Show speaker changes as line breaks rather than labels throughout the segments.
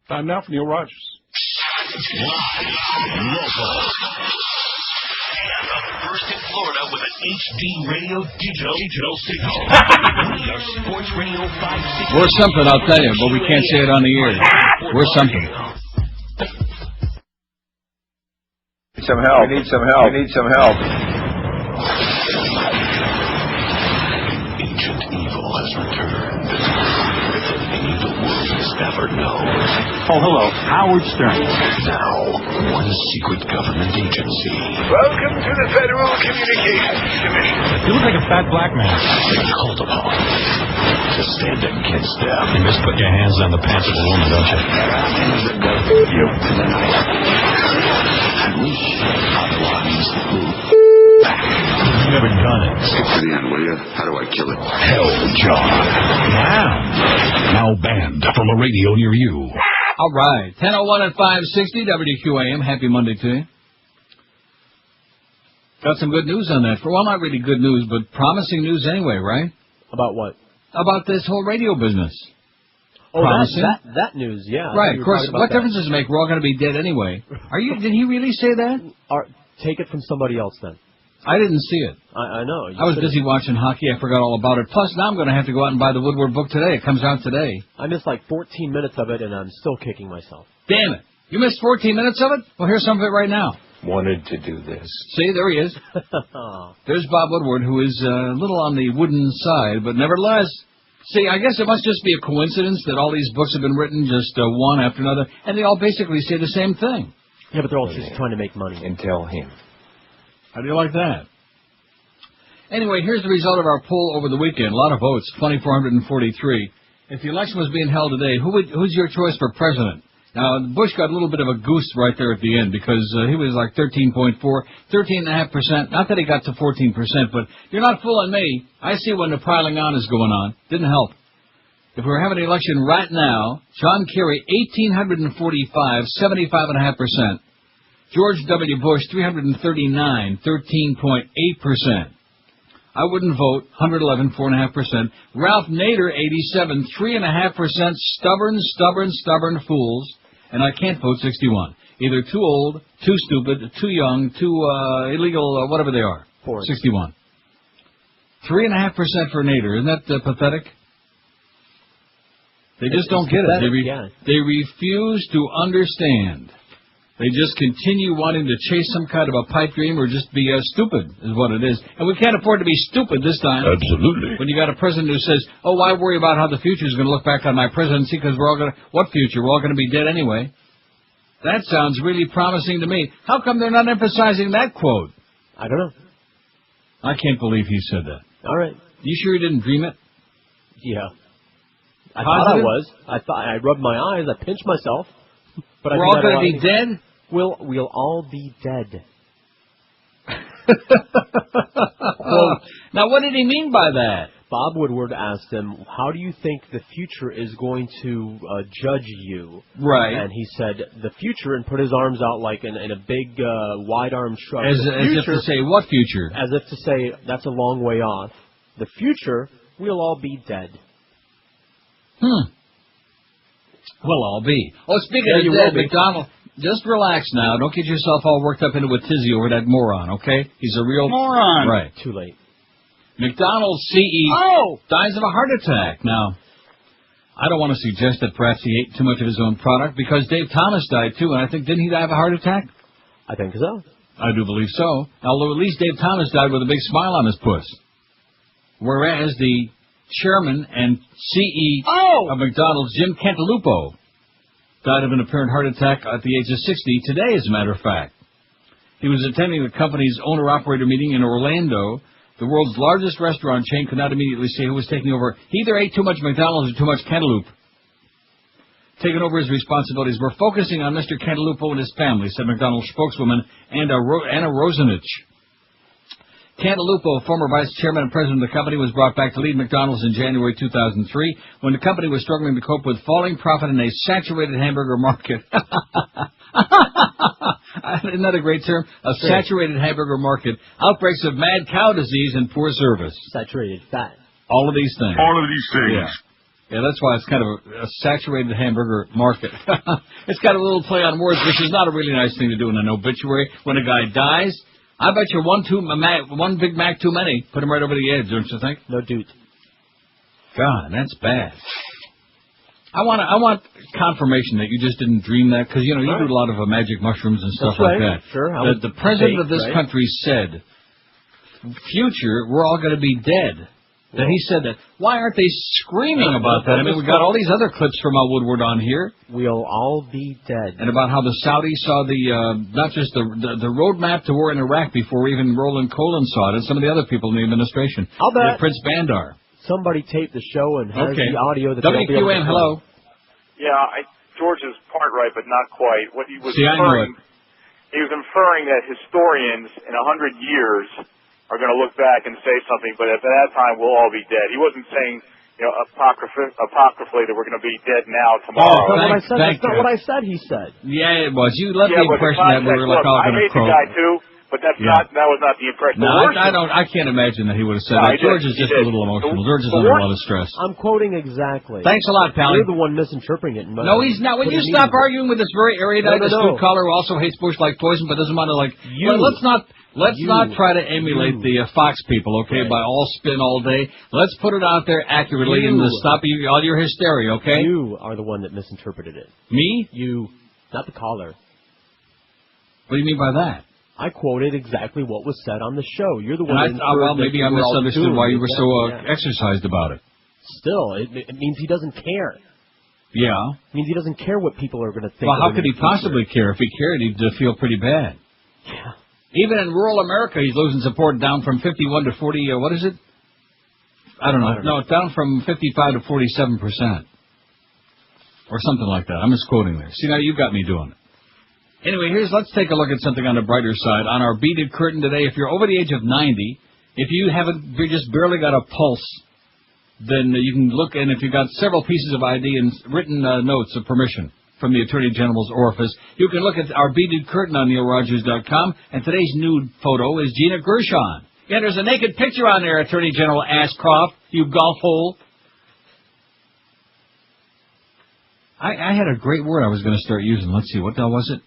Time now for Neil Rogers.
Live, local, and the first in Florida with an HD radio digital signal. We are Sports Radio 560.
We're something, I'll tell you, but we can't say it on the air. We're something.
Some help. We need some help. We need some help.
Ancient evil has returned. The evil world has never known.
Oh, hello. Howard Stern.
Now, one secret government agency.
Welcome to the Federal Communications Commission.
You look like a fat black man.
Been called upon to stand against them.
You just put your hands on the pants of a woman, don't you?
You tonight. And we are the ones who back.
You've never done it.
Skip to the end, will you? How do I kill it?
Hell, John.
Wow.
Now banned from a radio near you.
All right. 10:01 at 560 WQAM. Happy Monday to you. Got some good news on that. Well, not really good news, but promising news anyway, right?
About what?
About this whole radio business.
Oh,
promising.
that news, yeah.
Right, of course. What difference does it make? We're all going to be dead anyway. Did he really say that?
Take it from somebody else then.
I didn't see it.
I know.
I was busy watching hockey. I forgot all about it. Plus, now I'm going to have to go out and buy the Woodward book today. It comes out today.
I missed like 14 minutes of it, and I'm still kicking myself.
Damn it. You missed 14 minutes of it? Well, here's some of it right now.
Wanted to do this.
See, there he is. There's Bob Woodward, who is a little on the wooden side, but nevertheless. See, I guess it must just be a coincidence that all these books have been written just one after another, and they all basically say the same thing.
Yeah, but they're all just trying to make money.
And tell him.
How do you like that? Anyway, here's the result of our poll over the weekend. A lot of votes, 2,443. If the election was being held today, who's your choice for president? Now, Bush got a little bit of a goose right there at the end because he was like 13.4, 13.5%. Not that he got to 14%, but you're not fooling me. I see when the piling on is going on. Didn't help. If we were having an election right now, John Kerry, 1,845, 75.5%. George W. Bush, 339, 13.8%. I wouldn't vote, 111, 4.5%. Ralph Nader, 87, 3.5%. Stubborn fools. And I can't vote, 61. Either too old, too stupid, too young, too illegal, whatever they are. 61. 3.5% for Nader. Isn't that pathetic? They just don't get it. They refuse to understand. They just continue wanting to chase some kind of a pipe dream or just be stupid is what it is. And we can't afford to be stupid this time.
Absolutely.
When you got a president who says, oh, why worry about how the future is going to look back on my presidency because we're all going to... What future? We're all going to be dead anyway. That sounds really promising to me. How come they're not emphasizing that quote?
I don't know.
I can't believe he said that.
All right.
You sure he didn't dream it?
Yeah. I thought I was. I rubbed my eyes. I pinched myself. But
we're all going to be dead?
We'll all be dead.
Now, what did he mean by that?
Bob Woodward asked him, how do you think the future is going to judge you?
Right.
And he said, the future, and put his arms out like in a big wide-armed shrug.
As if to say, what future?
As if to say, that's a long way off. The future, we'll all be dead.
We'll all be. Oh, speaking of dead, McDonald... Just relax now. Don't get yourself all worked up into a tizzy over that moron, okay? He's a real...
Moron!
Right.
Too late.
McDonald's CEO dies of a heart attack. Now, I don't want to suggest that perhaps he ate too much of his own product, because Dave Thomas died too, and I think, didn't he die of a heart attack?
I think so.
I do believe so. Although at least Dave Thomas died with a big smile on his puss. Whereas the chairman and CEO of McDonald's, Jim Cantalupo, died of an apparent heart attack at the age of 60 today, as a matter of fact. He was attending the company's owner-operator meeting in Orlando. The world's largest restaurant chain could not immediately say who was taking over. He either ate too much McDonald's or too much Cantaloupe. Taking over his responsibilities. We're focusing on Mr. Cantalupo and his family, said McDonald's spokeswoman Anna Rosenich. Cantalupo, former vice chairman and president of the company, was brought back to lead McDonald's in January 2003 when the company was struggling to cope with falling profit in a saturated hamburger market. Isn't that a great term? A saturated hamburger market. Outbreaks of mad cow disease and poor service.
Saturated fat.
All of these things.
All of these things.
Yeah. Yeah, that's why it's kind of a saturated hamburger market. It's got a little play on words, which is not a really nice thing to do in an obituary. When a guy dies, I bet you one Big Mac too many. Put him right over the edge, don't you think?
No, dude.
God, that's bad. I want confirmation that you just didn't dream that, because, you do a lot of magic mushrooms and stuff like that.
Sure.
The president of this country said, future, we're all going to be dead. That he said that. Why aren't they screaming about that? I mean, we got all these other clips from Woodward on here.
We'll all be dead.
And about how the Saudis saw not just the roadmap to war in Iraq before even Roland Colin saw it, and some of the other people in the administration.
I'll bet.
Prince Bandar.
Somebody taped the show and has the audio that
WQN, hello.
Yeah, George's part right, but not quite. What he was
he
was inferring that historians in 100 years are going to look back and say something, but at that time we'll all be dead. He wasn't saying, apocryphally that we're going to be dead now tomorrow.
That's not what I said. He said.
Yeah, it was. You left the impression that we were like all going to croak.
I hate the guy too, but that was not the impression.
No, I can't imagine that he would have said that. George is just a little emotional. George is under a lot of stress.
I'm quoting exactly.
Thanks a lot, pal.
You're the one misinterpreting it.
No, he's not. Will you stop arguing with this very erudite astute caller who also hates Bush like poison, but doesn't want to Let's not try to emulate the Fox people, okay, by all spin all day. Let's put it out there accurately and stop all your hysteria, okay?
You are the one that misinterpreted it.
Me?
You, not the caller.
What do you mean by that?
I quoted exactly what was said on the show. You're the one that
maybe I misunderstood why you were so exercised about it.
Still, it means he doesn't care.
Yeah.
It means he doesn't care what people are going to think.
Well, how could he possibly care? If he cared, he'd feel pretty bad.
Yeah.
Even in rural America, he's losing support down from 51 to 40, what is it? I don't know. No, it's down from 55 to 47%. Or something like that. I'm misquoting there. See, now you got me doing it. Anyway, let's take a look at something on the brighter side. On our beaded curtain today, if you're over the age of 90, if you just barely got a pulse, then you can look, and if you've got several pieces of ID and written notes of permission from the Attorney General's office, you can look at our beaded curtain on NeilRogers.com, and today's nude photo is Gina Gershon. Yeah, there's a naked picture on there, Attorney General Ashcroft, you golf hole. I had a great word I was going to start using. Let's see, what the hell was it?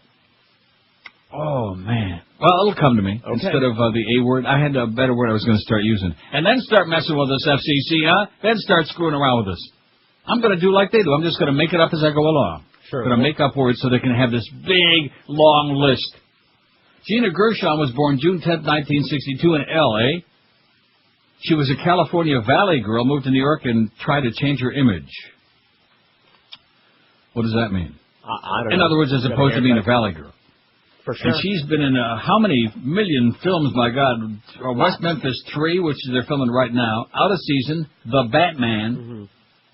Oh, man. Well, it'll come to me. Okay. Instead of the A word, I had a better word I was going to start using. And then start messing with us, FCC, huh? Then start screwing around with us. I'm going to do like they do. I'm just going to make it up as I go along. Sure. Going to make up words so they can have this big, long list. Gina Gershon was born June 10, 1962 in L.A. She was a California Valley girl, moved to New York, and tried to change her image. What does that mean?
I don't know.
In other words, as opposed to being a Valley girl.
For sure.
And she's been in how many million films, my God? West Memphis 3, which they're filming right now. Out of season, The Batman. Mm-hmm.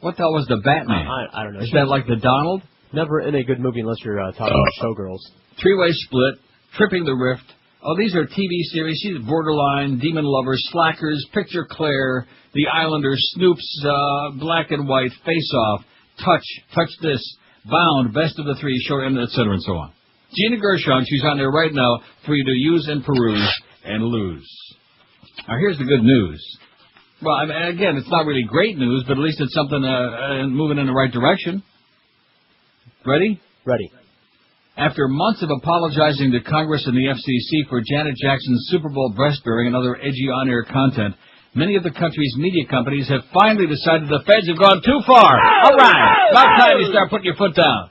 What the hell was The Batman?
I don't know.
Is that like the Donald?
Never in a good movie unless you're talking about Showgirls.
Three-Way Split, Tripping the Rift. Oh, these are TV series. She's Borderline, Demon Lovers, Slackers, Picture Claire, The Islanders, Snoops, Black and White, Face Off, Touch This, Bound, Best of the Three, Short End, etc. and so on. Gina Gershon, she's on there right now for you to use and peruse and lose. Now, here's the good news. Well, I mean, again, it's not really great news, but at least it's something moving in the right direction. Ready?
Ready.
After months of apologizing to Congress and the FCC for Janet Jackson's Super Bowl breast-bearing and other edgy on-air content, many of the country's media companies have finally decided the feds have gone too far. All right, about time you start putting your foot down.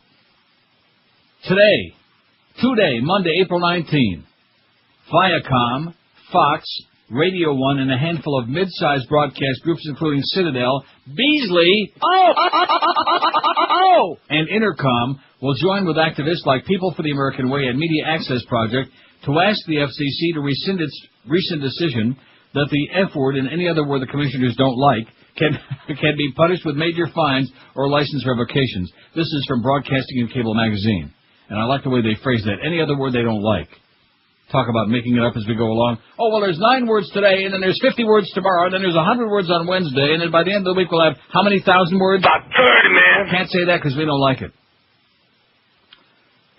Today, Monday, April 19, Viacom, Fox, Radio 1, and a handful of mid-sized broadcast groups, including Citadel, Beasley, and Intercom, will join with activists like People for the American Way and Media Access Project to ask the FCC to rescind its recent decision that the F word and any other word the commissioners don't like can be punished with major fines or license revocations. This is from Broadcasting and Cable Magazine. And I like the way they phrase that. Any other word they don't like. Talk about making it up as we go along. Oh, well, there's 9 words today, and then there's 50 words tomorrow, and then there's 100 words on Wednesday, and then by the end of the week we'll have how many thousand words?
About 30, man.
Can't say that because we don't like it.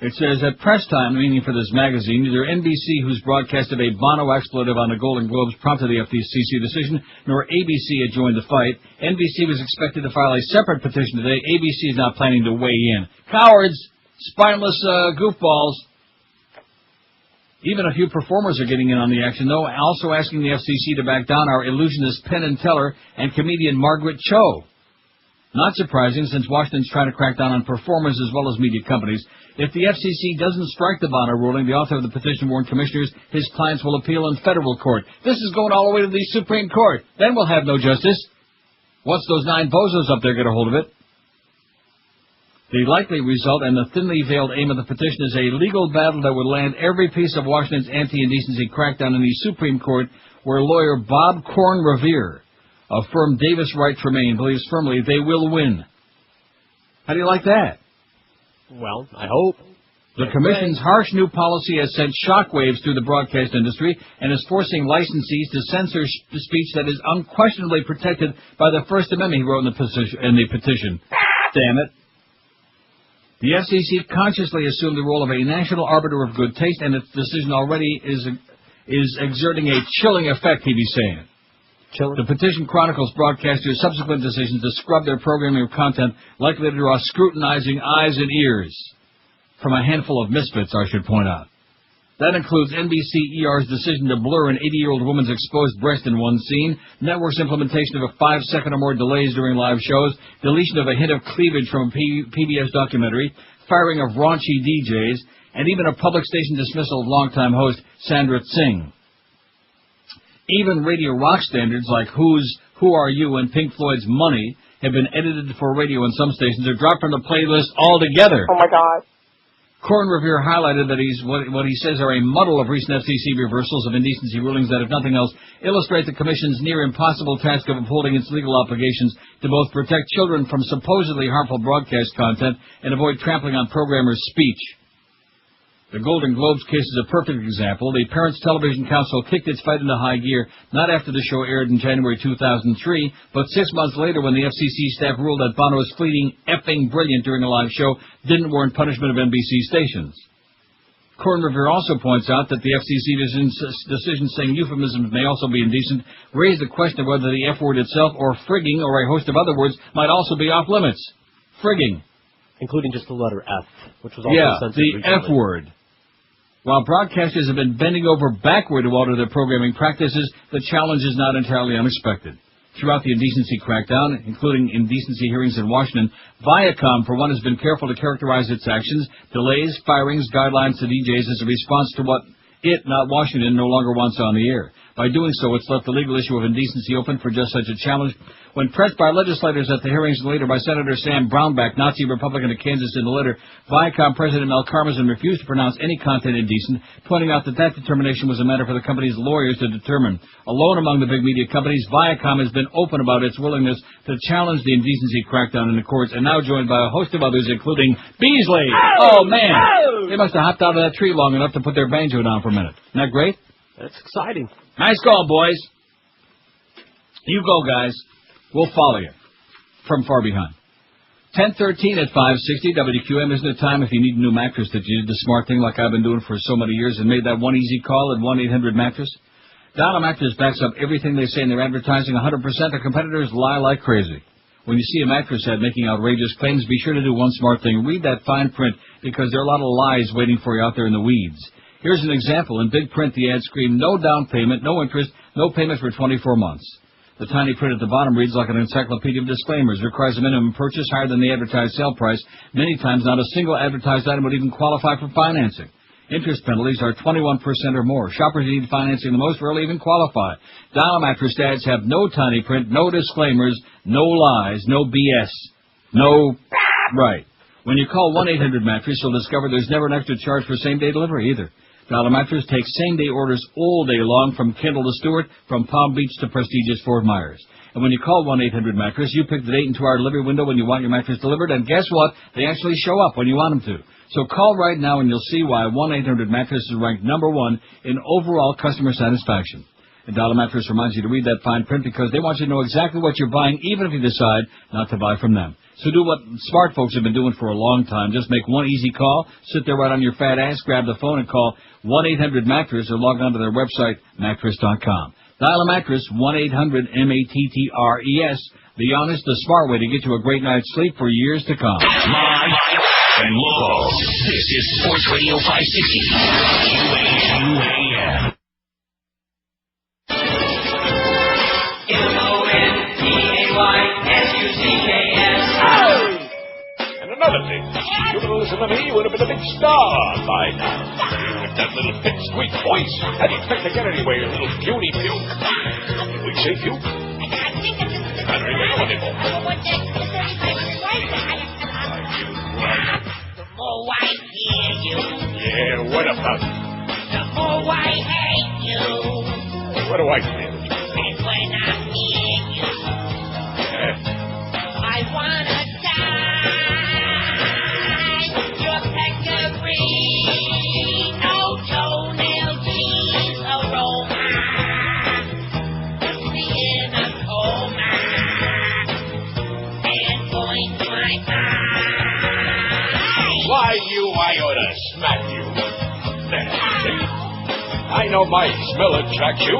It says at press time, meaning for this magazine, neither NBC, whose broadcast of a Bono expletive on the Golden Globes prompted the FCC decision, nor ABC had joined the fight. NBC was expected to file a separate petition today. ABC is not planning to weigh in. Cowards! Spineless goofballs. Even a few performers are getting in on the action, though, also asking the FCC to back down our illusionist Penn and Teller and comedian Margaret Cho. Not surprising, since Washington's trying to crack down on performers as well as media companies. If the FCC doesn't strike the Bono ruling, the author of the petition warned commissioners his clients will appeal in federal court. This is going all the way to the Supreme Court. Then we'll have no justice. Once those 9 bozos up there get a hold of it. The likely result and the thinly veiled aim of the petition is a legal battle that would land every piece of Washington's anti-indecency crackdown in the Supreme Court, where lawyer Bob Revere of firm Davis Wright Tremaine believes firmly they will win. How do you like that?
Well, I hope.
The Commission's harsh new policy has sent shockwaves through the broadcast industry and is forcing licensees to censor speech that is unquestionably protected by the First Amendment, he wrote in the petition. Damn it. The FCC consciously assumed the role of a national arbiter of good taste, and its decision already is exerting a chilling effect, he'd be saying.
Chilling.
The petition chronicles broadcasters' subsequent decisions to scrub their programming or content, likely to draw scrutinizing eyes and ears from a handful of misfits, I should point out. That includes NBC-ER's decision to blur an 80-year-old woman's exposed breast in one scene, network's implementation of a 5-second or more delays during live shows, deletion of a hint of cleavage from a PBS documentary, firing of raunchy DJs, and even a public station dismissal of longtime host Sandra Singh. Even radio rock standards like Who Are You and Pink Floyd's Money have been edited for radio in some stations or dropped from the playlist altogether.
Oh, my God.
Revere highlighted that what he says are a muddle of recent FCC reversals of indecency rulings that, if nothing else, illustrate the Commission's near-impossible task of upholding its legal obligations to both protect children from supposedly harmful broadcast content and avoid trampling on programmers' speech. The Golden Globes case is a perfect example. The Parents Television Council kicked its fight into high gear not after the show aired in January 2003, but 6 months later when the FCC staff ruled that Bono's fleeting effing brilliant during a live show didn't warrant punishment of NBC stations. Revere also points out that the FCC decision saying euphemisms may also be indecent raised the question of whether the F word itself or frigging or a host of other words might also be off limits. Frigging.
Including just the letter F, which was also censored recently.
F word. While broadcasters have been bending over backward to alter their programming practices, the challenge is not entirely unexpected. Throughout the indecency crackdown, including indecency hearings in Washington, Viacom, for one, has been careful to characterize its actions, delays, firings, guidelines to DJs as a response to what it, not Washington, no longer wants on the air. By doing so, it's left the legal issue of indecency open for just such a challenge. When pressed by legislators at the hearings and later by Senator Sam Brownback, Nazi Republican of Kansas, in the letter, Viacom President Mel Karmazin refused to pronounce any content indecent, pointing out that determination was a matter for the company's lawyers to determine. Alone among the big media companies, Viacom has been open about its willingness to challenge the indecency crackdown in the courts, and now joined by a host of others, including Beasley. Oh, man! They must have hopped out of that tree long enough to put their banjo down for a minute. Isn't that great?
That's exciting.
Nice call, boys. You go, guys. We'll follow you from far behind. 10:13 at 560 WQM. Isn't it time, if you need a new mattress, that you did the smart thing like I've been doing for so many years and made that one easy call at 1-800-MATTRESS? Dollar Mattress backs up everything they say in their advertising 100%. The competitors lie like crazy. When you see a mattress ad making outrageous claims, be sure to do one smart thing. Read that fine print, because there are a lot of lies waiting for you out there in the weeds. Here's an example. In big print, the ad screamed, no down payment, no interest, no payment for 24 months. The tiny print at the bottom reads like an encyclopedia of disclaimers, requires a minimum purchase higher than the advertised sale price. Many times, not a single advertised item would even qualify for financing. Interest penalties are 21% or more. Shoppers who need financing the most rarely even qualify. Dial mattress ads have no tiny print, no disclaimers, no lies, no BS, no... Right. When you call 1-800-MATTRESS, you'll discover there's never an extra charge for same-day delivery either. Dollar Mattress takes same-day orders all day long, from Kendall to Stewart, from Palm Beach to prestigious Fort Myers. And when you call 1-800-MATTRESS, you pick the date and 2-hour delivery window when you want your mattress delivered, and guess what? They actually show up when you want them to. So call right now and you'll see why 1-800-MATTRESS is ranked #1 in overall customer satisfaction. And Dial a Mattress reminds you to read that fine print because they want you to know exactly what you're buying, even if you decide not to buy from them. So do what smart folks have been doing for a long time. Just make one easy call, sit there right on your fat ass, grab the phone and call 1-800-MATTRESS or log on to their website, mattress.com. Dial a Mattress, 1-800-MATTRES. The honest, the smart way to get you a great night's sleep for years to come.
Live and local. This is Sports Radio 560. QAM.
And another thing, you can listen to me, you would have been a big star by now. With that little thick, sweet voice, how do you expect to get anywhere, you little puny puke? We say puke? I don't even know anymore.
The more I hear you,
Yeah, what about it?
the more I hate you.
What do I say?
And when I'm near you, I wanna die. Your peccary, no toenail cheese aroma. Puts me in a coma and points my eye.
Why, I ought to smack you. There, see? I know my smell attracts you.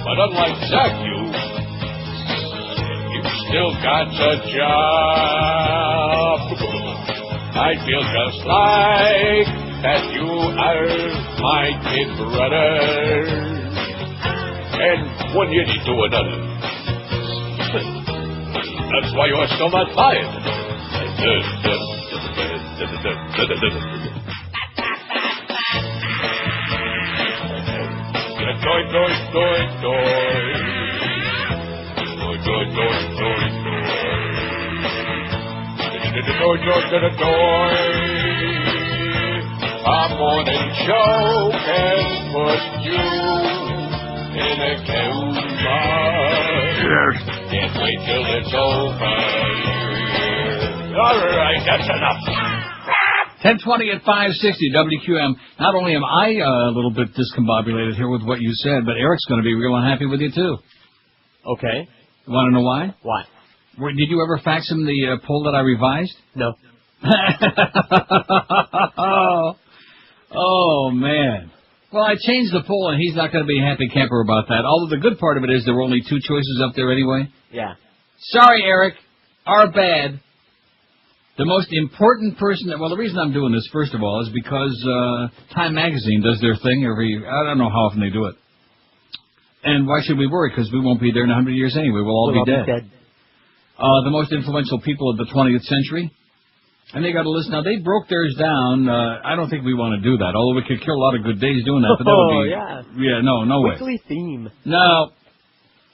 But unlike Zach, you still got a job. I feel just like that you are my kid brother. And one you need to another. That's why you're still not fired. Doy, doy, doy, doy. Doy, doy, doy, doy, doy. Doy, doy, doy, doy. Our morning show can put you in a coma. Can't wait till it's over. All right, that's enough.
10:20 at 560 WQM. Not only am I a little bit discombobulated here with what you said, but Eric's going to be real unhappy with you, too.
Okay.
You want to know why?
Why?
Did you ever fax him the poll that I revised?
No.
Oh, man. Well, I changed the poll, and he's not going to be a happy camper about that. Although the good part of it is there were only two choices up there anyway.
Yeah.
Sorry, Eric. Our bad. The most important person well, the reason I'm doing this, first of all, is because Time Magazine does their thing I don't know how often they do it. And why should we worry? Because we won't be there in 100 years anyway. We'll all be dead. The most influential people of the 20th century. And they got a list. Now, they broke theirs down. I don't think we want to do that, although we could kill a lot of good days doing that. But that would be, yeah, no way.
Weekly theme.
No.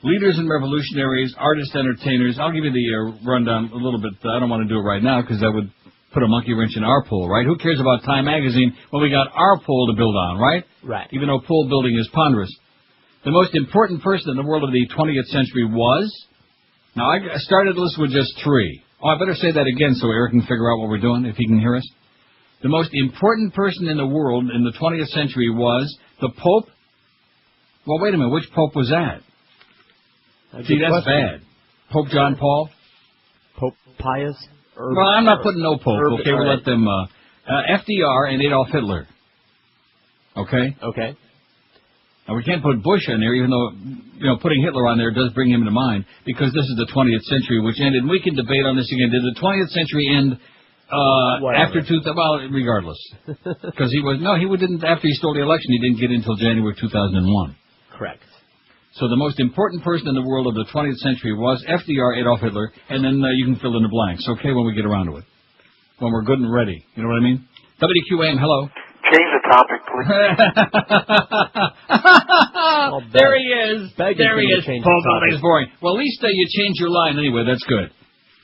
Leaders and revolutionaries, artists, entertainers. I'll give you the rundown a little bit. I don't want to do it right now because that would put a monkey wrench in our poll, right? Who cares about Time Magazine when we got our poll to build on, right?
Right.
Even though poll building is ponderous. The most important person in the world of the 20th century was... Now, I started the list with just three. Oh, I better say that again so Eric can figure out what we're doing, if he can hear us. The most important person in the world in the 20th century was the Pope. Well, wait a minute. Which Pope was that? See, that's bad. Pope John Paul?
Pope Pius?
Well, I'm not putting no Pope, okay? We'll let them... FDR and Adolf Hitler. Okay?
Okay.
Now, we can't put Bush in there, even though, putting Hitler on there does bring him to mind, because this is the 20th century, which ended, and we can debate on this again. Did the 20th century end after 2000? Well, regardless. Because he didn't, after he stole the election, he didn't get in until January 2001.
Correct.
So the most important person in the world of the 20th century was FDR, Adolf Hitler, and then you can fill in the blanks, okay, when we get around to it. When we're good and ready. You know what I mean? WQAM, hello.
Change the topic, please.
There he is. There he is.
It's
boring. Well, at least you change your line anyway. That's good.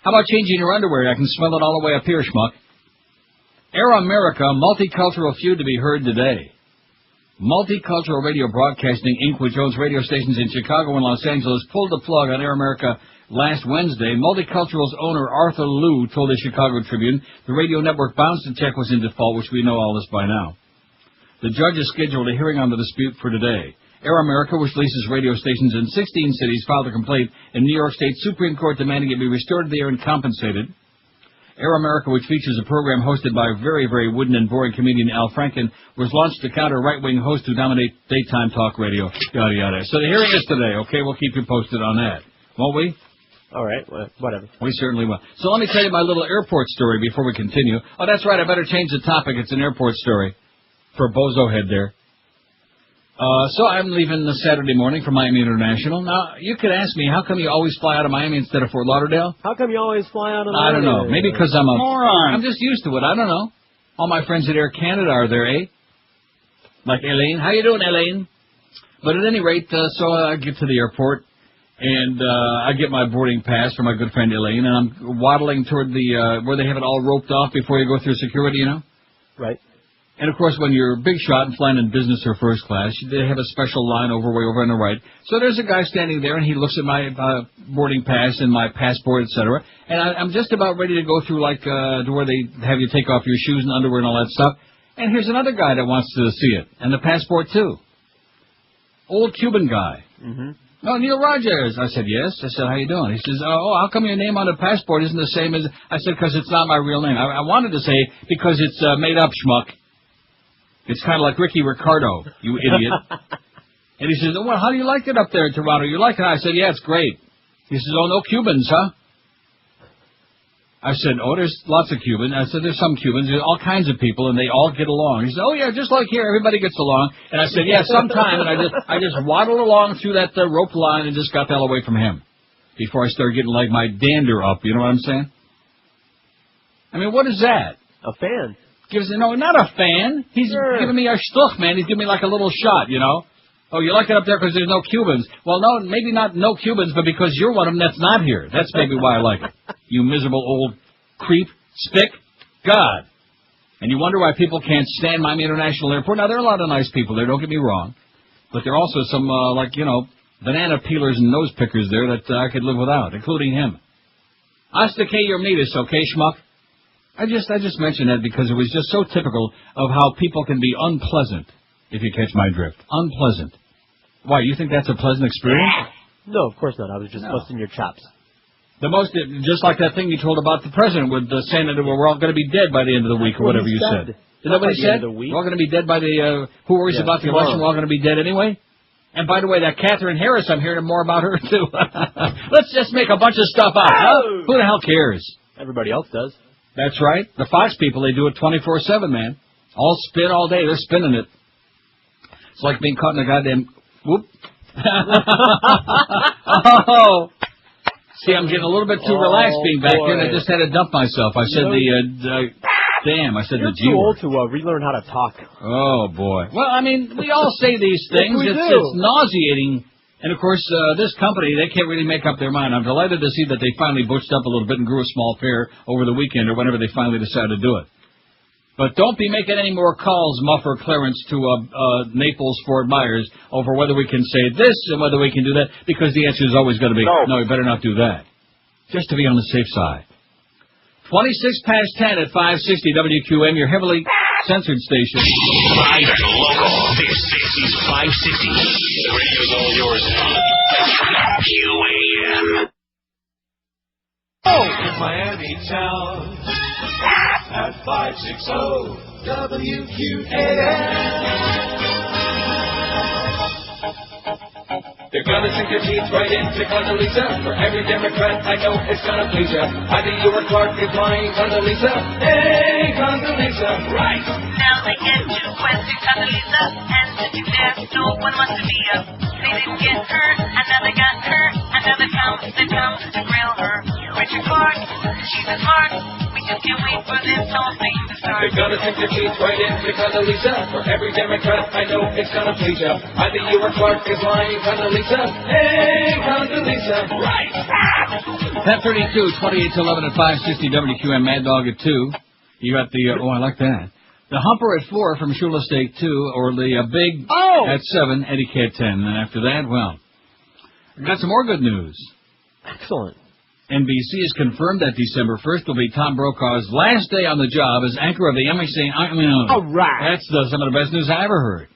How about changing your underwear? I can smell it all the way up here, schmuck. Air America, multicultural feud to be heard today. Multicultural Radio Broadcasting, Inc., which owns radio stations in Chicago and Los Angeles, pulled the plug on Air America last Wednesday. Multicultural's owner, Arthur Liu, told the Chicago Tribune the radio network bounced a check was in default, which we know all this by now. The judge has scheduled a hearing on the dispute for today. Air America, which leases radio stations in 16 cities, filed a complaint in New York State Supreme Court demanding it be restored to the air and compensated. Air America, which features a program hosted by very, very wooden and boring comedian Al Franken, was launched to counter right-wing hosts who dominate daytime talk radio, yada, yada. So the hearing is today, okay? We'll keep you posted on that. Won't we?
All right, whatever.
We certainly will. So let me tell you my little airport story before we continue. Oh, that's right, I better change the topic. It's an airport story for Bozo Head there. So I'm leaving this Saturday morning for Miami International. Now, you could ask me, how come you always fly out of Miami instead of Fort Lauderdale?
How come you always fly out of Miami?
I don't know. Maybe because I'm a
moron.
I'm just used to it. I don't know. All my friends at Air Canada are there, eh? Like Elaine. How you doing, Elaine? But at any rate, so I get to the airport, and I get my boarding pass from my good friend Elaine, and I'm waddling toward the where they have it all roped off before you go through security, you know?
Right.
And, of course, when you're a big shot and flying in business or first class, they have a special line way over on the right. So there's a guy standing there, and he looks at my boarding pass and my passport, etc. And I'm just about ready to go through, like, to where they have you take off your shoes and underwear and all that stuff. And here's another guy that wants to see it, and the passport, too. Old Cuban guy.
Mm-hmm.
No, Neil Rogers. I said, yes. I said, how you doing? He says, oh, how come your name on the passport isn't the same as... I said, because it's not my real name. I wanted to say, because it's made up, schmuck. It's kind of like Ricky Ricardo, you idiot. And he says, well, how do you like it up there in Toronto? You like it? I said, yeah, it's great. He says, oh, no Cubans, huh? I said, oh, there's lots of Cubans. I said, there's some Cubans. There's all kinds of people, and they all get along. He said, oh, yeah, just like here, everybody gets along. And I said, yeah, sometime. And I just waddled along through that rope line and just got the hell away from him before I started getting, like, my dander up. You know what I'm saying? I mean, what is that?
A fan.
No, not a fan. He's giving me a shtuch, man. He's giving me like a little shot, you know. Oh, you like it up there because there's no Cubans. Well, no, maybe not no Cubans, but because you're one of them that's not here. That's maybe why I like it. You miserable old creep, spick, God. And you wonder why people can't stand Miami International Airport. Now, there are a lot of nice people there, don't get me wrong. But there are also some, banana peelers and nose pickers there that I could live without, including him. Hasta que your meatus, okay, schmuck? I just mentioned that because it was just so typical of how people can be unpleasant, if you catch my drift. Unpleasant. Why, you think that's a pleasant experience?
No, of course not. I was just busting your chops.
Just like that thing you told about the president with saying that we're all going to be dead by the end of the week or whatever you said. Is that what he said? We're all going to be dead by the, who worries about the election? We're all going to be dead anyway? And by the way, that Catherine Harris, I'm hearing more about her too. Let's just make a bunch of stuff up. Huh? Who the hell cares?
Everybody else does.
That's right. The Fox people, they do it 24/7, man. All spin all day. They're spinning it. It's like being caught in a goddamn... Whoop. Oh. See, I'm getting a little bit too relaxed being back here, and I just had to dump myself. I said damn, I said the G word.
You're too old to relearn how to talk.
Oh, boy. Well, I mean, we all say these things. It's nauseating. And, of course, this company, they can't really make up their mind. I'm delighted to see that they finally butched up a little bit and grew a small fare over the weekend or whenever they finally decided to do it. But don't be making any more calls, Muffer Clarence, to Naples, Fort Myers, over whether we can say this and whether we can do that, because the answer is always going to be, no, you better not do that. Just to be on the safe side. 26 past 10 at 560 WQM, your heavily censored station.
Live and local. This is 560. The radio's all yours now. QAM.
Oh, in Miami town at 560 WQAM. They're gonna sink their teeth right into Condoleezza. For every Democrat I know it's gonna please ya. Either you or Clark is lying, Condoleezza. Hey, Condoleezza, right.
Now they get to question Condoleezza, and to declare no one wants to be up. They didn't get hurt, and now they got hurt, and now they come to grill her. Richard Clark, she's a smart. We just can't wait for this whole thing to start.
They're gonna sink their teeth right into Condoleezza. For every Democrat I know it's gonna please ya. Either you or Clark is lying, Condoleezza. Hey, Condoleezza, right.
10:32, 28 to 11 at 560 WQM, Mad Dog at 2. You got the, I like that. The Humper at 4 from Shula Steak 2, or the Big at 7, Eddie Cat 10. And after that, well, I got some more good news.
Excellent.
NBC has confirmed that December 1st will be Tom Brokaw's last day on the job as anchor of the NBC.
All right.
That's some of the best news I ever heard.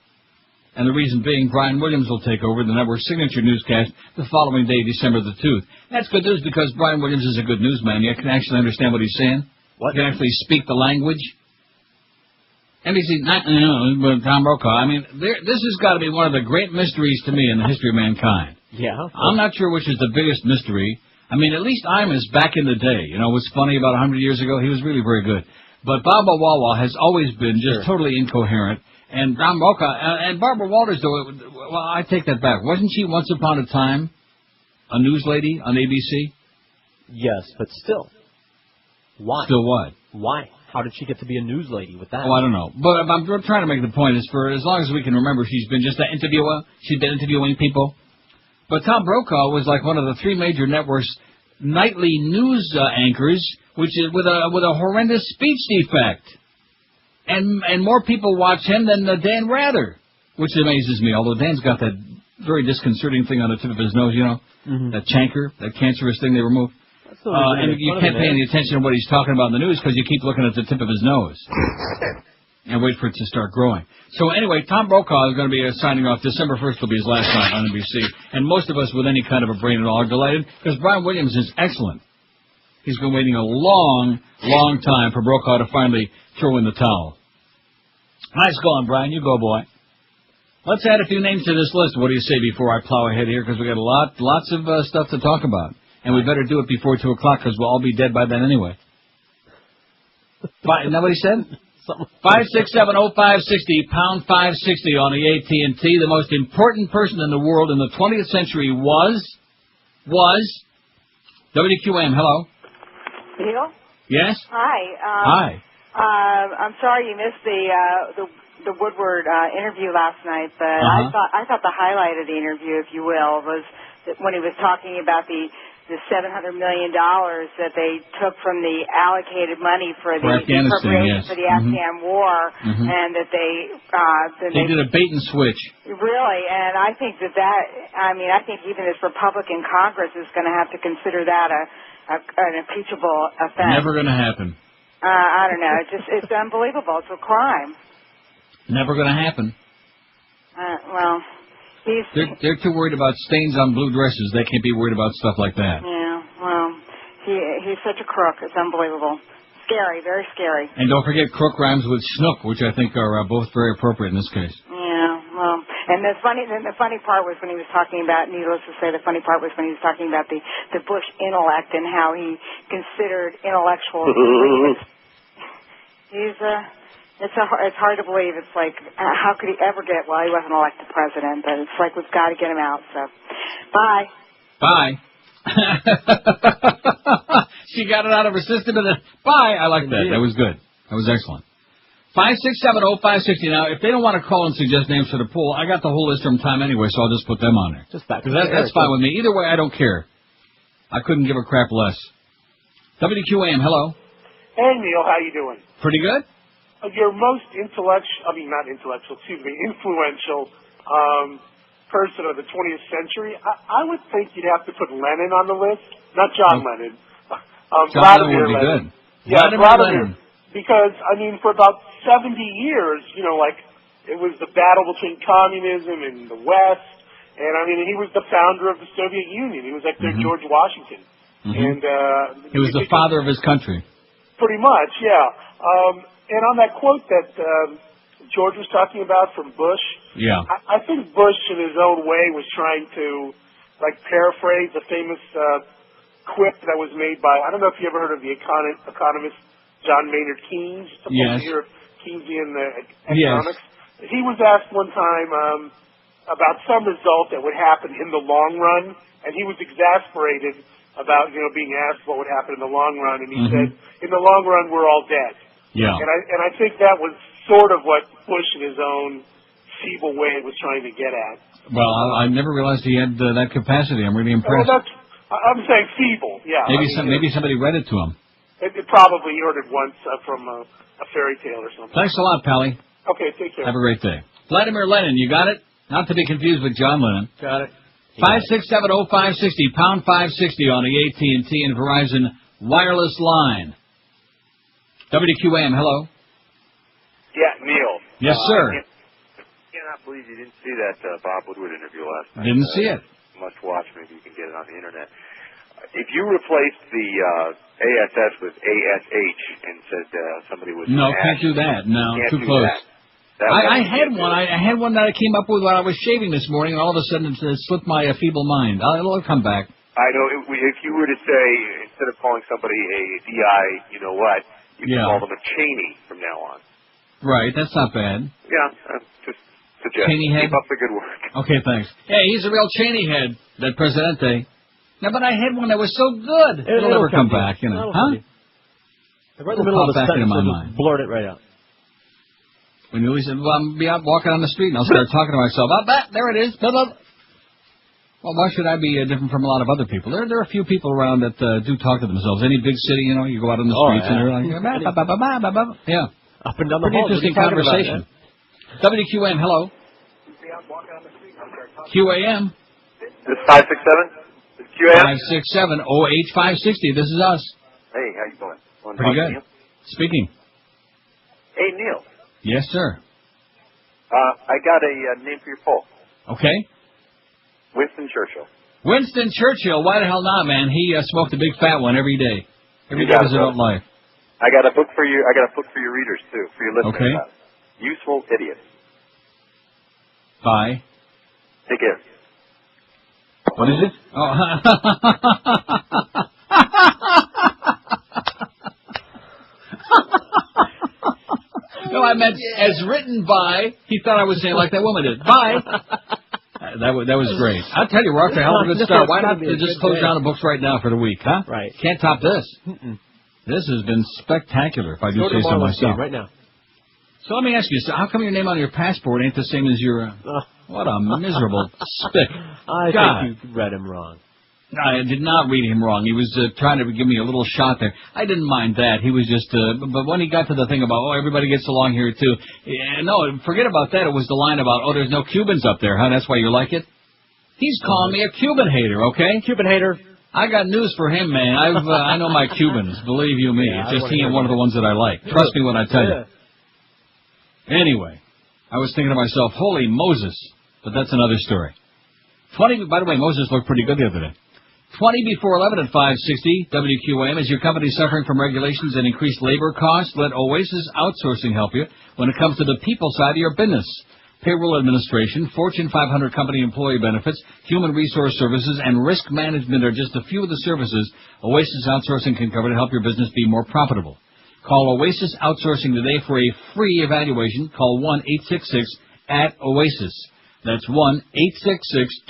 And the reason being, Brian Williams will take over the network's signature newscast the following day, December the 2nd. That's good news because Brian Williams is a good newsman. You can actually understand what he's saying.
What?
You can actually speak the language. NBC, Tom Brokaw. I mean, this has got to be one of the great mysteries to me in the history of mankind.
Yeah.
I'm not sure which is the biggest mystery. I mean, at least Imus back in the day, you know, was funny about 100 years ago. He was really very good. But Baba Wawa has always been just totally incoherent. And Tom Brokaw, and Barbara Walters, though, well, I take that back. Wasn't she once upon a time a news lady on ABC?
Yes, but still. Why?
Still what?
Why? How did she get to be a news lady with that?
Oh, I don't know. But I'm trying to make the point is for as long as we can remember, she's been just an interviewer. She's been interviewing people. But Tom Brokaw was like one of the three major networks' nightly news anchors, which is with a horrendous speech defect. And more people watch him than Dan Rather, which amazes me, although Dan's got that very disconcerting thing on the tip of his nose, you know, that chancre, that cancerous thing they removed. And you can't pay any attention to what he's talking about in the news because you keep looking at the tip of his nose and wait for it to start growing. So anyway, Tom Brokaw is going to be signing off. December 1st will be his last night on NBC. And most of us with any kind of a brain at all are delighted because Brian Williams is excellent. He's been waiting a long, long time for Brokaw to finally throw in the towel. Nice going, Brian. You go, boy. Let's add a few names to this list. What do you say before I plow ahead here? Because we got lots of stuff to talk about. And we better do it before 2 o'clock because we'll all be dead by then anyway. Isn't that what he said? 5670560, pound 560 on the AT&T. The most important person in the world in the 20th century was WQM. Hello.
Neil?
Yes?
Hi.
Hi.
I'm sorry you missed the Woodward interview last night, but I thought the highlight of the interview, if you will, was when he was talking about the $700 million that they took from the allocated money for the appropriation for the Afghan war, and that they
did a bait and switch.
Really, and I think I think even this Republican Congress is going to have to consider that an impeachable offense.
Never going to happen.
I don't know. It's unbelievable. It's a crime.
Never going to happen.
Well.
They're too worried about stains on blue dresses. They can't be worried about stuff like that.
Yeah, well, he's such a crook. It's unbelievable. Scary, very scary.
And don't forget crook rhymes with schnook, which I think are both very appropriate in this case.
Yeah, well, and the funny part was when he was talking about, needless to say, the funny part was when he was talking about the Bush intellect and how he considered intellectuals. It's hard to believe. It's like, how could he ever get, well, he wasn't elected president, but it's like we've got to get him out, so. Bye.
Bye. She got it out of her system and then, bye. I like that. That was good. That was excellent. 5670560. Now, if they don't want to call and suggest names for the pool, I got the whole list from time anyway, so I'll just put them on there.
Just that.
That's fine with me. Either way, I don't care. I couldn't give a crap less. WQAM, hello.
Hey, Neil, how you doing?
Pretty good.
Your most influential person of the 20th century, I would think you'd have to put Lenin on the list. Not John Lennon.
Vladimir Lenin.
Yeah, Vladimir. Because, for about 70 years, it was the battle between communism and the West. And, he was the founder of the Soviet Union. He was like their George Washington. And
he was the father of his country.
Pretty much, yeah. And on that quote that George was talking about from Bush, I think Bush, in his own way, was trying to, paraphrase a famous quip that was made by, I don't know if you ever heard of the economist John Maynard Keynes, hear of Keynesian economics. Yes. He was asked one time about some result that would happen in the long run, and he was exasperated about, being asked what would happen in the long run, and he said, in the long run, we're all dead.
Yeah.
And I think that was sort of what Bush in his own feeble way was trying to get at.
Well, I never realized he had that capacity. I'm really impressed.
I'm saying feeble, yeah.
Maybe somebody read it to him.
It probably heard it once from a fairy tale or something.
Thanks a lot, Pally.
Okay, take care.
Have a great day. Vladimir Lenin, you got it? Not to be confused with John Lennon.
Got it.
5670560, pound 560 on the AT&T and Verizon wireless line. WQAM, hello.
Yeah, Neil.
Yes, sir.
I cannot believe you didn't see that Bob Woodward interview last night.
Didn't see it.
Must watch. Maybe you can get it on the internet. If you replaced the ASS with ASH and said somebody was
no, can't do that. No,
can't
too
do
close.
That
I had one. I had one that I came up with when I was shaving this morning, and all of a sudden it slipped my feeble mind. It'll come back.
I know. If you were to say, instead of calling somebody a DI, you know what, you can call them a Cheney from now on.
Right, that's not bad.
Yeah, just suggest.
Cheney head?
Keep up the good work.
Okay, thanks. Hey, he's a real Cheney head, that Presidente. No, but I had one that was so good. It'll never come back, you know. Huh?
Right in the middle of the sentence, just blurt it right out.
When you listen, well, I'll be out walking on the street and I'll start talking to myself. There it is. Well, why should I be different from a lot of other people? There are a few people around that do talk to themselves. Any big city, you know, you go out on the streets and they're like, yeah.
Up and down the
pretty
hall.
Interesting conversation. WQAM, hello. QAM.
This is 567? This is QAM?
567-08-560. This is us.
Hey, how you doing?
Pretty good. Speaking.
Hey, Neil.
Yes, sir.
I got a name for your poll.
Okay.
Winston Churchill.
Winston Churchill. Why the hell not, man? He smoked a big fat one every day. Every day of his adult life.
I got a book for you. I got a book for your readers too, for your listeners.
Okay.
Useful Idiot.
Bye.
Take care.
What is it? Oh. No, I meant as written by. He thought I was saying like that woman did. Bye. That was great. I'll tell you, we're off to a hell of a good start. Why not just close down the books right now for the week, huh?
Right.
Can't top this. This has been spectacular, if I do say so myself.
Right now.
So let me ask you, how come your name on your passport ain't the same as your... what a miserable spick.
I think you read him wrong.
I did not read him wrong. He was trying to give me a little shot there. I didn't mind that. He was just... but when he got to the thing about, everybody gets along here, too. No, forget about that. It was the line about, there's no Cubans up there, huh? That's why you like it? He's calling me a Cuban hater, okay?
Cuban hater.
I got news for him, man. I know my Cubans. Believe you me. It's just he ain't one of the ones that I like. Trust me when I tell you. Anyway, I was thinking to myself, holy Moses. But that's another story. By the way, Moses looked pretty good the other day. 20 before 11 at 560 WQAM. Is your company suffering from regulations and increased labor costs? Let Oasis Outsourcing help you when it comes to the people side of your business. Payroll administration, Fortune 500 company employee benefits, human resource services, and risk management are just a few of the services Oasis Outsourcing can cover to help your business be more profitable. Call Oasis Outsourcing today for a free evaluation. Call 1-866-OASIS. That's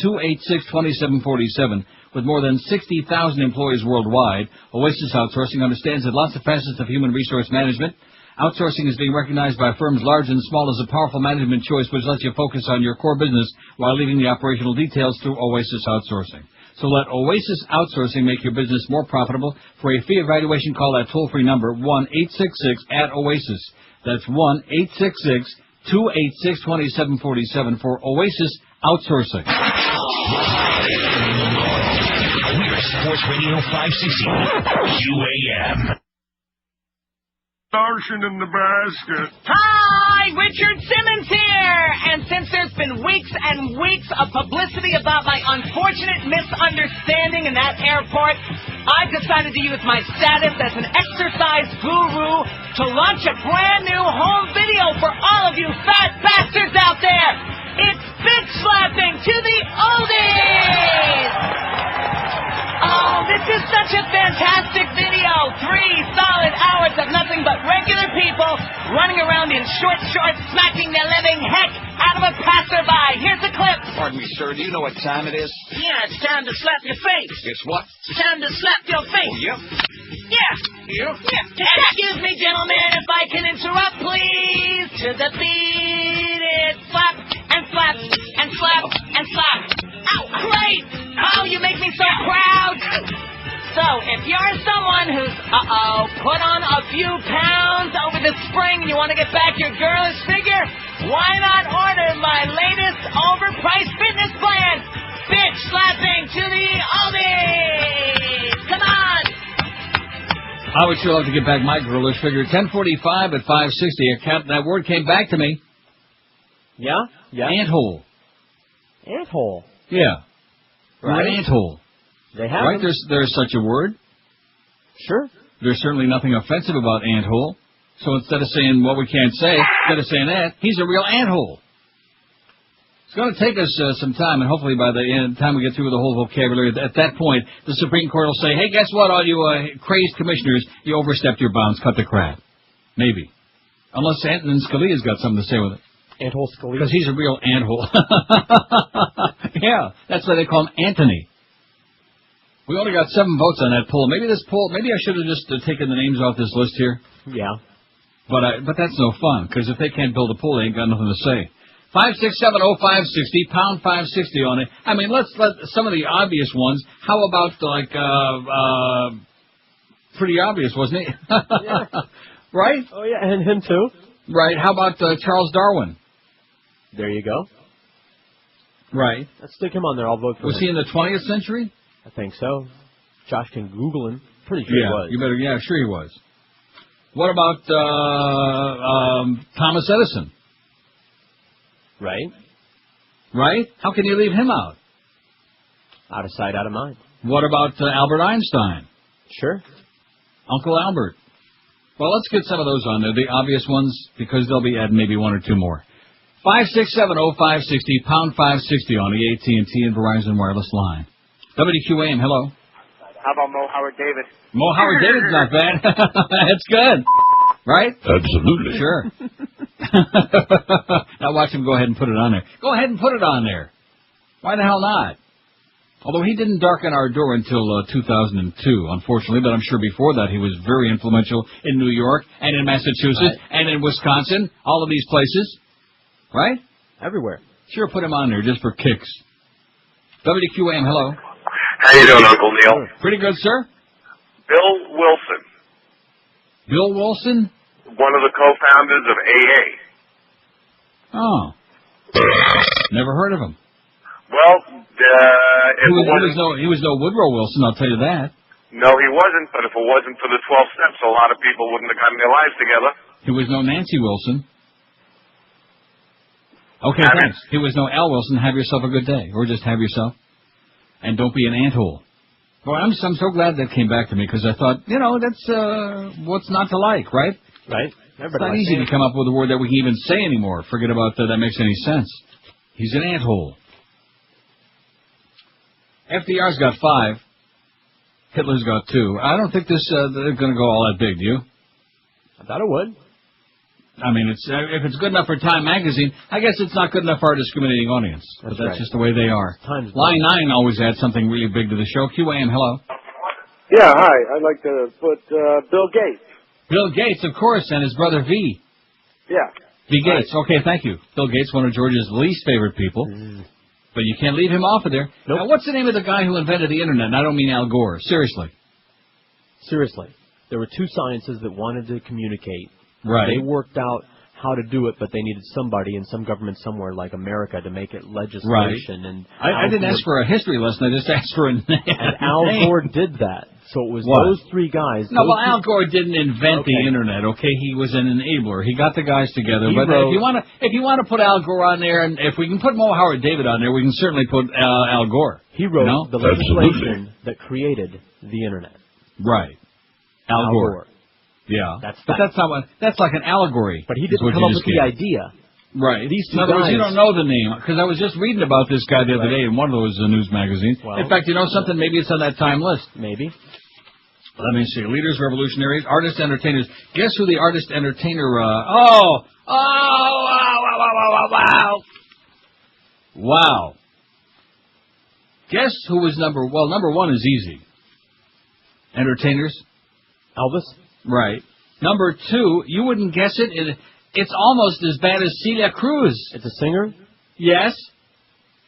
1-866-286-2747. With more than 60,000 employees worldwide, Oasis Outsourcing understands that lots of facets of human resource management. Outsourcing is being recognized by firms large and small as a powerful management choice which lets you focus on your core business while leaving the operational details through Oasis Outsourcing. So let Oasis Outsourcing make your business more profitable. For a free evaluation, call that toll-free number, 1-866-OASIS. That's 1-866-286-2747 for Oasis Outsourcing.
We're Sports Radio 560 QAM.
Ocean in Nebraska.
Hi, Richard Simmons here! And since there's been weeks and weeks of publicity about my unfortunate misunderstanding in that airport, I've decided to use my status as an exercise guru to launch a brand new home video for all of you fat bastards out there. It's bitch slapping to the oldies! Oh, this is such a fantastic video. 3 solid hours of nothing but regular people running around in short shorts, smacking the living heck out of a passerby. Here's a clip.
Pardon me, sir. Do you know what time it is?
Yeah, it's time to slap your face.
It's what?
It's time to slap your face.
Oh, yep.
Yeah. Excuse me, gentlemen, if I can interrupt, please. To the beat, it slap and slap and slap and slap. Ow, great! Oh, you make me so proud. So, if you're someone who's, put on a few pounds over the spring and you want to get back your girlish figure, why not order my latest overpriced fitness plan? Bitch slapping to the oldies! Come on!
I would sure love to get back my girlish figure. 1045 at 560. That word came back to me.
Yeah? Yeah.
Anthole.
Anthole?
Yeah.
Right.
An anthole.
They have
Right?
them.
There's such a word.
Sure.
There's certainly nothing offensive about anthole. So instead of saying what we can't say, instead of saying that, he's a real anthole. It's going to take us some time, and hopefully by the time we get through the whole vocabulary, at that point, the Supreme Court will say, hey, guess what, all you crazed commissioners, you overstepped your bounds, cut the crap. Maybe. Unless Antonin Scalia's got something to say with it.
Anthole Scalia?
Because he's a real anthole. Yeah, that's why they call him Anthony. We only got 7 votes on that poll. Maybe I should have just taken the names off this list here.
Yeah.
But that's no fun, because if they can't build a poll, they ain't got nothing to say. 5670560, pound 560 on it. I mean, let's let some of the obvious ones. How about, pretty obvious, wasn't he?
Yeah.
Right?
Oh, yeah, and him too.
Right. How about Charles Darwin?
There you go.
Right.
Let's stick him on there. I'll vote for him.
Was he in the 20th century?
I think so. Josh can Google him. Pretty sure he was.
You better. Yeah, sure he was. What about Thomas Edison?
Right.
Right? How can you leave him out?
Out of sight, out of mind.
What about Albert Einstein?
Sure.
Uncle Albert. Well, let's get some of those on there, the obvious ones, because they'll be adding maybe 1 or 2 more. 5670560, pound 560 on the AT&T and Verizon wireless line. WQAM, hello.
How about Mo Howard David?
Mo Howard David's not bad. That's good. Right?
Absolutely.
Sure. Now watch him go ahead and put it on there. Go ahead and put it on there. Why the hell not? Although he didn't darken our door until 2002, unfortunately, but I'm sure before that he was very influential in New York and in Massachusetts and in Wisconsin, all of these places. Right?
Everywhere.
Sure, put him on there just for kicks. WQAM, hello.
How you doing, Uncle Neil?
Pretty good, sir.
Bill Wilson.
Bill Wilson?
One of the co-founders of AA.
Oh. Never heard of him.
Well,
he was no Woodrow Wilson, I'll tell you that.
No, he wasn't, but if it wasn't for the 12 steps, a lot of people wouldn't have gotten their lives together.
He was no Nancy Wilson. Okay, thanks. He was no Al Wilson. Have yourself a good day. Or just have yourself. And don't be an anthole. Boy, I'm so glad that came back to me, because I thought, that's what's not to like, right?
Right.
It's not easy to come up with a word that we can even say anymore. Forget about that makes any sense. He's an anthole. FDR's got 5. Hitler's got 2. I don't think they're going to go all that big, do you?
I thought it would.
I mean, if it's good enough for Time Magazine, I guess it's not good enough for our discriminating audience. That's
right.
Just the way they are. Line 9 always adds something really big to the show. QAM, hello.
Yeah, hi. I'd like to put Bill Gates.
Bill Gates, of course, and his brother V.
Yeah.
V. Gates. Right. Okay, thank you. Bill Gates, one of George's least favorite people. But you can't leave him off of there. Nope. Now, what's the name of the guy who invented the Internet? And I don't mean Al Gore. Seriously.
There were 2 scientists that wanted to communicate.
Right.
They worked out how to do it, but they needed somebody in some government somewhere like America to make it legislation.
Right.
And
I didn't ask for a history lesson. I just asked for a name.
And Al Gore did that. So it was those 3 guys.
No, well, Al Gore didn't invent the Internet. Okay, he was an enabler. He got the guys together. But if you want to put Al Gore on there, and if we can put Mo Howard David on there, we can certainly put Al Gore.
He wrote the legislation that created the Internet.
Right. Al Gore. Yeah. That's like an allegory.
But he didn't come up with the idea.
Right.
These 2
in other
guys.
words, you don't know the name, because I was just reading about this guy the other day in one of those news magazines.
Well,
in fact, you know something? Maybe it's on that Time list.
Maybe.
Let me see. Leaders, revolutionaries, artists, entertainers. Guess who the artist, entertainer, Wow. Guess who was number 1 is easy. Entertainers.
Elvis?
Right. Number 2, you wouldn't guess it. It's almost as bad as Celia Cruz.
It's a singer?
Yes.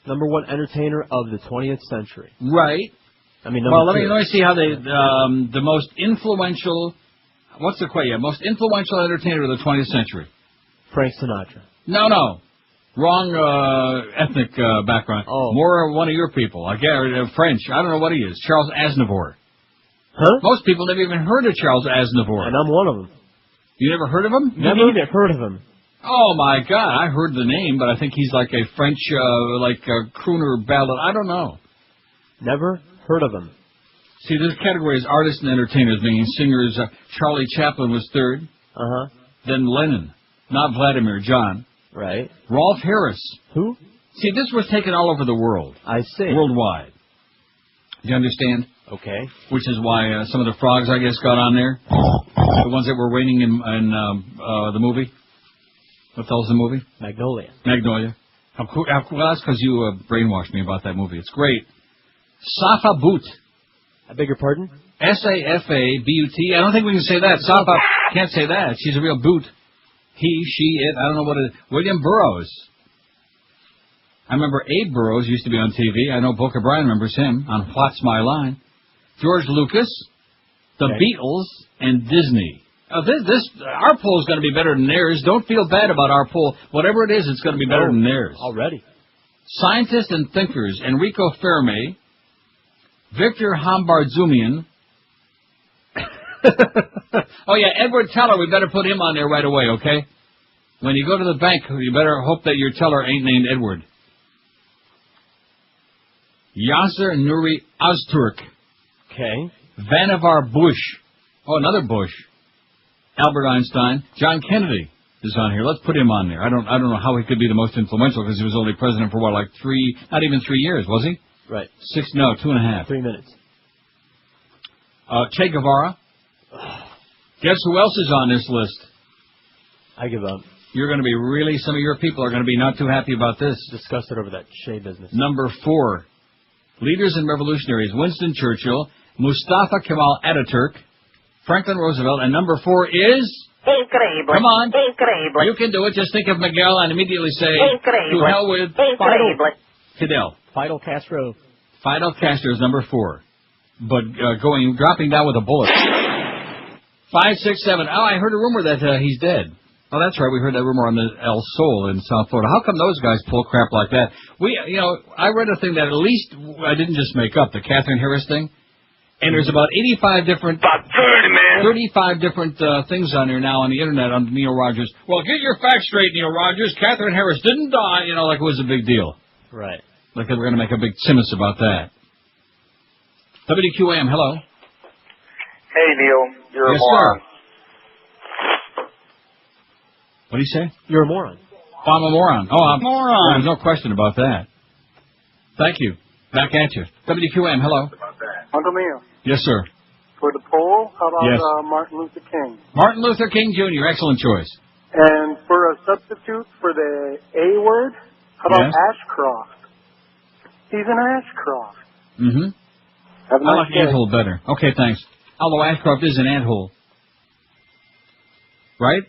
Number 1 entertainer of the 20th century.
Right.
I mean,
let me see how the most influential. Most influential entertainer of the 20th century.
Frank Sinatra.
No. Wrong ethnic background.
Oh.
More one of your people. I guess French. I don't know what he is. Charles Aznavour.
Huh?
Most people never even heard of Charles Aznavour.
And I'm one of them.
You never heard of him?
Never even heard of him.
Oh, my God. I heard the name, but I think he's like a French, crooner ballad. I don't know.
Never heard of him.
See, this category is artists and entertainers, meaning singers. Charlie Chaplin was third.
Uh-huh.
Then Lennon. Not Vladimir, John.
Right.
Rolf Harris.
Who?
See, this was taken all over the world.
I see.
Worldwide. Do you understand?
Okay.
Which is why some of the frogs, I guess, got on there. The ones that were waiting in the movie. What the hell's the movie?
Magnolia.
Magnolia. How cool, well, that's because you brainwashed me about that movie. It's great. Safa Boot.
I beg your pardon?
S-A-F-A-B-U-T. I don't think we can say that. Safa can't say that. She's a real boot. He, she, it. I don't know what it is. William Burroughs. I remember Abe Burroughs used to be on TV. I know Book O'Brien remembers him on What's My Line. George Lucas, the Beatles, and Disney. Our poll is going to be better than theirs. Don't feel bad about our poll. Whatever it is, it's going to be better than theirs.
Already.
Scientists and thinkers, Enrico Fermi, Victor Hambarzumian. Oh, yeah, Edward Teller, we better put him on there right away, okay? When you go to the bank, you better hope that your teller ain't named Edward. Yasser Nuri Öztürk.
Okay.
Vannevar Bush. Oh, another Bush. Albert Einstein. John Kennedy is on here. Let's put him on there. I don't know how he could be the most influential because he was only president for, not even 3 years, was he?
Right.
2.5.
3 minutes.
Che Guevara. Guess who else is on this list?
I give up.
You're going to be some of your people are going to be not too happy about this.
Discuss it over that Che business.
Number 4. Leaders and revolutionaries. Winston Churchill, Mustafa Kemal Ataturk, Franklin Roosevelt, and number 4 is...
Incredible.
Come on.
Incredible.
You can do it. Just think of Miguel and immediately say,
Incredible.
to hell with Fidel.
Fidel Castro.
Fidel Castro is number 4. But dropping down with a bullet. 5, 6, 7. Oh, I heard a rumor that he's dead. Oh, that's right. We heard that rumor on the El Sol in South Florida. How come those guys pull crap like that? I read a thing that at least I didn't just make up, the Catherine Harris thing. And there's about 85 different...
About 30, man.
35 different things on there now on the Internet on Neil Rogers. Well, get your facts straight, Neil Rogers. Catherine Harris didn't die. Like it was a big deal.
Right.
Like they were going to make a big simus about that. WQAM, hello.
Hey, Neil. You're
yes,
a moron.
Sir. What do you say?
You're a moron.
Oh, I'm a moron. Oh, I'm a
moron.
There's no question about that. Thank you. Back at you. WQAM, hello.
Uncle Neil.
Yes, sir.
For the poll, how about
Yes.
Martin Luther King?
Martin Luther King Jr., excellent choice.
And for a substitute for the A word, how about
Yes.
Ashcroft? He's an Ashcroft.
Mm-hmm.
Have a
I
nice
like
day.
Anthole better. Okay, thanks. Although Ashcroft is an anthole. Right?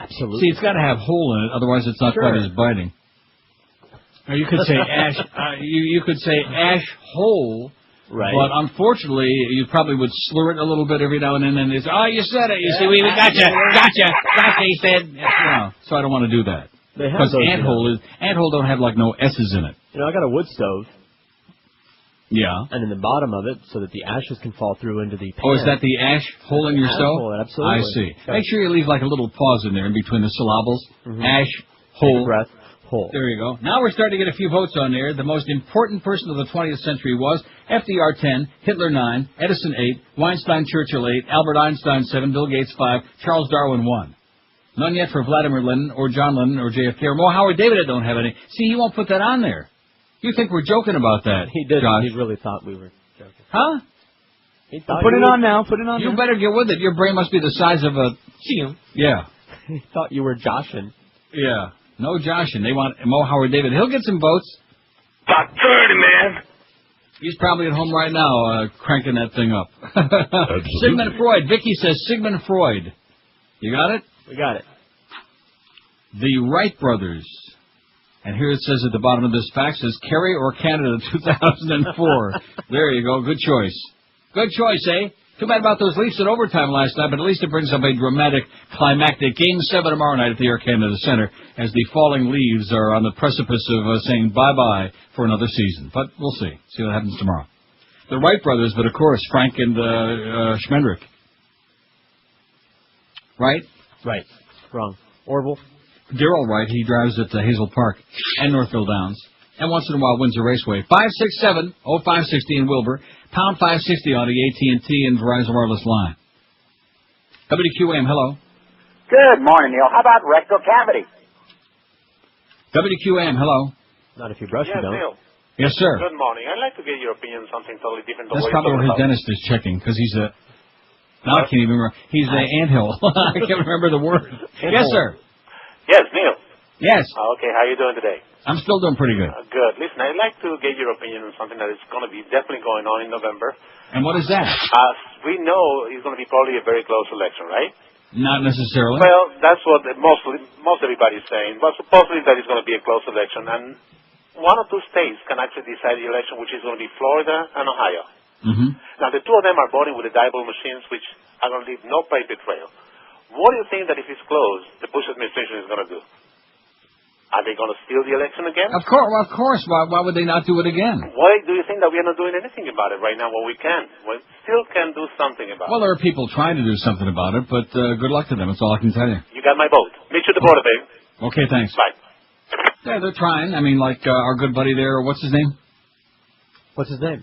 Absolutely.
See, it's got to have hole in it, otherwise it's not quite as biting. Or you could say ash. You could say ash hole.
Right.
But unfortunately, you probably would slur it a little bit every now and then. And it's, oh, you said it. You see, we gotcha. He said. So I don't want to do that. Because anthole don't have no S's in it.
I got a wood stove.
Yeah.
And in the bottom of it, so that the ashes can fall through into the pan.
Oh, is that the ash hole in your stove?
Hole, absolutely.
I see. Make sure you leave like a little pause in there in between the syllables. Mm-hmm. Ash hole.
Breath hole.
There you go. Now we're starting to get a few votes on there. The most important person of the 20th century was FDR 10, Hitler 9, Edison 8, Weinstein Churchill 8, Albert Einstein 7, Bill Gates 5, Charles Darwin 1. None yet for Vladimir Lenin or John Lennon or JFK or Mo Howard David. I don't have any. See, he won't put that on there. You think we're joking about that?
He did.
Josh.
He really thought we were joking.
Huh?
He thought
put it on now. Put it on.
You better get with it. Your brain must be the size of a... Yeah.
He thought you were joshing.
Yeah. No joshing. They want Mo Howard David. He'll get some votes.
About 30, man.
He's probably at home right now cranking that thing up. Sigmund Freud. Vicky says Sigmund Freud. You got it?
We got it.
The Wright brothers. And here it says at the bottom of this fax, says Kerry or Canada 2004. There you go. Good choice. Good choice, eh? Too bad about those Leafs in overtime last night, but at least it brings up a dramatic, climactic Game 7 tomorrow night at the Air Canada Centre as the falling leaves are on the precipice of saying bye-bye for another season. But we'll see. See what happens tomorrow. The Wright brothers, but of course, Frank and Schmendrick. Right?
Right. Wrong. Orville.
Darrell Wright, he drives at Hazel Park and Northville Downs. And once in a while Windsor Raceway. 567-0560 in Wilbur. Pound 560 on the AT&T and Verizon Wireless line. WQAM, hello.
Good morning, Neil. How about rectal cavity?
WQAM, hello.
Not if you brush it,
Yes,
don't.
Neil.
Yes, sir.
Good morning. I'd like to get your opinion on something totally different.
That's probably where his dentist is checking, because he's a... Now I can't even remember. He's an anthill. I can't remember the word. Yes, sir.
Yes, Neil.
Yes.
Okay, how are you doing today?
I'm still doing pretty good.
Good. Listen, I'd like to get your opinion on something that is going to be definitely going on in November.
And what is that?
We know it's going to be probably a very close election, right?
Not necessarily.
Well, that's what most everybody's saying. But supposedly that it's going to be a close election. And one or two states can actually decide the election, which is going to be Florida and Ohio.
Mm-hmm.
Now, the two of them are voting with the dial machines, which are going to leave no paper trail. What do you think that if it's closed, the Bush administration is going to do? Are they going to steal the election again?
Of course. Why would they not do it again?
Why do you think that we are not doing anything about it right now? Well, we can. We still can do something about it.
Well, there are people trying to do something about it, but good luck to them. That's all I can tell you.
You got my vote. Meet you at the border, baby.
Okay, thanks.
Bye.
Yeah, they're trying. I mean, like our good buddy there, what's his name?
What's his name?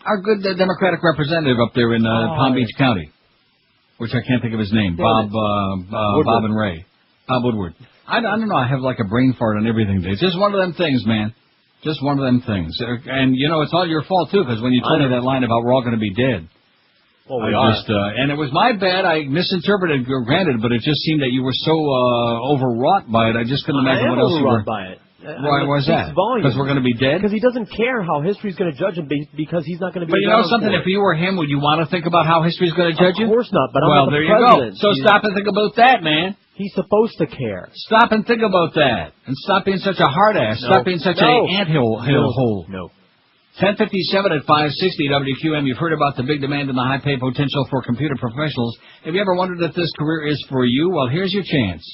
Our good Democratic representative up there in Palm Beach County, which I can't think of his name. Bob and Ray. Bob Woodward. I don't know. I have like a brain fart on everything today. It's just one of them things, man. Just one of them things. And, you know, it's all your fault, too, because when you told me that line about we're all going to be dead.
Well, we are.
And it was my bad. I misinterpreted, granted, but it just seemed that you were so overwrought by it. I just couldn't imagine what else you were.
By it.
Why was that? Because we're going to be dead?
Because he doesn't care how history's going to judge him because he's not going to be.
But you know something? If you were him, would you want to think about how history's going to judge you?
Of course not. But
well,
I'm not the
there
president.
you go. So stop and think about that, man.
He's supposed to care.
Stop and think about that. And stop being such a hard ass.
No.
Stop being such an anthill hole.
No.
1057 at 560 WQM. You've heard about the big demand and the high pay potential for computer professionals. Have you ever wondered if this career is for you? Well, here's your chance.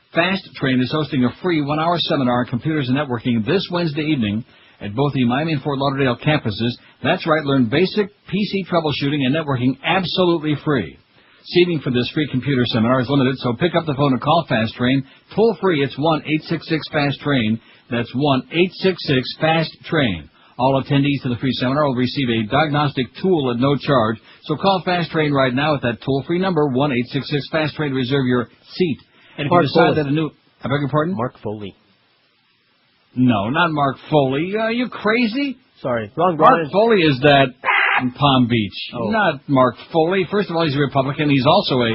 Fast Train is hosting a free 1-hour seminar on computers and networking this Wednesday evening at both the Miami and Fort Lauderdale campuses. That's right, learn basic PC troubleshooting and networking absolutely free. Seating for this free computer seminar is limited, so pick up the phone and call Fast Train. Toll free, it's 1-866-FAST-TRAIN. That's 1-866-FAST-TRAIN. All attendees to the free seminar will receive a diagnostic tool at no charge. So call Fast Train right now at that toll-free number, 1-866-FAST-TRAIN, to reserve your seat. And if you decide that a new... I beg your pardon?
Mark Foley.
No, not Mark Foley. Are you crazy?
Sorry, wrong
Mark Foley is that in Palm Beach.
Oh.
Not Mark Foley. First of all, he's a Republican. He's also a...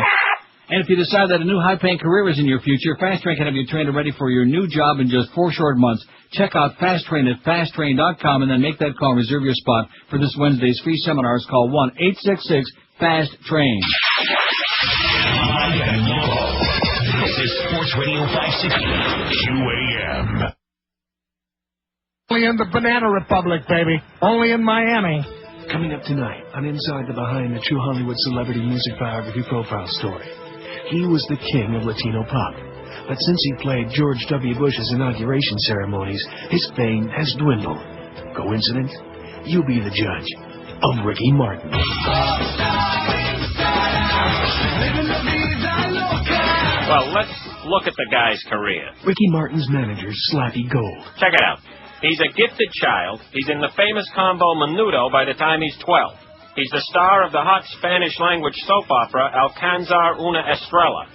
And if you decide that a new high-paying career is in your future, Fast Train can have you trained and ready for your new job in just 4 short months. Check out Fast Train at fasttrain.com and then make that call and reserve your spot for this Wednesday's free seminars. Call 1-866-FAST-TRAIN.
This is Sports Radio 560 QAM.
Only in the Banana Republic, baby. Only in Miami.
Coming up tonight on Inside the Behind the True Hollywood Celebrity Music Biography Profile Story. He was the king of Latino pop. But since he played George W. Bush's inauguration ceremonies, his fame has dwindled. Coincidence? You be the judge of Ricky Martin.
Well, let's look at the guy's career.
Ricky Martin's manager, Slappy Gold.
Check it out. He's a gifted child. He's in the famous combo Menudo by the time he's 12. He's the star of the hot Spanish-language soap opera Alcanzar una Estrella.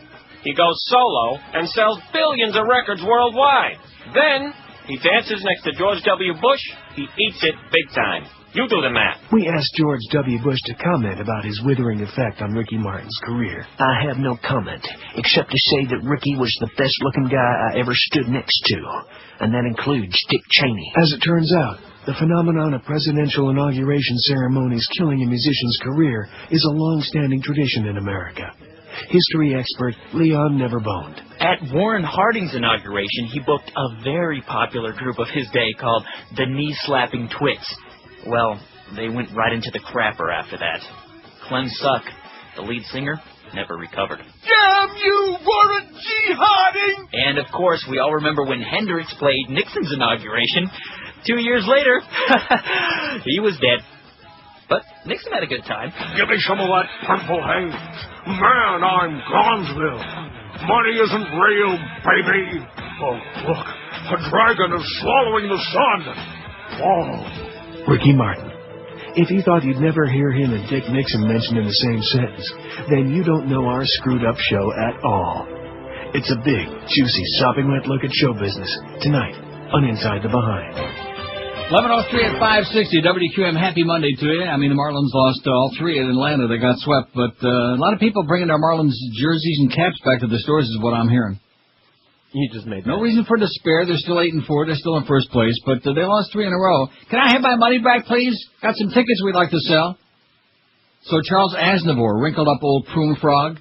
He goes solo and sells billions of records worldwide. Then, he dances next to George W. Bush. He eats it big time. You do the math.
We asked George W. Bush to comment about his withering effect on Ricky Martin's career.
I have no comment, except to say that Ricky was the best-looking guy I ever stood next to, and that includes Dick Cheney.
As it turns out, the phenomenon of presidential inauguration ceremonies killing a musician's career is a long-standing tradition in America. History expert Leon Neverboned.
At Warren Harding's inauguration, he booked a very popular group of his day called the Knee-Slapping Twits. Well, they went right into the crapper after that. Clem Suck. The lead singer never recovered.
Damn you, Warren G. Harding!
And, of course, we all remember when Hendrix played Nixon's inauguration. 2 years later, he was dead. But Nixon had a good time.
Give me some of that purple haze. Man, I'm Gonzville. Money isn't real, baby. Oh, look. A dragon is swallowing the sun. Whoa.
Ricky Martin. If you thought you'd never hear him and Dick Nixon mentioned in the same sentence, then you don't know our screwed-up show at all. It's a big, juicy, sopping wet look at show business tonight on Inside the Behind.
11:03 at 560 WQM. Happy Monday to you. I mean, the Marlins lost all three in Atlanta. They got swept, but a lot of people bringing their Marlins jerseys and caps back to the stores is what I'm hearing.
You just made that.
No reason for despair. They're still 8-4. They're still in first place, but they lost 3 in a row. Can I have my money back, please? Got some tickets we'd like to sell. So Charles Aznavour, wrinkled up old prune frog.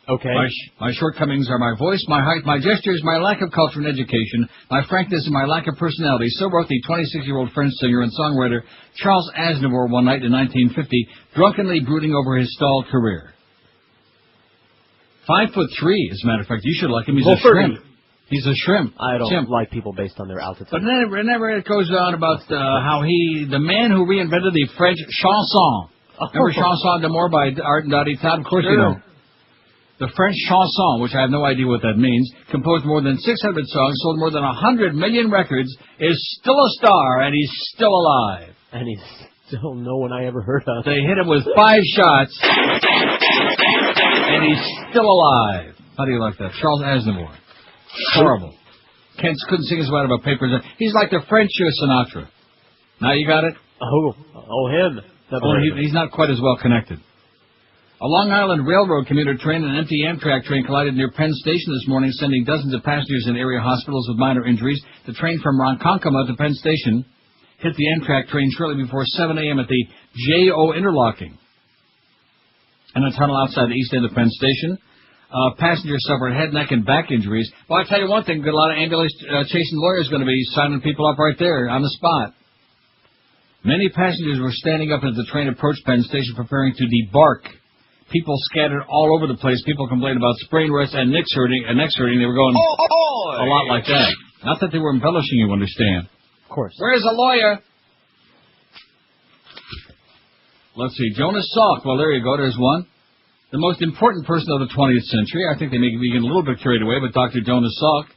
Okay.
My shortcomings are my voice, my height, my gestures, my lack of culture and education, my frankness and my lack of personality. So wrote the 26-year-old French singer and songwriter Charles Aznavour one night in 1950, drunkenly brooding over his stalled career. 5'3", as a matter of fact. You should like him. He's a shrimp. He's a shrimp.
I don't like people based on their altitude.
But whenever it goes on about how the man who reinvented the French chanson. Remember Chanson d'Amour by Art and Dottie Todd? Of course you know. The French chanson, which I have no idea what that means, composed more than 600 songs, sold more than 100 million records, is still a star, and he's still alive.
And he's still no one I ever heard of.
They hit him with 5 shots, and he's still alive. How do you like that? Charles Aznavour. Horrible. Couldn't sing his way out of a paper. He's like the French Sinatra. Now you got it?
Oh, him.
He's not quite as well connected. A Long Island Railroad commuter train and an empty Amtrak train collided near Penn Station this morning, sending dozens of passengers in area hospitals with minor injuries. The train from Ronkonkoma to Penn Station hit the Amtrak train shortly before 7 a.m. at the J.O. interlocking in a tunnel outside the east end of Penn Station. Passengers suffered head, neck, and back injuries. Well, I'll tell you one thing, a lot of ambulance-chasing lawyers going to be signing people up right there on the spot. Many passengers were standing up as the train approached Penn Station preparing to debark. People scattered all over the place. People complained about sprain wrists and necks hurting. They were going a lot like that. Not that they were embellishing, you understand.
Of course.
Where's a lawyer? Let's see. Jonas Salk. Well, there you go. There's one. The most important person of the 20th century. I think they may be getting a little bit carried away, but Dr. Jonas Salk,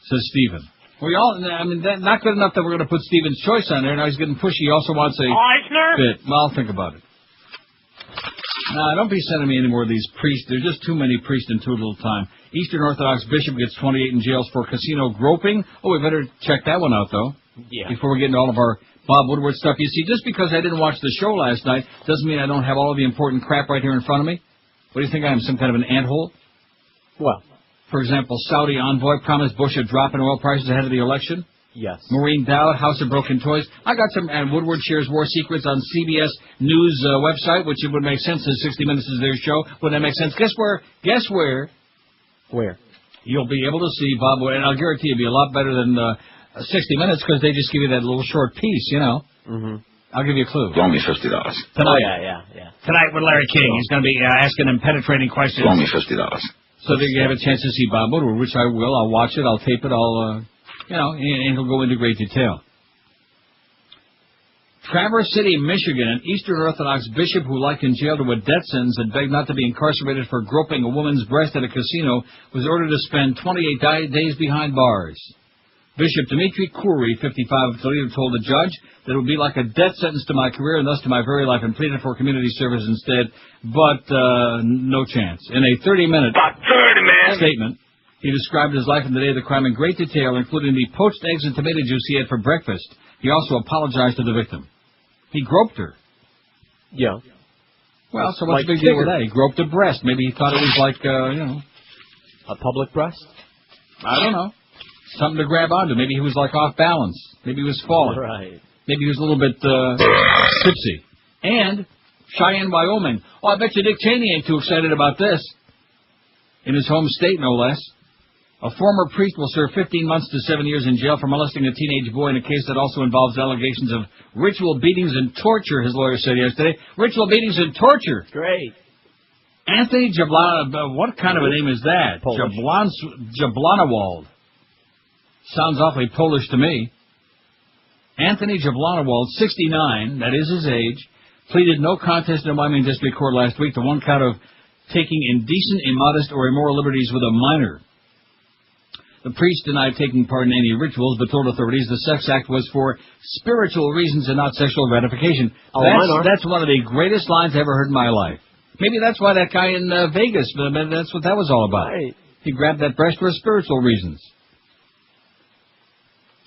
says Stephen. Not good enough that we're going to put Stephen's Choice on there. Now he's getting pushy. He also wants a bit. Well, I'll think about it. Nah, don't be sending me any more of these priests. There's just too many priests in too little time. Eastern Orthodox bishop gets 28 in jails for casino groping. Oh, we better check that one out, though.
Yeah.
Before we get into all of our Bob Woodward stuff. You see, just because I didn't watch the show last night doesn't mean I don't have all of the important crap right here in front of me. What do you think I am, some kind of an anthole?
Well,
for example, Saudi envoy promised Bush a drop in oil prices ahead of the election.
Yes.
Maureen Dowd, House of Broken Toys. I got some, and Woodward shares war secrets on CBS News website, which it would make sense since 60 Minutes is their show. Wouldn't that make sense? Guess where?
Where?
You'll be able to see Bob Woodward, and I'll guarantee it'll be a lot better than 60 Minutes because they just give you that little short piece, you know.
Mm-hmm.
I'll give you a clue.
Loan me $50.
Tonight.
Oh, yeah.
Tonight with Larry King. He's going to be asking him penetrating questions.
Loan me $50.
So that you have a chance to see Bob Woodward, which I will. I'll watch it. I'll tape it. I'll... and he'll go into great detail. Traverse City, Michigan, an Eastern Orthodox bishop who, like in jail to a death sentence, had begged not to be incarcerated for groping a woman's breast at a casino, was ordered to spend 28 days behind bars. Bishop Dmitry Kuri, 55 of Toledo, told the judge that it would be like a death sentence to my career and thus to my very life, and pleaded for community service instead, but no chance. In a 30-minute statement, he described his life in the day of the crime in great detail, including the poached eggs and tomato juice he had for breakfast. He also apologized to the victim. He groped her.
Yeah.
Well, so what's the big deal with that? He groped a breast. Maybe he thought it was like,
a public breast?
I don't know. Something to grab onto. Maybe he was like off balance. Maybe he was falling.
Right.
Maybe he was a little bit tipsy. And Cheyenne, Wyoming. Oh, I bet you Dick Cheney ain't too excited about this. In his home state, no less. A former priest will serve 15 months to 7 years in jail for molesting a teenage boy in a case that also involves allegations of ritual beatings and torture, his lawyer said yesterday. Ritual beatings and torture.
Great.
Anthony Jablonowald, what kind of a name is that? Jablonowald. Sounds awfully Polish to me. Anthony Jablonowald, 69, that is his age, pleaded no contest in Wyoming District Court last week to one count of taking indecent, immodest, or immoral liberties with a minor. The priest denied taking part in any rituals, but told authorities the sex act was for spiritual reasons and not sexual gratification. That's one of the greatest lines I ever heard in my life. Maybe that's why that guy in Vegas, that's what that was all about. Right. He grabbed that breast for spiritual reasons.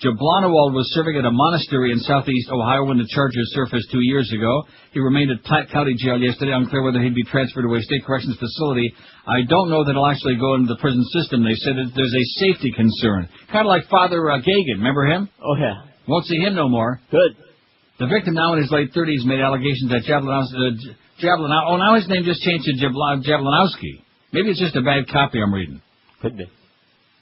Jablonowald was serving at a monastery in southeast Ohio when the charges surfaced 2 years ago. He remained at Platte County Jail yesterday, unclear whether he'd be transferred to a state corrections facility. I don't know that he'll actually go into the prison system. They said that there's a safety concern. Kind of like Father Gagan, remember him?
Oh, yeah.
Won't see him no more.
Good.
The victim, now in his late 30s, made allegations that now his name just changed to Jablonowski. Maybe it's just a bad copy I'm reading.
Could be.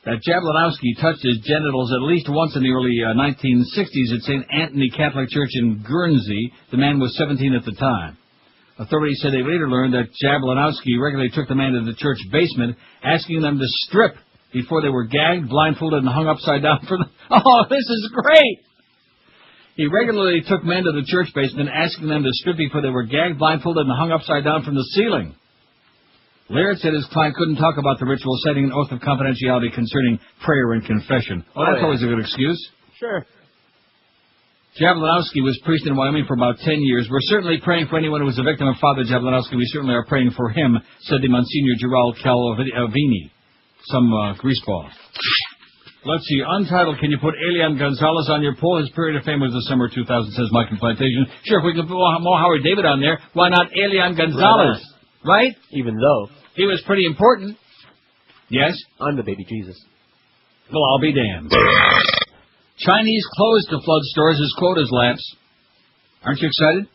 That Jablonowski touched his genitals at least once in the early 1960s at St. Anthony Catholic Church in Guernsey. The man was 17 at the time. Authorities said they later learned that Jablonowski regularly took the man to the church basement, asking them to strip before they were gagged, blindfolded, and hung upside down for the... Oh, this is great! He regularly took men to the church basement, asking them to strip before they were gagged, blindfolded, and hung upside down from the ceiling. Laird said his client couldn't talk about the ritual, citing an oath of confidentiality concerning prayer and confession. Well, that's always a good excuse.
Sure.
Jablonowski was priest in Wyoming for about 10 years. We're certainly praying for anyone who was a victim of Father Jablonowski. We certainly are praying for him, said the Monsignor Gerald Calvini, some greaseball. Let's see. Untitled, can you put Elian Gonzalez on your poll? His period of fame was the summer 2000, says Mike in Plantation. Sure, if we can put Mo Howard David on there, why not Elian Gonzalez? Right?
Even though
he was pretty important. Yes?
I'm the baby Jesus.
Well, I'll be damned. Chinese closed to flood stores as quotas lapse. Aren't you excited?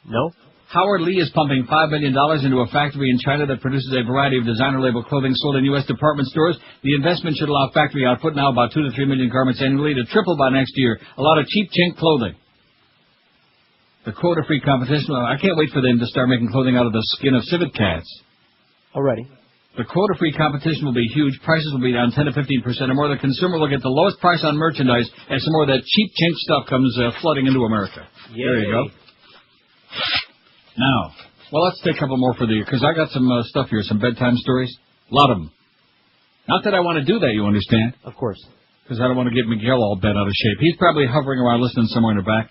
No.
Howard Lee is pumping $5 million into a factory in China that produces a variety of designer-label clothing sold in U.S. department stores. The investment should allow factory output, now about 2 to 3 million garments annually, to triple by next year. A lot of cheap chink clothing. The quota-free competition, I can't wait for them to start making clothing out of the skin of civet cats.
Already.
The quota-free competition will be huge. Prices will be down 10 to 15% or more. The consumer will get the lowest price on merchandise as some more of that cheap chink stuff comes flooding into America.
Yay.
There you go. Now, well, let's take a couple more for the year, because I got some stuff here, some bedtime stories. A lot of them. Not that I want to do that, you understand?
Of course.
Because I don't want to get Miguel all bent out of shape. He's probably hovering around listening somewhere in the back.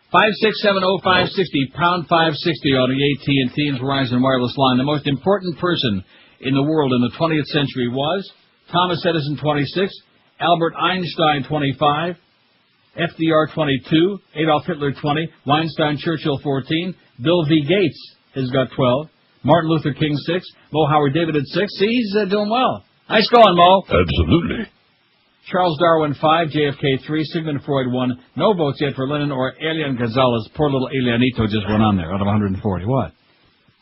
5670560, pound 560 on the AT&T and Verizon wireless line. The most important person in the world in the 20th century was Thomas Edison, 26, Albert Einstein, 25, FDR, 22, Adolf Hitler, 20, Weinstein Churchill, 14, Bill V. Gates has got 12, Martin Luther King, 6, Mo Howard David at 6. See, he's doing well. Nice going, Mo.
Absolutely.
Charles Darwin, 5, JFK, 3, Sigmund Freud, 1. No votes yet for Lenin or Elian Gonzalez. Poor little Elianito just went on there out of 140. What?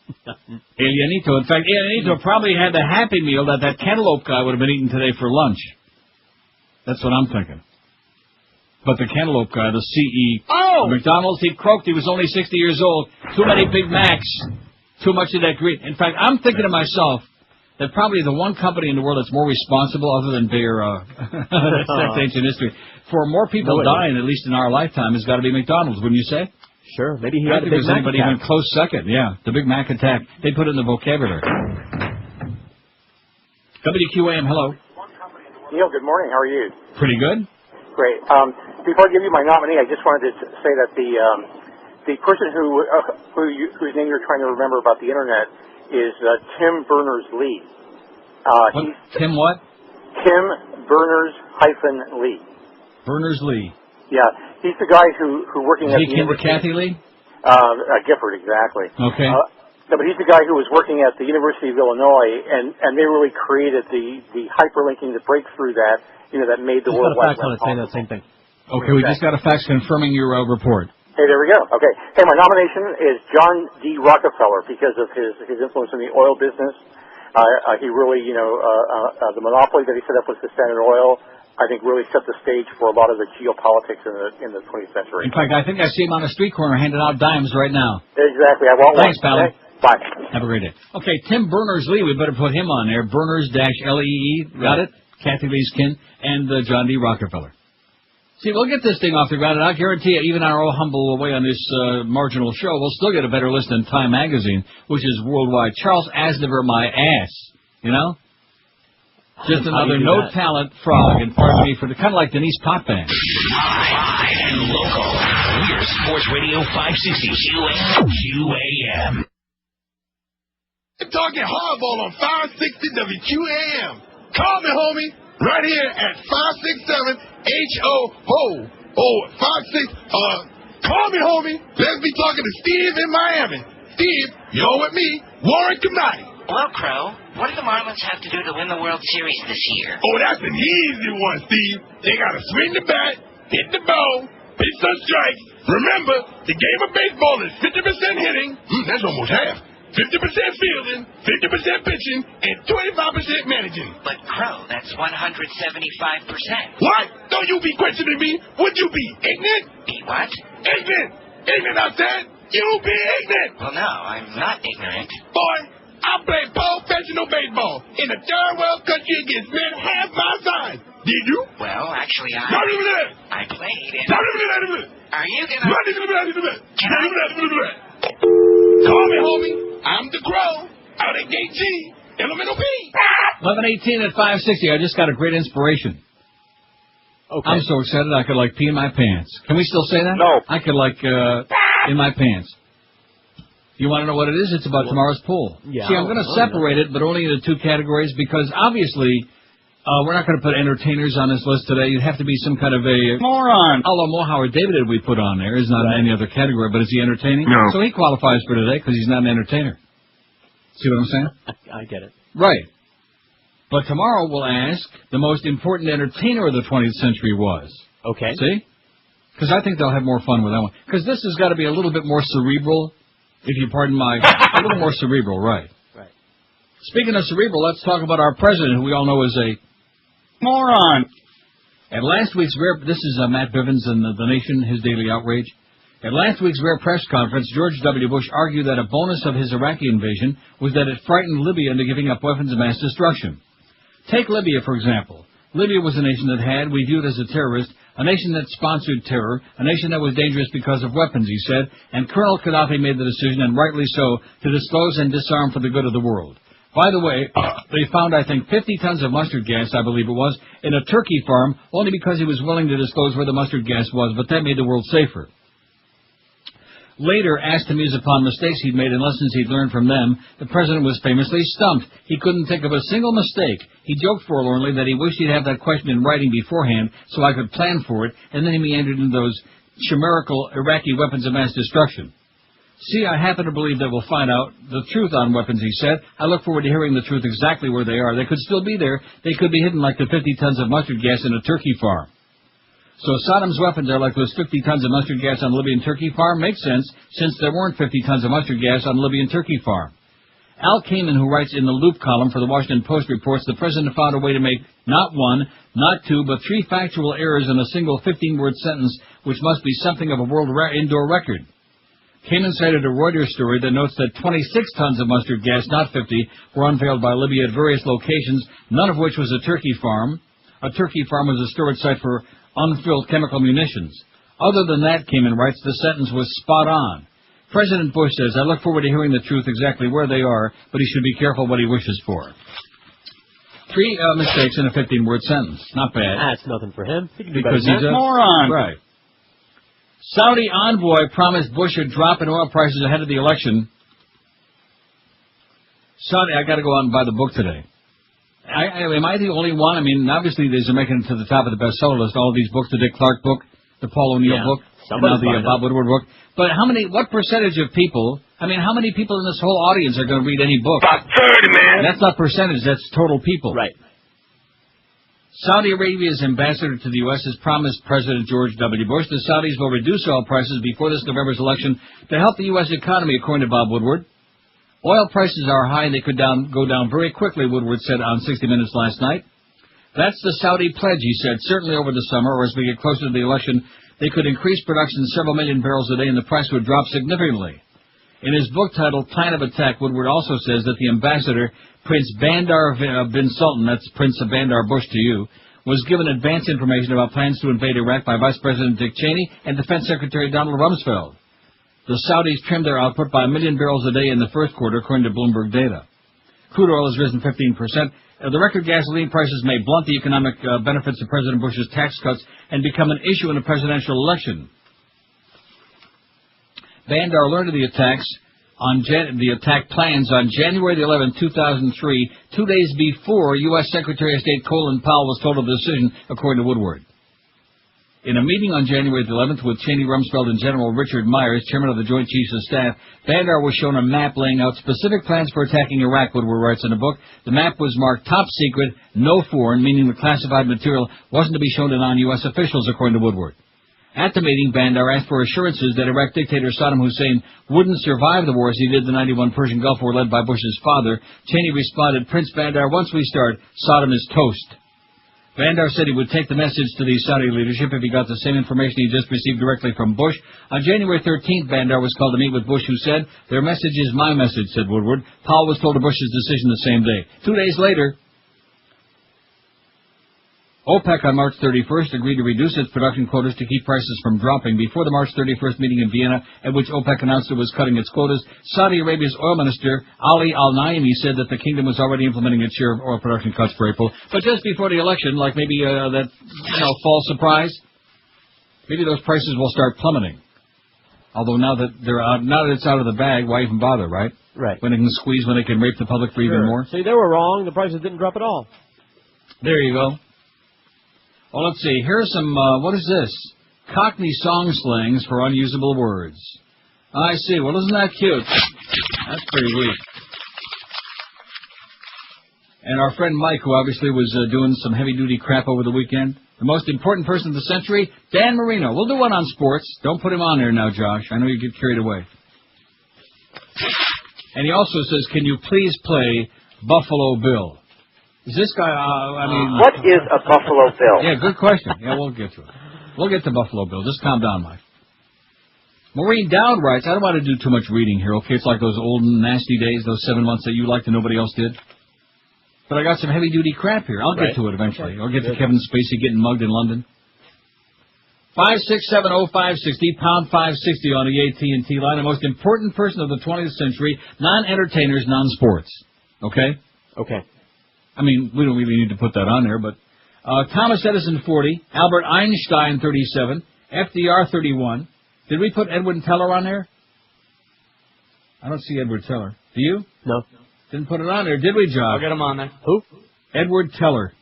Elianito. In fact, Elianito probably had the Happy Meal that cantaloupe guy would have been eating today for lunch. That's what I'm thinking. But the cantaloupe guy, the CEO of McDonald's, he croaked. He was only 60 years old. Too many Big Macs. Too much of that grease. In fact, I'm thinking to myself, that probably the one company in the world that's more responsible, other than Bayer, that's ancient history, for more people dying, at least in our lifetime, has got to be McDonald's, wouldn't you say?
Sure. Maybe he had a Big Mac attack.
Even close second, yeah. The Big Mac attack. They put it in the vocabulary. WQAM, hello.
Neil, good morning. How are you?
Pretty good.
Great. Before I give you my nominee, I just wanted to say that the person whose name you're trying to remember about the Internet is Tim Berners-Lee.
Tim what?
Tim Berners-Lee.
Berners-Lee.
Yeah, he's the guy who working at the
University. Kathy Lee?
Gifford, exactly.
Okay.
No, but he's the guy who was working at the University of Illinois, and they really created the hyperlinking, the breakthrough that made the World Wide Web
saying that same thing.
Okay, we just got a fax confirming your report.
Hey, there we go. Okay. Hey, my nomination is John D. Rockefeller because of his influence in the oil business. He really, the monopoly that he set up with the Standard Oil, I think, really set the stage for a lot of the geopolitics in the 20th century.
In fact, I think I see him on a street corner handing out dimes right now.
Exactly. I want
Thanks,
one.
pal.
Bye.
Have a great day. Okay, Tim Berners-Lee, we better put him on there. Berners-Lee, got it? Kathy Lee's kin, and John D. Rockefeller. See, we'll get this thing off the ground, and I guarantee you, even our own humble way on this marginal show, we'll still get a better list than Time Magazine, which is worldwide. Charles Aznavour, my ass, you know? Just another no-talent frog, and pardon me for the kind of like Denise Potvin.
Live and local. We're Sports Radio 560 QAM.
You're talking hardball on 560 WQAM. Call me, homie, right here at 567 HO. 56. Call me, homie. Let's be talking to Steve in Miami. Steve, you're with me, Warren Kamati.
Well, Crow, what do the Marlins have to do to win the World Series this year?
Oh, that's an easy one, Steve. They gotta swing the bat, hit the ball, pitch some strikes. Remember, the game of baseball is 50% hitting. That's almost half. 50% fielding, 50% pitching, and 25% managing.
But, Crow, that's 175%.
What? Don't you be questioning me. Would you be ignorant?
Be what?
Ignorant. Ignorant, I said. You be ignorant.
Well, no, I'm not ignorant.
Boy, I played professional baseball in a third world country against men half my size. Did you?
Well, actually, I played in... Are you gonna...
Call me, homie. I'm the Crow, out at Gate G, Elemental P.
11:18 at 560. I just got a great inspiration. Okay. I'm so excited I could, like, pee in my pants. Can we still say that?
No.
I could, like, in my pants. You want to know what it is? It's about tomorrow's poll.
Yeah.
See, I'm going to separate it, but only into two categories, because obviously we're not going to put entertainers on this list today. You'd have to be some kind of a moron. Although Mo Howard David we put on there is not in any other category, but is he entertaining?
No.
So he qualifies for today because he's not an entertainer. See what I'm saying?
I get it.
Right. But tomorrow we'll ask the most important entertainer of the 20th century was.
Okay.
See? Because I think they'll have more fun with that one. Because this has got to be a little bit more cerebral, if you pardon my... a little more cerebral, right.
Right.
Speaking of cerebral, let's talk about our president, who we all know is a moron. At last week's rare... This is Matt Bivens in the Nation, his daily outrage. At last week's rare press conference, George W. Bush argued that a bonus of his Iraqi invasion was that it frightened Libya into giving up weapons of mass destruction. Take Libya, for example. Libya was a nation that had, we viewed as a terrorist, a nation that sponsored terror, a nation that was dangerous because of weapons, he said, and Colonel Gaddafi made the decision, and rightly so, to disclose and disarm for the good of the world. By the way, they found, I think, 50 tons of mustard gas, I believe it was, in a turkey farm, only because he was willing to disclose where the mustard gas was, but that made the world safer. Later, asked to muse upon mistakes he'd made and lessons he'd learned from them, the president was famously stumped. He couldn't think of a single mistake. He joked forlornly that he wished he'd have that question in writing beforehand so I could plan for it, and then he meandered into those chimerical Iraqi weapons of mass destruction. See, I happen to believe that we'll find out the truth on weapons, he said. I look forward to hearing the truth exactly where they are. They could still be there. They could be hidden like the 50 tons of mustard gas in a turkey farm. So Saddam's weapons are like those 50 tons of mustard gas on the Libyan turkey farm? Makes sense, since there weren't 50 tons of mustard gas on the Libyan turkey farm. Al Kamen, who writes in the Loop column for the Washington Post, reports the president found a way to make not one, not two, but three factual errors in a single 15-word sentence, which must be something of a world indoor record. Kamen cited a Reuters story that notes that 26 tons of mustard gas, not 50, were unveiled by Libya at various locations, none of which was a turkey farm. A turkey farm was a storage site for unfilled chemical munitions. Other than that, Kamen writes, the sentence was spot on. President Bush says, I look forward to hearing the truth exactly where they are, but he should be careful what he wishes for. Three mistakes in a 15-word sentence. Not bad.
That's nothing for him.
Because he's a moron. Right. Saudi envoy promised Bush a drop in oil prices ahead of the election. Saudi, I got to go out and buy the book today. Am I the only one? I mean, obviously these are making it to the top of the bestseller list. All of these books, the Dick Clark book, the Paul O'Neill book, and now the Bob Woodward book. But what percentage of people, how many people in this whole audience are going to read any book?
About 30, man.
That's not percentage, that's total people.
Right.
Saudi Arabia's ambassador to the U.S. has promised President George W. Bush the Saudis will reduce oil prices before this November's election to help the U.S. economy, according to Bob Woodward. Oil prices are high and they could go down very quickly, Woodward said on 60 Minutes last night. That's the Saudi pledge, he said. Certainly over the summer, or as we get closer to the election, they could increase production several million barrels a day and the price would drop significantly. In his book titled Plan of Attack, Woodward also says that the ambassador, Prince Bandar bin Sultan, that's Prince of Bandar Bush to you, was given advance information about plans to invade Iraq by Vice President Dick Cheney and Defense Secretary Donald Rumsfeld. The Saudis trimmed their output by 1 million barrels a day in the first quarter, according to Bloomberg data. Crude oil has risen 15%. The record gasoline prices may blunt the economic benefits of President Bush's tax cuts and become an issue in a presidential election. Bandar learned of the attack plans on January 11, 2003, 2 days before U.S. Secretary of State Colin Powell was told of the decision, according to Woodward. In a meeting on January 11th with Cheney, Rumsfeld, and General Richard Myers, chairman of the Joint Chiefs of Staff, Bandar was shown a map laying out specific plans for attacking Iraq, Woodward writes in a book. The map was marked top secret, no foreign, meaning the classified material wasn't to be shown to non-U.S. officials, according to Woodward. At the meeting, Bandar asked for assurances that Iraq dictator Saddam Hussein wouldn't survive the war as he did the 91 Persian Gulf War led by Bush's father. Cheney responded, Prince Bandar, once we start, Saddam is toast. Bandar said he would take the message to the Saudi leadership if he got the same information he just received directly from Bush. On January 13th, Bandar was called to meet with Bush, who said, their message is my message, said Woodward. Powell was told of Bush's decision the same day. 2 days later, OPEC on March 31st agreed to reduce its production quotas to keep prices from dropping. Before the March 31st meeting in Vienna, at which OPEC announced it was cutting its quotas, Saudi Arabia's oil minister, Ali al-Naimi, said that the kingdom was already implementing its share of oil production cuts for April. But just before the election, like maybe that fall surprise, maybe those prices will start plummeting. Although now that it's out of the bag, why even bother, right?
Right.
When they can squeeze, when they can rape the public for even more.
See, they were wrong. The prices didn't drop at all.
There you go. Well, let's see. Here's some, what is this? Cockney song slangs for unusable words. I see. Well, isn't that cute? That's pretty weak. And our friend Mike, who obviously was doing some heavy-duty crap over the weekend. The most important person of the century, Dan Marino. We'll do one on sports. Don't put him on there now, Josh. I know you get carried away. And he also says, can you please play Buffalo Bill? Is this guy,
what is a Buffalo Bill?
Yeah, good question. Yeah, we'll get to it. We'll get to Buffalo Bill. Just calm down, Mike. Maureen Dowd writes, I don't want to do too much reading here, okay? It's like those old nasty days, those 7 months that you liked and nobody else did. But I got some heavy-duty crap here. I'll get to it eventually. I'll get to Kevin Spacey getting mugged in London. 5670560, pound 560 on the AT&T line. The most important person of the 20th century, non-entertainers, non-sports. Okay?
Okay.
I mean, we don't really need to put that on there, but Thomas Edison 40, Albert Einstein 37, FDR 31. Did we put Edward Teller on there? I don't see Edward Teller. Do you?
No.
Didn't put it on there, did we, John?
I'll get him on there.
Who?
Edward Teller.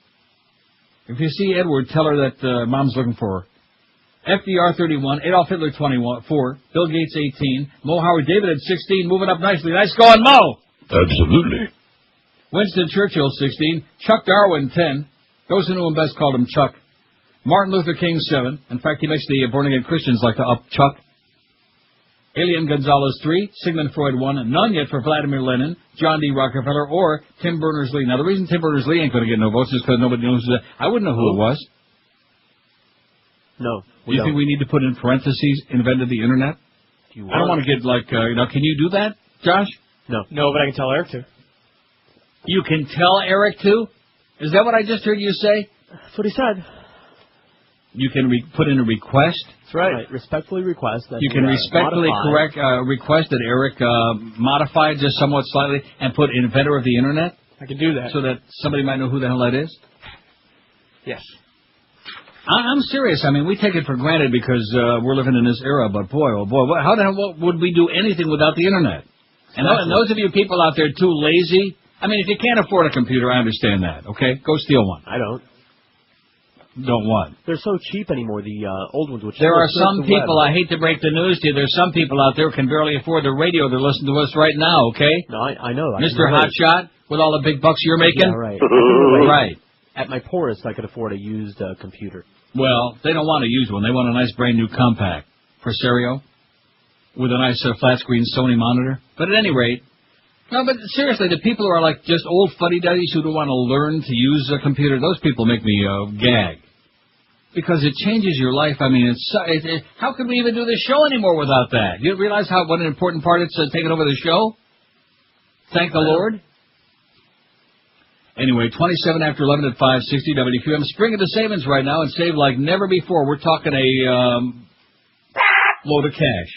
If you see Edward Teller, that Mom's looking for. FDR 31, Adolf Hitler 24, Bill Gates 18, Mo Howard David at 16, moving up nicely. Nice going, Mo!
Absolutely.
Winston Churchill, 16. Chuck Darwin, 10. Those who knew him best called him Chuck. Martin Luther King, 7. In fact, he makes the born-again Christians like to up Chuck. Elian Gonzalez, 3. Sigmund Freud, 1. None yet for Vladimir Lenin, John D. Rockefeller, or Tim Berners-Lee. Now, the reason Tim Berners-Lee ain't going to get no votes is because nobody knows who that. I wouldn't know who it was.
No.
Do you think we need to put in parentheses, invented the Internet? I don't want to get like, can you do that, Josh?
No.
No, but I can tell Eric to.
You can tell Eric to? Is that what I just heard you say?
That's what he said.
You can put in a request?
That's right. Respectfully request that
you can respectfully request that Eric modify it just somewhat slightly and put inventor of the Internet?
I can do that.
So that somebody might know who the hell that is?
Yes.
I'm serious. I mean, we take it for granted because we're living in this era, but boy, oh boy, how the hell would we do anything without the Internet? And those of you people out there too lazy, I mean, if you can't afford a computer, I understand that, okay? Go steal one.
I don't.
Don't what?
They're so cheap anymore, the old ones.
There are some people, I hate to break the news to you, there's some people out there who can barely afford the radio. They're listening to us right now, okay?
No, I know.
Mr. Hotshot, with all the big bucks you're making?
Yeah, right.
Right.
At my poorest, I could afford a used computer.
Well, they don't want a used one. They want a nice brand new compact for stereo with a nice flat screen Sony monitor. But at any rate, No, but seriously, the people who are like just old fuddy-duddies who don't want to learn to use a computer, those people make me gag. Because it changes your life. I mean, how could we even do this show anymore without that? You realize what an important part it's taking over the show? Thank the Lord. Anyway, 27 after 11 at 560 WQM. Spring into savings right now and save like never before. We're talking a load of cash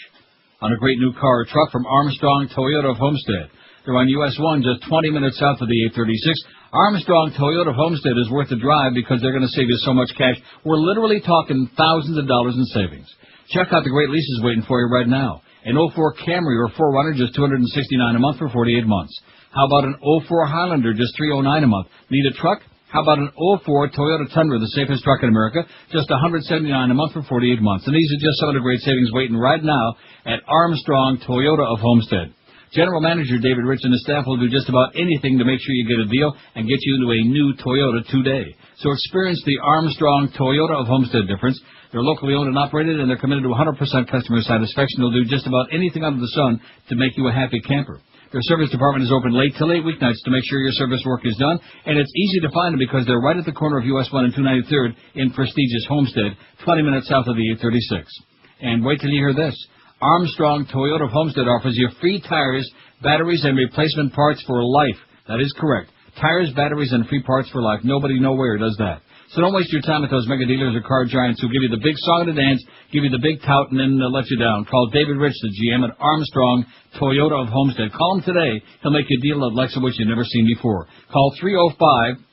on a great new car or truck from Armstrong Toyota of Homestead. They're on US 1, just 20 minutes south of the 836. Armstrong Toyota of Homestead is worth the drive because they're going to save you so much cash. We're literally talking thousands of dollars in savings. Check out the great leases waiting for you right now. An 04 Camry or 4Runner, just $269 a month for 48 months. How about an 04 Highlander, just $309 a month? Need a truck? How about an 04 Toyota Tundra, the safest truck in America, just $179 a month for 48 months? And these are just some of the great savings waiting right now at Armstrong Toyota of Homestead. General Manager David Rich and the staff will do just about anything to make sure you get a deal and get you into a new Toyota today. So experience the Armstrong Toyota of Homestead difference. They're locally owned and operated, and they're committed to 100% customer satisfaction. They'll do just about anything under the sun to make you a happy camper. Their service department is open late till 8 weeknights to make sure your service work is done, and it's easy to find them because they're right at the corner of US 1 and 293rd in prestigious Homestead, 20 minutes south of the 836. And wait till you hear this. Armstrong Toyota of Homestead offers you free tires, batteries, and replacement parts for life. That is correct. Tires, batteries, and free parts for life. Nobody nowhere does that. So don't waste your time with those mega dealers or car giants who give you the big song to dance, give you the big tout, and then let you down. Call David Rich, the GM at Armstrong Toyota of Homestead. Call him today. He'll make you a deal like which you've never seen before. Call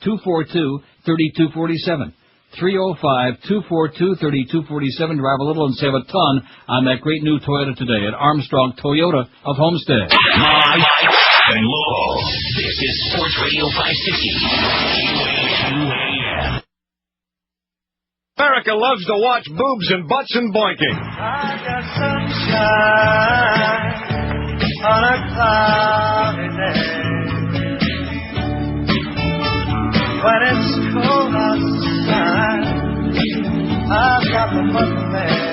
305-242-3247. 305-242-3247. Drive a little and save a ton on that great new Toyota today at Armstrong Toyota of Homestead.
High and low. This is Sports Radio 560. QAM.
America loves to watch boobs and butts and boinking.
I got sunshine on a cloudy day. When it's cold outside, I've got the button there.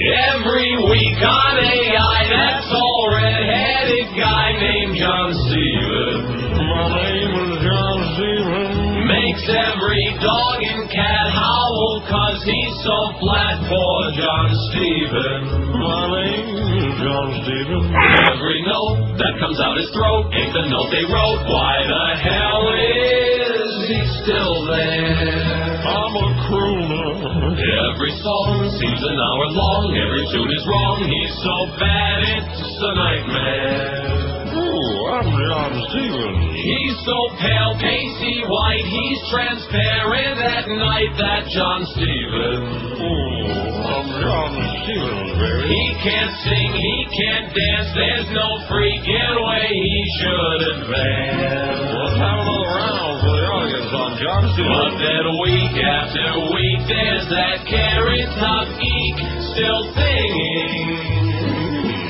Every week on AI, that's all red-headed guy named John Stevens. My name is John Stevens. Makes every dog and cat howl 'cause he's so flat. Poor John Stevens. My name is John Stevens. Every note that comes out his throat ain't the note they wrote. Why the hell is he still there? I'm a crooner. Every song seems an hour long. Every tune is wrong. He's so bad it's a nightmare. Ooh, I'm John Stevens. He's so pale, pasty white. He's transparent at night. That John Stevens. Ooh, I'm John Stevens, baby. He can't sing. He can't dance. There's no freaking way he should advance. Let's have another round for the audience on John Stevens. But then week after week, there's that carrot top geek still singing.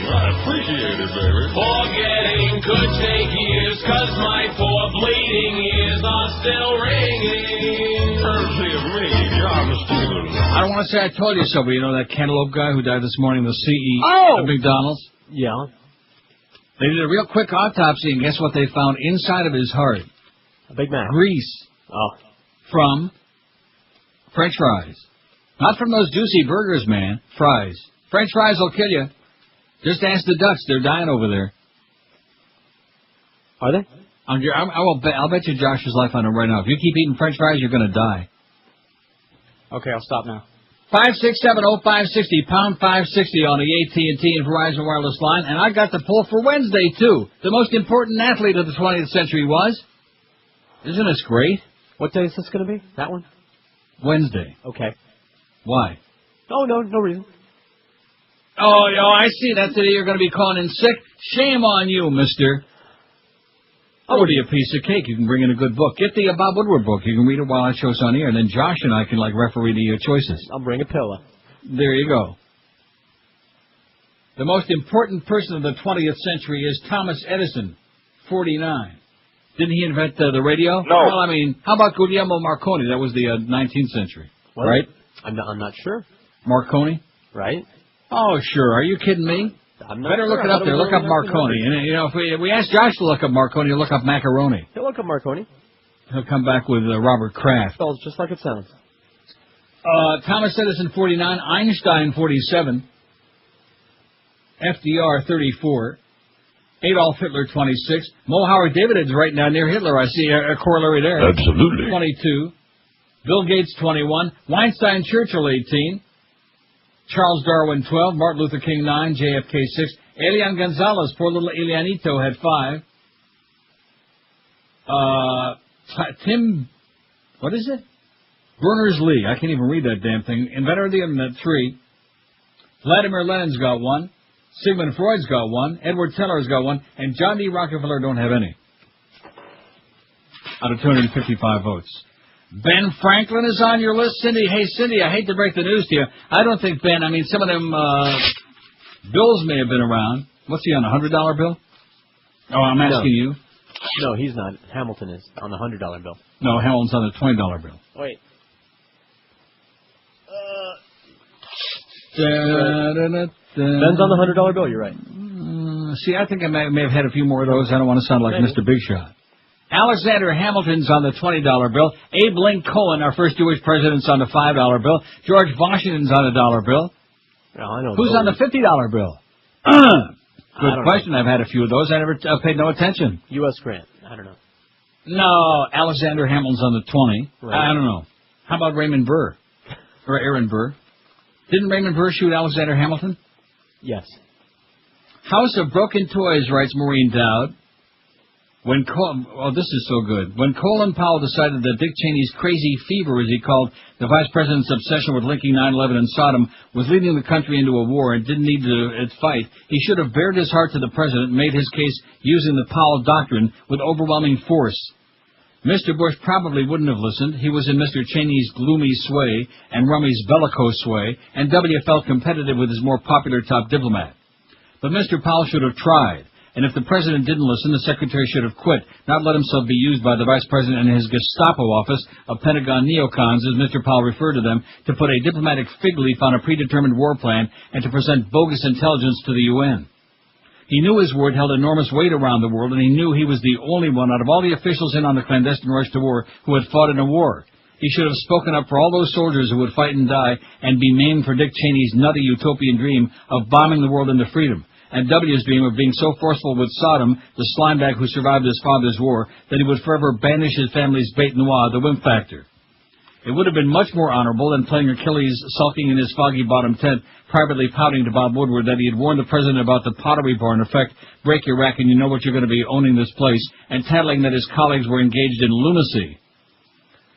I appreciate it, baby. Forgetting could take years, 'cause my poor bleeding ears are still ringing. Courtesy of me, John Stevens.
I don't want to say I told you so, but you know that cantaloupe guy who died this morning, the CEO of McDonald's?
Yeah.
They did a real quick autopsy, and guess what they found inside of his heart?
A Big Mac.
Grease.
Oh.
From French fries. Not from those juicy burgers, man. Fries. French fries will kill you. Just ask the Dutch. They're dying over there.
Are they?
I'll bet you Josh's life on it right now. If you keep eating French fries, you're going to die.
Okay, I'll stop now.
567-0560, pound 560 on the AT&T and Verizon wireless line. And I got the poll for Wednesday, too. The most important athlete of the 20th century was... Isn't this great?
What day is this going to be? That one?
Wednesday.
Okay.
Why?
Oh, no reason.
Oh, I see. That's the day you're going to be calling in sick. Shame on you, mister. Order you a piece of cake. You can bring in a good book. Get the Bob Woodward book. You can read it while I show's on air, and then Josh and I can, referee to your choices.
I'll bring a pillow.
There you go. The most important person of the 20th century is Thomas Edison, 49. Didn't he invent the radio?
No.
Well, how about Guglielmo Marconi? That was the 19th century, right?
I'm not sure.
Marconi?
Right?
Oh, sure. Are you kidding me?
I'm not
Better
sure.
look it up there. Look up Marconi. And, if we ask Josh to look up Marconi, he'll look up macaroni.
He'll look up Marconi.
He'll come back with Robert Kraft.
Spells just like it sounds.
Thomas Edison, 49. Einstein, 47. FDR, 34. Adolf Hitler, 26. Mo Howard David is right now near Hitler. I see a corollary there.
Absolutely.
22. Bill Gates, 21. Weinstein Churchill, 18. Charles Darwin, 12. Martin Luther King, 9. JFK, 6. Elian Gonzalez, poor little Elianito, had 5. Tim, what is it? Berners-Lee. I can't even read that damn thing. Inventor of the Internet, 3. Vladimir Lenin's got 1. Sigmund Freud's got 1. Edward Teller's got 1. And John D. Rockefeller don't have any. Out of 255 votes. Ben Franklin is on your list, Cindy. Hey, Cindy, I hate to break the news to you. I don't think Ben, some of them bills may have been around. What's he on, a $100 bill? Oh, I'm asking you.
No, he's not. Hamilton is on the $100 bill.
No, Hamilton's on the $20 bill.
Wait.
Ben's
on the $100 bill, you're right.
See, I think I may have had a few more of those. I don't want to sound like Mr. Big Shot. Alexander Hamilton's on the $20 bill. Abe Lincoln, our first Jewish president's on the $5 bill. George Washington's on the $1 bill.
Oh, I know.
Who's on the $50 bill? Good question. I've had a few of those. I never paid no attention.
U.S. Grant. I don't know.
No, Alexander Hamilton's on the 20.
Right.
I don't know. How about Raymond Burr? Or Aaron Burr? Didn't Raymond Burr shoot Alexander Hamilton?
Yes.
House of Broken Toys, writes Maureen Dowd. This is so good. When Colin Powell decided that Dick Cheney's crazy fever, as he called the vice president's obsession with linking 9/11 and Sodom, was leading the country into a war and didn't need to fight, he should have bared his heart to the president and made his case using the Powell doctrine with overwhelming force. Mr. Bush probably wouldn't have listened. He was in Mr. Cheney's gloomy sway and Rummy's bellicose sway, and W felt competitive with his more popular top diplomat. But Mr. Powell should have tried. And if the president didn't listen, the secretary should have quit, not let himself be used by the vice president and his Gestapo office of Pentagon neocons, as Mr. Powell referred to them, to put a diplomatic fig leaf on a predetermined war plan and to present bogus intelligence to the UN. He knew his word held enormous weight around the world, and he knew he was the only one out of all the officials in on the clandestine rush to war who had fought in a war. He should have spoken up for all those soldiers who would fight and die and be maimed for Dick Cheney's nutty utopian dream of bombing the world into freedom. And W's dream of being so forceful with Sodom, the slimebag who survived his father's war, that he would forever banish his family's bête noire, the wimp factor. It would have been much more honorable than playing Achilles sulking in his foggy-bottom tent, privately pouting to Bob Woodward that he had warned the president about the Pottery Barn effect, break your rack and you know what you're going to be owning this place, and tattling that his colleagues were engaged in lunacy.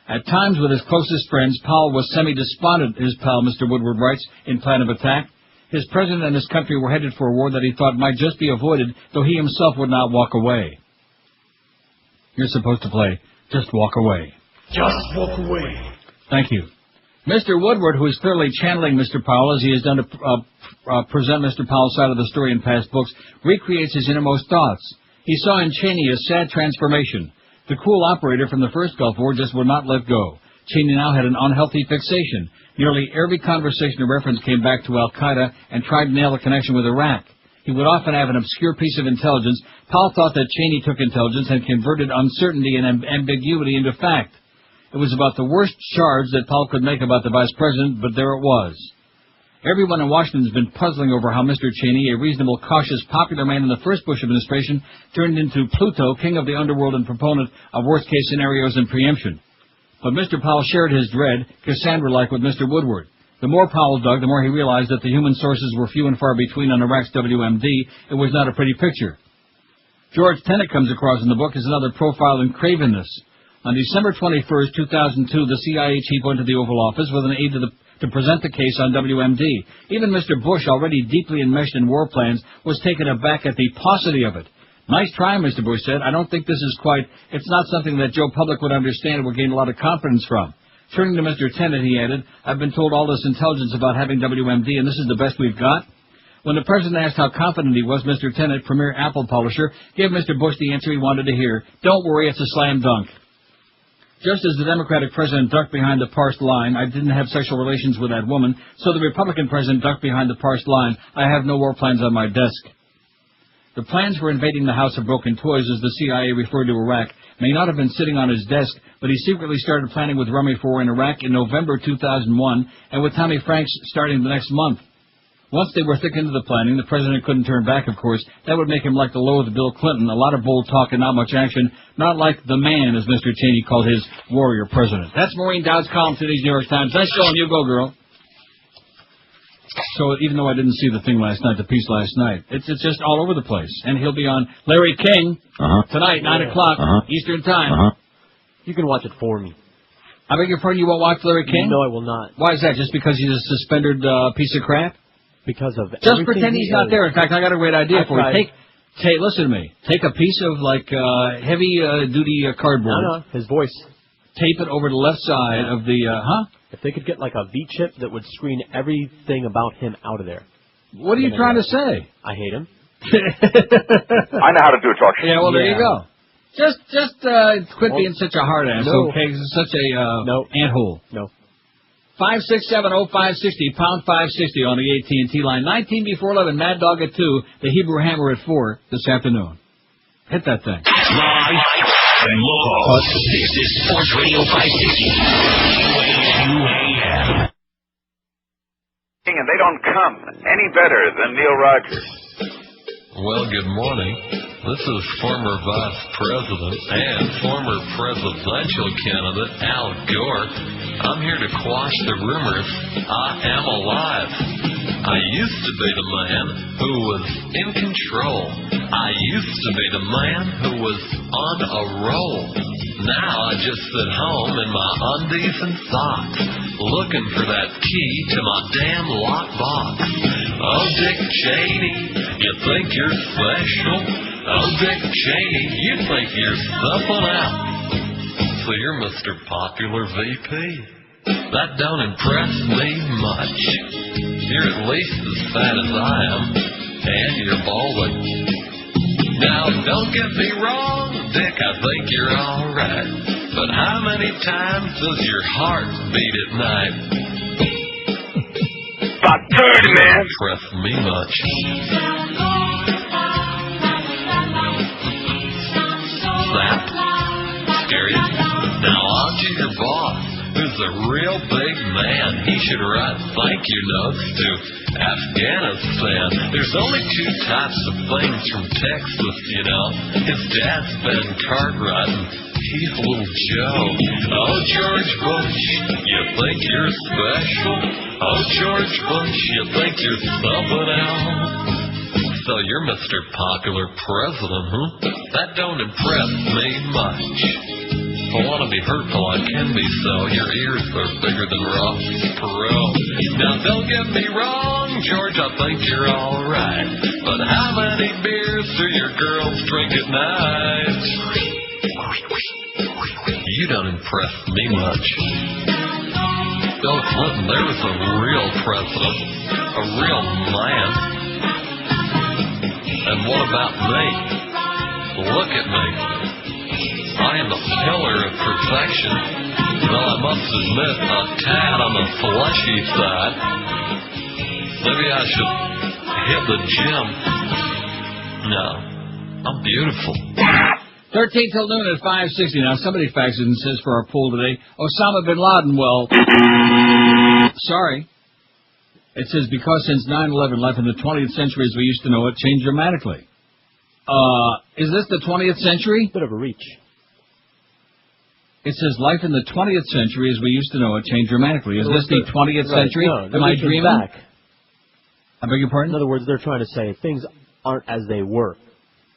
At times with his closest friends, Powell was semi-despondent, his pal Mr. Woodward writes, in Plan of Attack. His president and his country were headed for a war that he thought might just be avoided, though he himself would not walk away. You're supposed to play Just Walk Away.
Just walk away.
Thank you. Mr. Woodward, who is clearly channeling Mr. Powell, as he has done to present Mr. Powell's side of the story in past books, recreates his innermost thoughts. He saw in Cheney a sad transformation. The cool operator from the first Gulf War just would not let go. Cheney now had an unhealthy fixation. Nearly every conversation or reference came back to Al-Qaeda and tried to nail a connection with Iraq. He would often have an obscure piece of intelligence. Powell thought that Cheney took intelligence and converted uncertainty and ambiguity into fact. It was about the worst charge that Powell could make about the vice president, but there it was. Everyone in Washington has been puzzling over how Mr. Cheney, a reasonable, cautious, popular man in the first Bush administration, turned into Pluto, king of the underworld and proponent of worst-case scenarios and preemption. But Mr. Powell shared his dread, Cassandra-like, with Mr. Woodward. The more Powell dug, the more he realized that the human sources were few and far between on Iraq's WMD. It was not a pretty picture. George Tenet comes across in the book as another profile in cravenness. On December 21st, 2002, the CIA chief went to the Oval Office with an aide to present the case on WMD. Even Mr. Bush, already deeply enmeshed in war plans, was taken aback at the paucity of it. Nice try, Mr. Bush said. I don't think this is it's not something that Joe Public would understand or would gain a lot of confidence from. Turning to Mr. Tenet, he added, I've been told all this intelligence about having WMD, and this is the best we've got. When the president asked how confident he was, Mr. Tenet, premier apple polisher, gave Mr. Bush the answer he wanted to hear. Don't worry, it's a slam dunk. Just as the Democratic president ducked behind the parsed line, I didn't have sexual relations with that woman, so the Republican president ducked behind the parsed line, I have no war plans on my desk. The plans for invading the House of Broken Toys, as the CIA referred to Iraq, may not have been sitting on his desk, but he secretly started planning with Rummy for war in Iraq in November 2001, and with Tommy Franks starting the next month. Once they were thick into the planning, the president couldn't turn back, of course. That would make him like the loathed Bill Clinton, a lot of bold talk and not much action, not like the man, as Mr. Cheney called his warrior president. That's Maureen Dowd's column to today's New York Times. Nice showing. You go, girl. So even though I didn't see the thing last night, the piece last night, it's just all over the place. And he'll be on Larry King tonight, 9 o'clock Eastern Time.
You can watch it for me.
I beg your pardon, you won't watch Larry King?
No, I will not.
Why is that? Just because he's a suspended piece of crap?
Because of
just pretend he's not there. In fact, I got a great idea for you. Listen to me. Take a piece of heavy duty cardboard.
No, his voice.
Tape it over the left side of the
If they could get like a V-chip that would screen everything about him out of there.
What are you trying to say?
I hate him.
I know how to do a talk show.
Yeah, well, there you go. Just quit being such a hard ass, okay? Such a ant-hole.
No.
5670560, pound 560 on the AT&T line. 19 before 11, Mad Dog at 2, the Hebrew Hammer at 4 this afternoon. Hit that thing.
Live and local. This is Sports Radio 560.
And they don't come any better than Neil Rogers.
Well, good morning. This is former Vice President and former presidential candidate Al Gore. I'm here to quash the rumors. I am alive. I used to be the man who was in control. I used to be the man who was on a roll. Now I just sit home in my undies and socks, looking for that key to my damn lockbox. Oh, Dick Cheney, you think you're special? Oh, Dick Cheney, you think you're something else. So you're Mr. Popular VP. That don't impress me much. You're at least as fat as I am, and you're balding. Now, don't get me wrong, Dick, I think you're alright. But how many times does your heart beat at night?
About 30, man.
Don't impress me much. Snap. Scary. Now on to your boss, who's a real big man. He should write thank you notes to Afghanistan. There's only two types of things from Texas, you know. His dad's Ben Cartwright, and he's little Joe. Oh, George Bush, you think you're special? Oh, George Bush, you think you're something else? So you're Mr. Popular President, huh? That don't impress me much. If I want to be hurtful, I can be so. Your ears are bigger than Ross Perot. Now, don't get me wrong, George, I think you're alright. But how many beers do your girls drink at night? You don't impress me much. Bill Clinton, there was a real president, a real man. And what about me? Look at me. I am a pillar of perfection. Well, I must admit, a tad on the fleshy side. Maybe I should hit the gym. No, I'm beautiful.
13 till noon at 560. Now, somebody faxes and says for our poll today, Osama bin Laden, well, sorry. It says, because since 9/11, life in the 20th century as we used to know it changed dramatically. Is this the 20th century?
Bit of a reach.
It says, life in the 20th century as we used to know it changed dramatically. Is this the 20th century?
No,
am I dreaming?
Back.
I beg your pardon?
In other words, they're trying to say things aren't as they were.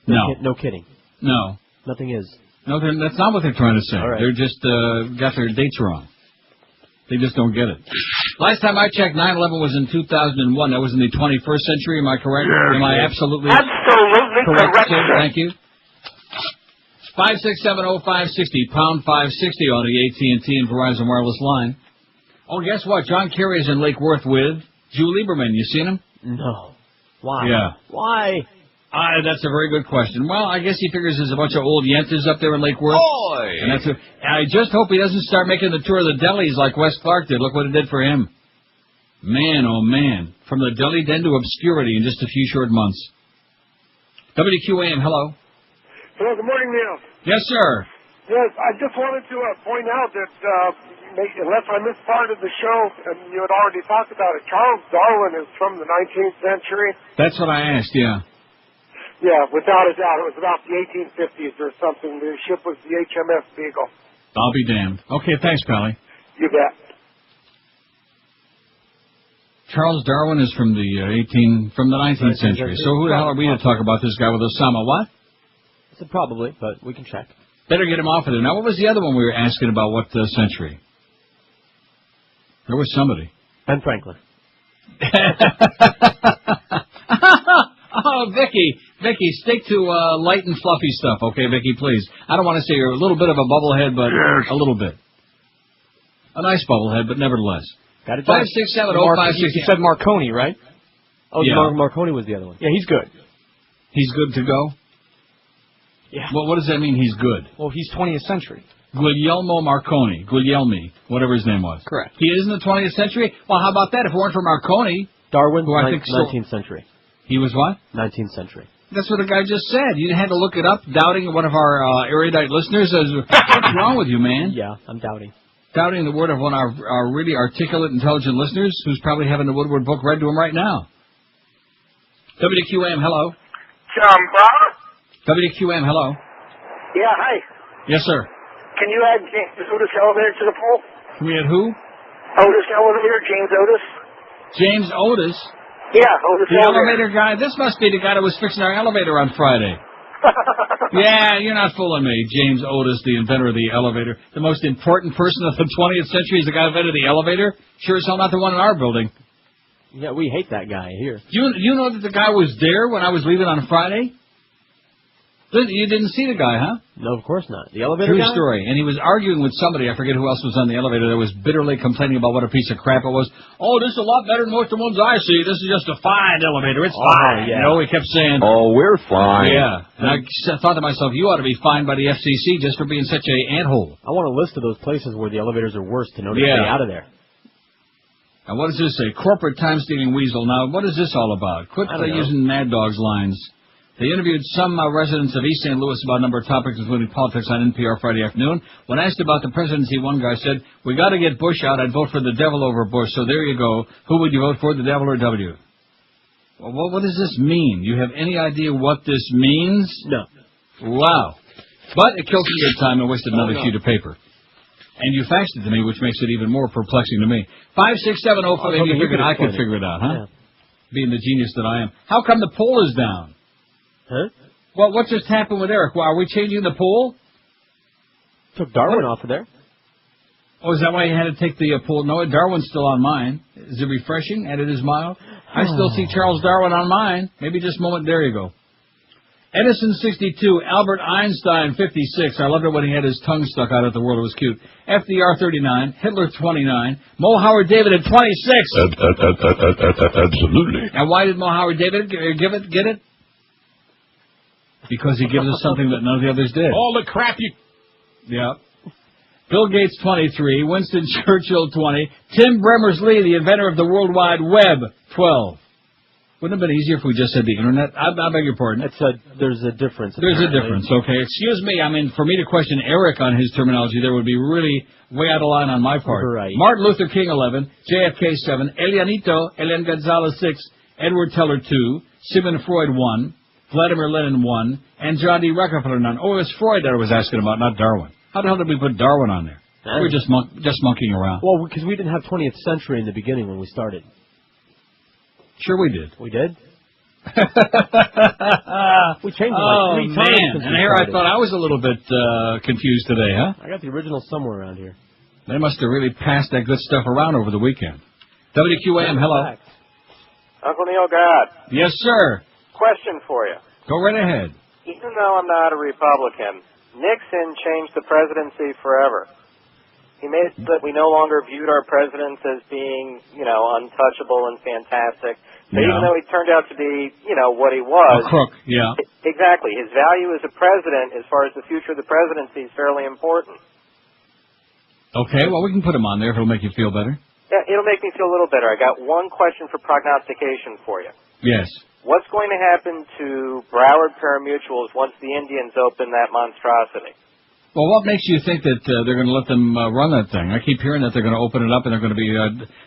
No kidding.
No.
Nothing is.
No, that's not what they're trying to say.
All right.
They're just got their dates wrong. They just don't get it. Last time I checked, 9/11 was in 2001. That was in the 21st century. Am I correct?
Yes,
Am I absolutely
correct,
sir? Thank you. 5670560, pound 560 on the AT&T and Verizon wireless line. Oh, guess what? John Kerry is in Lake Worth with Drew Lieberman. You seen him?
No. Why?
Yeah.
Why?
That's a very good question. Well, I guess he figures there's a bunch of old yentas up there in Lake Worth.
Oi!
And I just hope he doesn't start making the tour of the delis like Wes Clark did. Look what it did for him. Man, oh man. From the deli den to obscurity in just a few short months. WQAM, hello.
Hello, good morning, Neil.
Yes, sir.
Yes, I just wanted to point out that, unless I missed part of the show, and you had already talked about it, Charles Darwin is from the 19th century.
That's what I asked, yeah.
Yeah, without a doubt. It was about the 1850s or something. The ship was the HMS Beagle.
I'll be damned. Okay, thanks, Pally.
You bet.
Charles Darwin is from the 19th century. So who the hell are we to talk about this guy with Osama? What?
I said probably, but we can check.
Better get him off of there. Now, what was the other one we were asking about? What century? There was somebody.
Ben Franklin.
Oh, Vicky, stick to light and fluffy stuff, okay, Vicky, please. I don't want to say you're a little bit of a bubblehead, but a little bit. A nice bubblehead, but nevertheless.
Got it.
5670560.
You said Marconi, right?
Oh, yeah. Marconi was the other one.
Yeah, he's good.
He's good to go?
Yeah.
Well, what does that mean, he's good?
Well, he's 20th century.
Guglielmo Marconi. Guglielmi, whatever his name was.
Correct.
He is in the 20th century? Well, how about that? If it weren't for Marconi...
Darwin,
who I think
19th century.
He was what?
19th century.
That's what the guy just said. You had to look it up, doubting one of our erudite listeners. What's wrong with you, man?
Yeah, I'm doubting.
Doubting the word of one of our really articulate, intelligent listeners who's probably having the Woodward book read to him right now. WQAM, hello.
John Brown?
WQAM, hello.
Yeah, hi.
Yes, sir.
Can you add James Otis elevator to the poll?
Can we add who?
Otis elevator, James Otis.
James Otis?
Yeah, Otis
the elevator guy. This must be the guy that was fixing our elevator on Friday. Yeah, you're not fooling me. James Otis, the inventor of the elevator. The most important person of the 20th century is the guy who invented the elevator? Sure as hell not the one in our building.
Yeah, we hate that guy here.
You know that the guy was there when I was leaving on Friday? You didn't see the guy, huh?
No, of course not. The elevator
True
guy?
story. And he was arguing with somebody, I forget who else was on the elevator, that was bitterly complaining about what a piece of crap it was. Oh, this is a lot better than most of the ones I see. This is just a fine elevator. It's fine.
Yeah.
You know, he kept saying...
Oh, we're fine.
Yeah. And I thought to myself, you ought to be fined by the FCC just for being such a anthole.
I want a list of those places where the elevators are worse to know to stay out of there.
Now, what does this say? Corporate time-stealing weasel. Now, what is this all about? Quit using Mad Dog's lines. They interviewed some residents of East St. Louis about a number of topics, including politics, on NPR Friday afternoon. When asked about the presidency, one guy said, we got to get Bush out. I'd vote for the devil over Bush. So there you go. Who would you vote for, the devil or W? Well, what does this mean? You have any idea what this means?
No.
Wow. But it killed some good time and wasted another sheet of paper. And you faxed it to me, which makes it even more perplexing to me. 56705. Maybe you figured I could figure it out, huh?
Yeah.
Being the genius that I am. How come the poll is down?
Huh?
Well, what just happened with Eric? Well, are we changing the poll?
Took Darwin off of there.
Oh, is that why you had to take the poll? No, Darwin's still on mine. Is it refreshing? Added his mile? I still see Charles Darwin on mine. Maybe just a moment. There you go. Edison 62, Albert Einstein 56. I loved it when he had his tongue stuck out at the world. It was cute. FDR 39, Hitler 29, Mo Howard David at 26.
Absolutely.
And why did Mo Howard David get it? Because he gives us something that none of the others did.
All the crap you...
Yeah. Bill Gates, 23. Winston Churchill, 20. Tim Berners-Lee, the inventor of the World Wide Web, 12. Wouldn't it have been easier if we just said the Internet? I beg your pardon.
There's a difference.
There's a difference, okay. Excuse me. I mean, for me to question Eric on his terminology, there would be really way out of line on my part.
Right.
Martin Luther King, 11. JFK, 7. Elian Gonzalez, 6. Edward Teller, 2. Sigmund Freud, 1. Vladimir Lenin, 1. And John D. Rockefeller, 9. Oh, it was Freud that I was asking about, not Darwin. How the hell did we put Darwin on there? We were just monkeying around.
Well, because we didn't have 20th century in the beginning when we started.
Sure we did.
We did? We changed it
like
3 times.
And here I thought I was a little bit confused today, huh?
I got the original somewhere around here.
They must have really passed that good stuff around over the weekend. WQAM, hello.
Uncle Neil God.
Yes, sir.
Question for you.
Go right ahead.
Even though I'm not a Republican, Nixon changed the presidency forever. He made it so that we no longer viewed our presidents as being, untouchable and fantastic. But even though he turned out to be, what he was.
A crook, yeah.
Exactly. His value as a president, as far as the future of the presidency, is fairly important.
Okay, well, we can put him on there if it'll make you feel better.
Yeah, it'll make me feel a little better. I got one question for prognostication for you.
Yes.
What's going to happen to Broward Parimutuels once the Indians open that monstrosity?
Well, what makes you think that they're going to let them run that thing? I keep hearing that they're going to open it up and they're going to be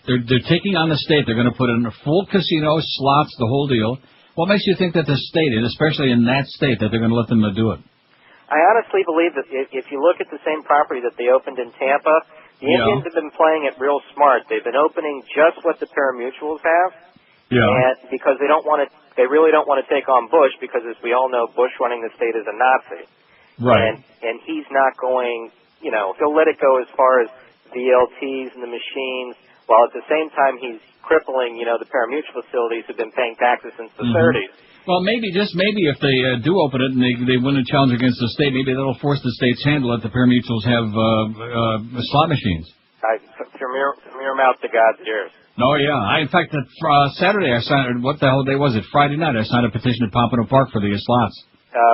they're taking on the state. They're going to put in a full casino, slots, the whole deal. What makes you think that the state, and especially in that state, that they're going to let them do it?
I honestly believe that if you look at the same property that they opened in Tampa, the Indians have been playing it real smart. They've been opening just what the Parimutuels have.
Yeah.
And because they really don't want to take on Bush, because as we all know, Bush running the state is a Nazi.
Right.
And he's not going, he'll let it go as far as VLTs and the machines, while at the same time he's crippling, the parimutuel facilities who've been paying taxes since the 30s.
Well, maybe, just maybe, if they do open it and they win a challenge against the state, maybe that'll force the state's hand to let the parimutuels have slot machines.
From your mouth to God's ears.
Oh, yeah. In fact, Saturday I signed, what the hell day was it? Friday night I signed a petition at Pompano Park for the slots.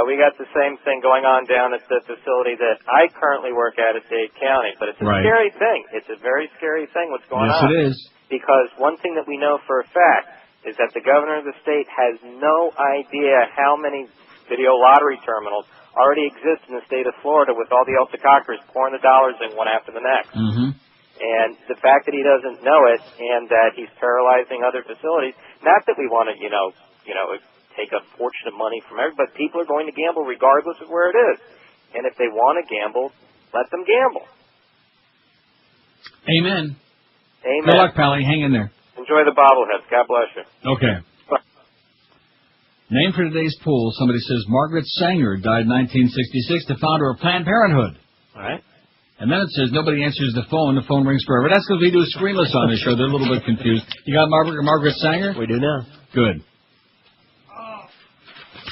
We got the same thing going on down at the facility that I currently work at Dade County. But it's a scary thing. It's a very scary thing what's going on.
Yes, it is.
Because one thing that we know for a fact is that the governor of the state has no idea how many video lottery terminals already exist in the state of Florida, with all the Elsa-Cockers pouring the dollars in one after the next. And the fact that he doesn't know it and that he's paralyzing other facilities, not that we want to, take a fortune of money from everybody, but people are going to gamble regardless of where it is. And if they want to gamble, let them gamble.
Amen.
Amen.
Good luck, Pally. Hang in there.
Enjoy the bobbleheads. God bless you.
Okay. Name for today's poll. Somebody says Margaret Sanger died in 1966, the founder of Planned Parenthood.
All right.
And then it says nobody answers the phone rings forever. That's because we do screenless on this show. They're a little bit confused. You got Margaret Sanger?
We do now.
Good.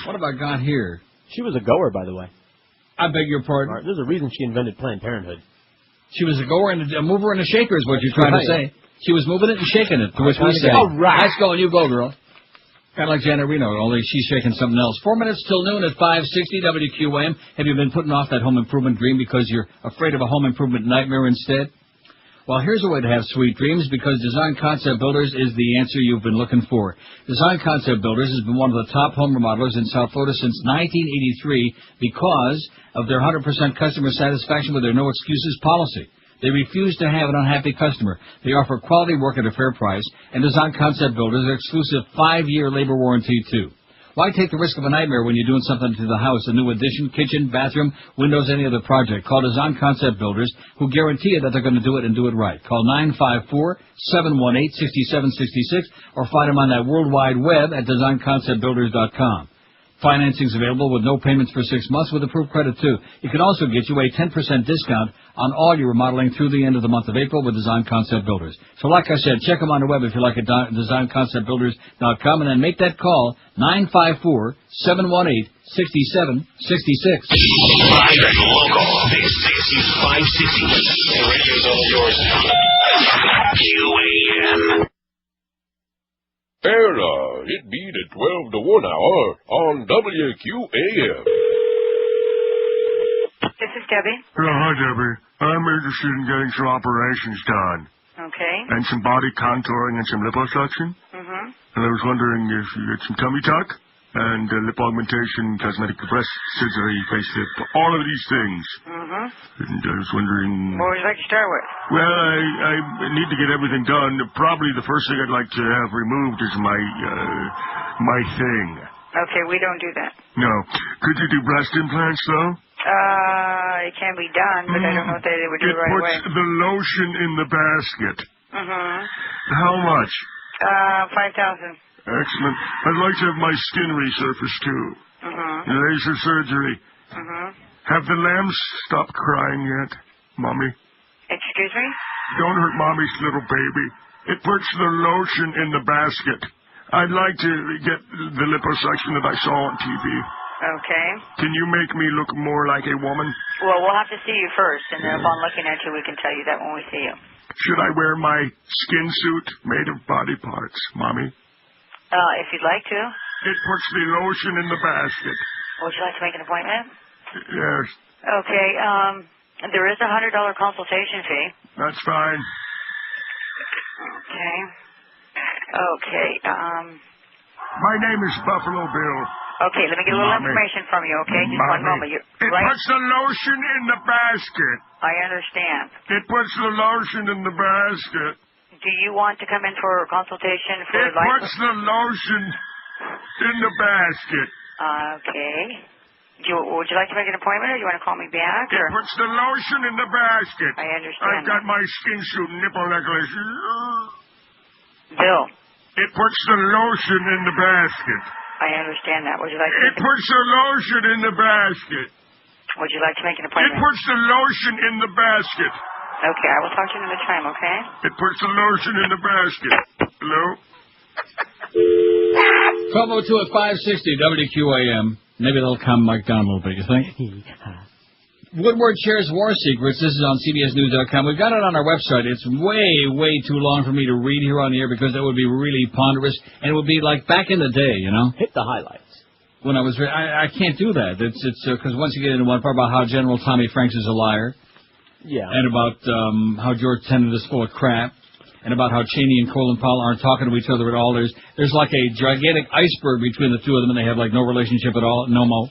What have I got here?
She was a goer, by the way.
I beg your pardon?
There's a reason she invented Planned Parenthood.
She was a goer and a mover and a shaker is what you're trying to say. She was moving it and shaking it, to which we say, all right, let's go and you go, girl. Kind of like Janet Reno, only she's shaking something else. 4 minutes till noon at 560 WQAM. Have you been putting off that home improvement dream because you're afraid of a home improvement nightmare instead? Well, here's a way to have sweet dreams, because Design Concept Builders is the answer you've been looking for. Design Concept Builders has been one of the top home remodelers in South Florida since 1983 because of their 100% customer satisfaction with their no excuses policy. They refuse to have an unhappy customer. They offer quality work at a fair price, and Design Concept Builders are exclusive 5-year labor warranty, too. Why take the risk of a nightmare when you're doing something to the house, a new addition, kitchen, bathroom, windows, any other project? Call Design Concept Builders, who guarantee you that they're going to do it and do it right. Call 954-718-6766 or find them on that World Wide Web at designconceptbuilders.com. Financing's available with no payments for 6 months with approved credit, too. It can also get you a 10% discount on all your remodeling through the end of the month of April with Design Concept Builders. So like I said, check them on the web if you like at designconceptbuilders.com, and then make that call, 954-718-6766.
Live and local. This is 560. The radio's all yours. QAM.
Well, it be the 12 to 1 hour on WQAM.
This is Debbie.
Hello, hi, Debbie. I'm interested in getting some operations done.
Okay.
And some body contouring and some liposuction. And I was wondering if you had some tummy tuck and lip augmentation, cosmetic breast surgery, facelift, all of these things. And I was wondering...
What would you like to start with?
Well, I need to get everything done. Probably the first thing I'd like to have removed is my thing.
Okay, we don't do that.
No. Could you do breast implants, though?
It can be done, but I don't know if they would do it right away.
It puts the lotion in the basket. How much?
5,000.
Excellent. I'd like to have my skin resurfaced, too. Laser surgery. Have the lambs stopped crying yet, Mommy?
Excuse me?
Don't hurt Mommy's little baby. It puts the lotion in the basket. I'd like to get the liposuction that I saw on TV.
Okay.
Can you make me look more like a woman?
Well, we'll have to see you first, and then upon looking at you, we can tell you that when we see you.
Should I wear my skin suit made of body parts, Mommy?
If you'd like to.
It puts the lotion in the basket.
Would you like to make an appointment?
Yes.
Okay, there is a $100 consultation fee.
That's fine.
Okay,
My name is Buffalo Bill.
okay, let me get a little information from you, okay? Just one moment.
It puts the lotion in the basket.
I understand.
It puts the lotion in the basket.
Do you want to come in for a consultation for
It puts the lotion in the basket.
Okay. Would you like to make an appointment, or do you want to call me back?
It puts the lotion in the basket.
I understand.
I've got my skin suit nipple necklace.
Bill.
It puts the lotion in the basket.
I understand that. Would you like to
It puts the lotion in the basket.
Would you like to make an
It
appointment?
puts the lotion in the basket.
Okay, I will talk to you another time, okay?
It puts the lotion in the basket. Hello?
1202 at 560 WQAM. Maybe they'll calm Mike down a little bit, you think? Woodward shares war secrets. This is on CBSNews.com. We've got it on our website. It's way too long for me to read here on the air because that would be really ponderous, and it would be like back in the day, you know?
Hit the highlights.
When I was, I can't do that. It's because once you get into one part about how General Tommy Franks is a liar,
yeah,
and about how George Tenet is full of crap, and about how Cheney and Colin Powell aren't talking to each other at all. There's like a gigantic iceberg between the two of them, and they have like no relationship at all, no mo.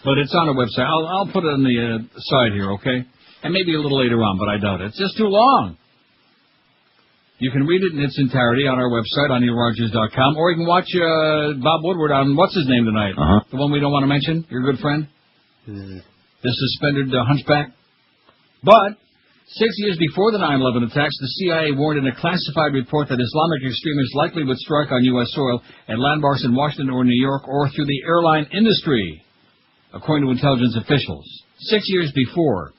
But it's on our website. I'll put it on the side here, okay? And maybe a little later on, but I doubt it. It's just too long. You can read it in its entirety on our website, on neilrogers.com, or you can watch Bob Woodward on what's-his-name tonight? The one we don't want to mention, your good friend? The suspended hunchback? But 6 years before the 9/11 attacks, the CIA warned in a classified report that Islamic extremists likely would strike on U.S. soil at landmarks in Washington or New York or through the airline industry, according to intelligence officials. 6 years before.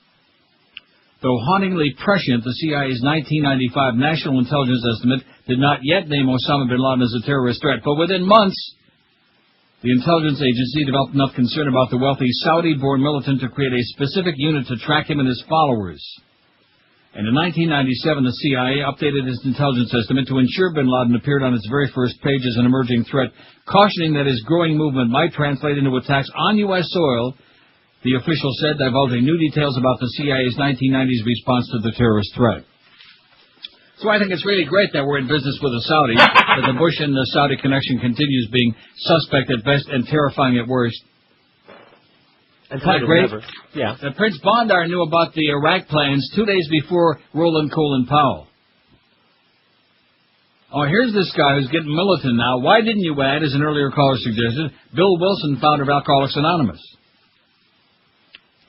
Though hauntingly prescient, the CIA's 1995 National Intelligence Estimate did not yet name Osama bin Laden as a terrorist threat, but within months, the intelligence agency developed enough concern about the wealthy Saudi-born militant to create a specific unit to track him and his followers. And in 1997, the CIA updated its intelligence estimate to ensure bin Laden appeared on its very first page as an emerging threat, cautioning that his growing movement might translate into attacks on U.S. soil, the official said, divulging new details about the CIA's 1990s response to the terrorist threat. So I think it's really great that we're in business with the Saudis, that the Bush and the Saudi connection continues being suspect at best and terrifying at worst.
And
Isn't that great?
Yeah.
That Prince Bandar knew about the Iraq plans 2 days before Colin Powell. Oh, here's this guy who's getting militant now. Why didn't you add, as an earlier caller suggested, Bill Wilson, founder of Alcoholics Anonymous?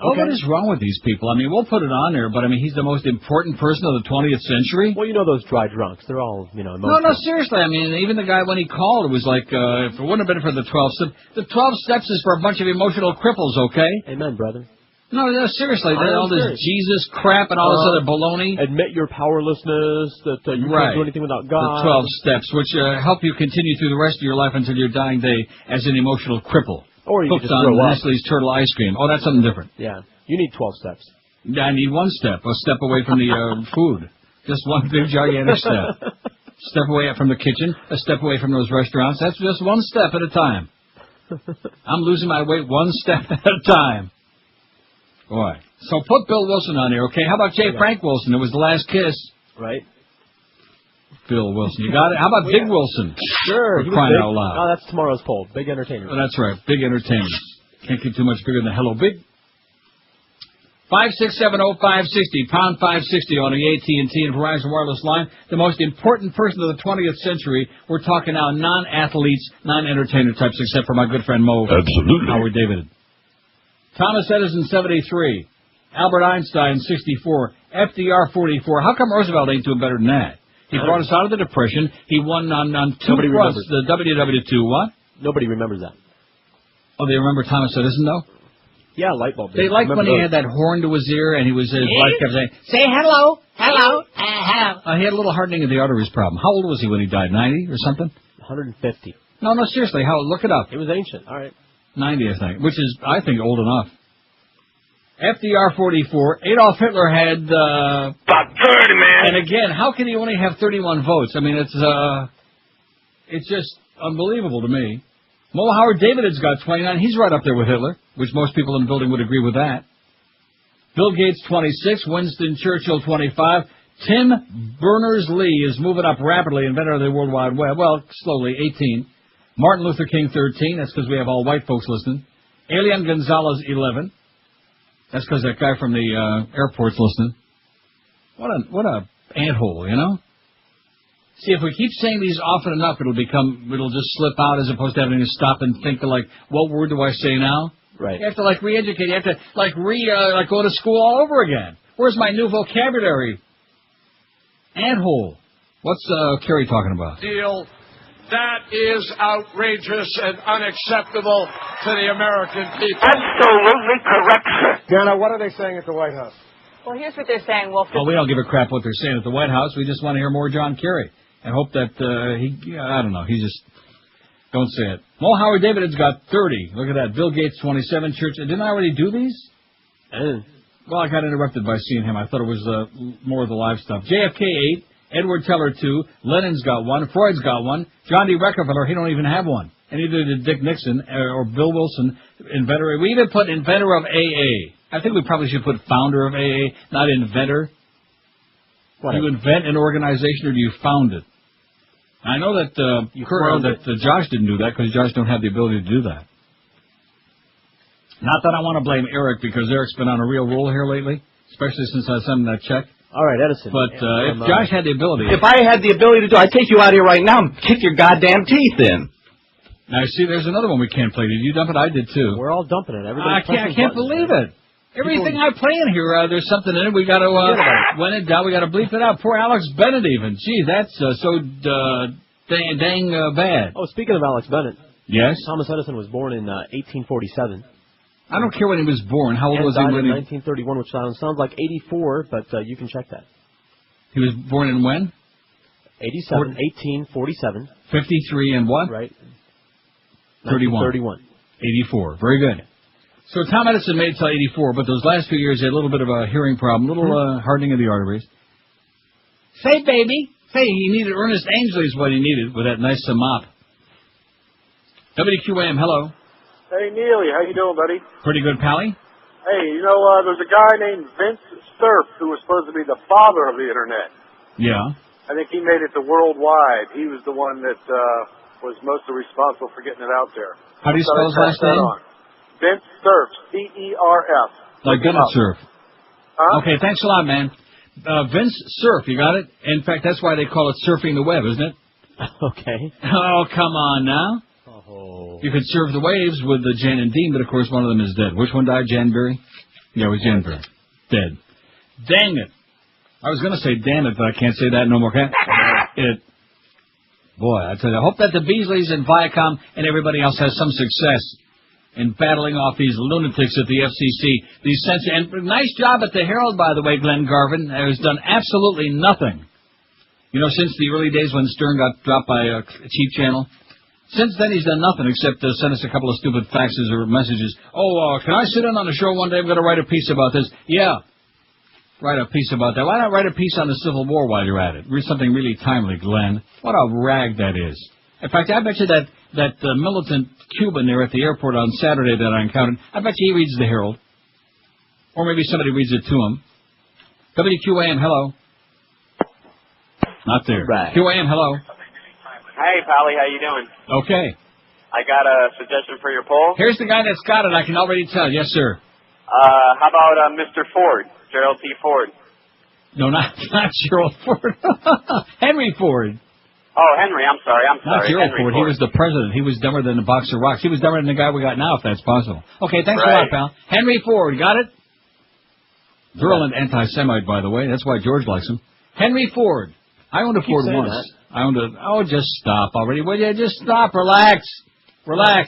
Oh, what is wrong with these people? I mean, we'll put it on there, but I mean, he's the most important person of the 20th century.
Well, you know those dry drunks. They're all, emotional.
No, seriously. I mean, even the guy, when he called, it was like, if it wouldn't have been for the 12 steps, the 12 steps is for a bunch of emotional cripples, okay?
Amen, brother.
No, seriously. All this Jesus crap and all this other baloney.
Admit your powerlessness, that you can't do anything without God.
The 12 steps, which help you continue through the rest of your life until your dying day as an emotional cripple.
Or you
hooked
just grow
on
up.
Nestle's turtle ice cream. Oh, that's something different.
Yeah. You need 12 steps.
Yeah, I need one step. A step away from the food. Just one big gigantic step. Step away from the kitchen. A step away from those restaurants. That's just one step at a time. I'm losing my weight one step at a time. Boy. So put Bill Wilson on here, okay? How about J. Frank Wilson? It was The Last Kiss.
Right.
Bill Wilson. You got it? How about Big Wilson?
Sure.
For crying out loud.
Oh, that's tomorrow's poll. Big entertainer.
Oh, that's right. Big entertainer. Can't get too much bigger than Hello Big. 5670560, pound 560 on the AT&T and Verizon wireless line. The most important person of the 20th century. We're talking now non-athletes, non-entertainer types, except for my good friend Mo.
Absolutely.
Howard David. Thomas Edison, 73. Albert Einstein, 64. FDR, 44. How come Roosevelt ain't doing better than that? He brought us out of the Depression. He won on two fronts, the WW2. What?
Nobody remembers that.
Oh, they remember Thomas Edison, though?
Yeah, light bulb.
They liked when he had that horn to his ear and his wife kept saying, "Say hello, hello, hello." He had a little hardening of the arteries problem. How old was he when he died? 90 or something?
150.
No, seriously. Look it up.
It was ancient. All right.
90, I think, which is, I think, old enough. FDR 44. Adolf Hitler had about
30, man.
And again, how can he only have 31 votes? I mean, It's just unbelievable to me. Mo Howard David's got 29. He's right up there with Hitler, which most people in the building would agree with that. Bill Gates, 26. Winston Churchill, 25. Tim Berners-Lee is moving up rapidly, inventor of the World Wide Web. Well, slowly, 18. Martin Luther King, 13. That's because we have all white folks listening. Elian Gonzalez, 11. That's because that guy from the airport's listening. What a ant-hole, you know? See, if we keep saying these often enough, it'll just slip out as opposed to having to stop and think of, like, what word do I say now?
Right.
You have to, like, re-educate. You have to, like, go to school all over again. Where's my new vocabulary? Ant-hole. What's Kerry talking about?
Deal. That is outrageous and unacceptable to the American people.
Absolutely correct, sir.
Dana, what are they saying at the White House?
Well, here's what they're saying. Well,
we don't give a crap what they're saying at the White House. We just want to hear more John Kerry. And hope that I don't know, he just, don't say it. Mo Howard David's got 30. Look at that. Bill Gates, 27. Church. Didn't I already do these? Well, I got interrupted by seeing him. I thought it was more of the live stuff. JFK, 8. Edward Teller, 2. Lenin's got 1. Freud's got 1. John D. Rockefeller, he don't even have 1. And neither did Dick Nixon or Bill Wilson, inventor. We even put inventor of AA. I think we probably should put founder of AA, not inventor. Do you invent an organization or do you found it? I know that Josh didn't do that because Josh don't have the ability to do that. Not that I want to blame Eric because Eric's been on a real roll here lately, especially since I sent him that check.
All right, Edison.
But if Josh had the ability...
If I had the ability to do it, I'd take you out here right now and kick your goddamn teeth in.
Now, see, there's another one we can't play. Did you dump it? I did, too.
We're all dumping it.
I can't believe it. Everything I play in here, there's something in it. We got to, when it down, we got to bleep it out. Poor Alex Bennett even. Gee, that's so dang bad.
Oh, speaking of Alex Bennett.
Yes?
Thomas Edison was born in 1847.
I don't care when he was born. How old was he when
he... 1931, which sounds like 84, but you can check that.
He was born in when?
1847.
53 and what?
Right.
31. 84. Very good. So Tom Edison made it till 84, but those last few years he had a little bit of a hearing problem, a little hardening of the arteries. Say, baby. Say, he needed Ernest Angley is what he needed with that nice mop. WQAM, hello.
Hey, Neely, how you doing, buddy?
Pretty good, Pally.
Hey, there's a guy named Vince Cerf who was supposed to be the father of the Internet.
Yeah.
I think he made it to worldwide. He was the one that was mostly responsible for getting it out there.
How do you spell his last name?
Vince Cerf, C-E-R-F.
Like Gunner Surf.
Huh?
Okay, thanks a lot, man. Vince Cerf, you got it? In fact, that's why they call it surfing the web, isn't it?
Okay.
Oh, come on now. You could surf the waves with Jan and Dean, but of course one of them is dead. Which one died, Jan Berry? Yeah, it was Jan Berry. Dead. Dang it. I was going to say damn it, but I can't say that no more. Boy, I tell you, I hope that the Beasleys and Viacom and everybody else has some success in battling off these lunatics at the FCC. And nice job at the Herald, by the way, Glenn Garvin. Has done absolutely nothing. Since the early days when Stern got dropped by a cheap channel. Since then, he's done nothing except send us a couple of stupid faxes or messages. Oh, can I sit in on the show one day? I'm going to write a piece about this. Yeah. Write a piece about that. Why not write a piece on the Civil War while you're at it? Read something really timely, Glenn. What a rag that is. In fact, I bet you that militant Cuban there at the airport on Saturday that I encountered, I bet you he reads the Herald. Or maybe somebody reads it to him. WQAM, hello. Not there. Right. QAM, hello.
Hey, Pally, how you doing?
Okay.
I got a suggestion for your poll.
Here's the guy that's got it. I can already tell. Yes, sir.
How about Mr. Ford, Gerald T. Ford?
No, not Gerald Ford. Henry Ford.
Oh, Henry. I'm sorry.
Not Gerald
Henry
Ford. He was the president. He was dumber than a box of rocks. He was dumber than the guy we got now, if that's possible. Okay, thanks a lot, pal. Henry Ford. Got it? Virulent anti-Semite, by the way. That's why George likes him. Henry Ford. I owned a Ford once. I owned a... Oh, just stop already. Will you just stop? Relax. Relax.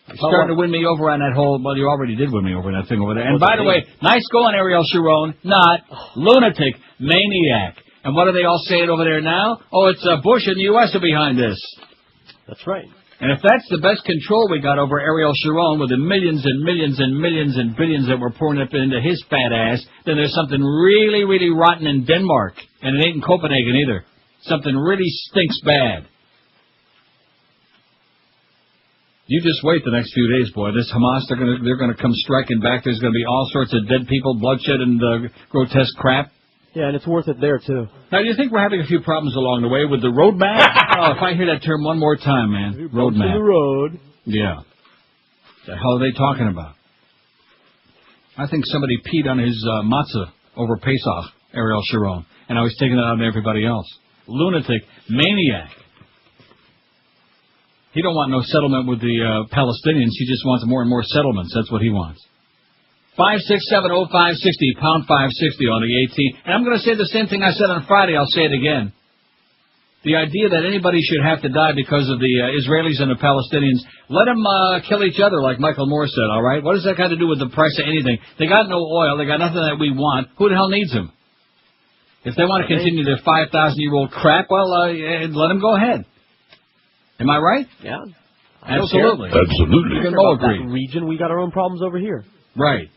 You're starting to win me over on that whole... Well, you already did win me over on that thing over there. And by the way, nice going, Ariel Sharon. Not lunatic, maniac. And what are they all saying over there now? Oh, it's Bush and the U.S. are behind this.
That's right.
And if that's the best control we got over Ariel Sharon with the millions and millions and millions and billions that we're pouring up into his fat ass, then there's something really, really rotten in Denmark. And it ain't in Copenhagen either. Something really stinks bad. You just wait the next few days, boy. This Hamas, they're gonna come striking back. There's gonna be all sorts of dead people, bloodshed, and grotesque crap.
Yeah, and it's worth it there too.
Now, do you think we're having a few problems along the way with the roadmap? If I hear that term one more time, man, roadmap.
The road.
Yeah. The hell are they talking about? I think somebody peed on his matzah over Pesach, Ariel Sharon, and I was taking it out on everybody else. Lunatic, maniac. He don't want no settlement with the Palestinians. He just wants more and more settlements. That's what he wants. 5670560, pound 560 on the 18. And I'm going to say the same thing I said on Friday. I'll say it again. The idea that anybody should have to die because of the Israelis and the Palestinians, let them kill each other like Michael Moore said, all right? What does that got to do with the price of anything? They got no oil. They got nothing that we want. Who the hell needs them? If they want to continue their 5,000-year-old crap, well, let them go ahead. Am I right?
Yeah.
Absolutely.
Absolutely.
We can all agree.
That region, we got our own problems over here.
Right.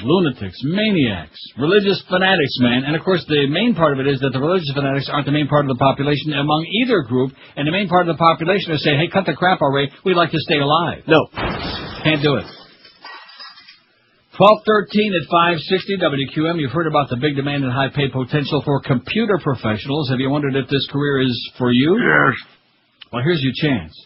Lunatics, maniacs, religious fanatics, man. And, of course, the main part of it is that the religious fanatics aren't the main part of the population among either group, and the main part of the population is saying, hey, cut the crap already, we'd like to stay alive.
No.
Can't do it. 1213 at 560 WQM. You've heard about the big demand and high pay potential for computer professionals. Have you wondered if this career is for you?
Yes.
Well, here's your chance.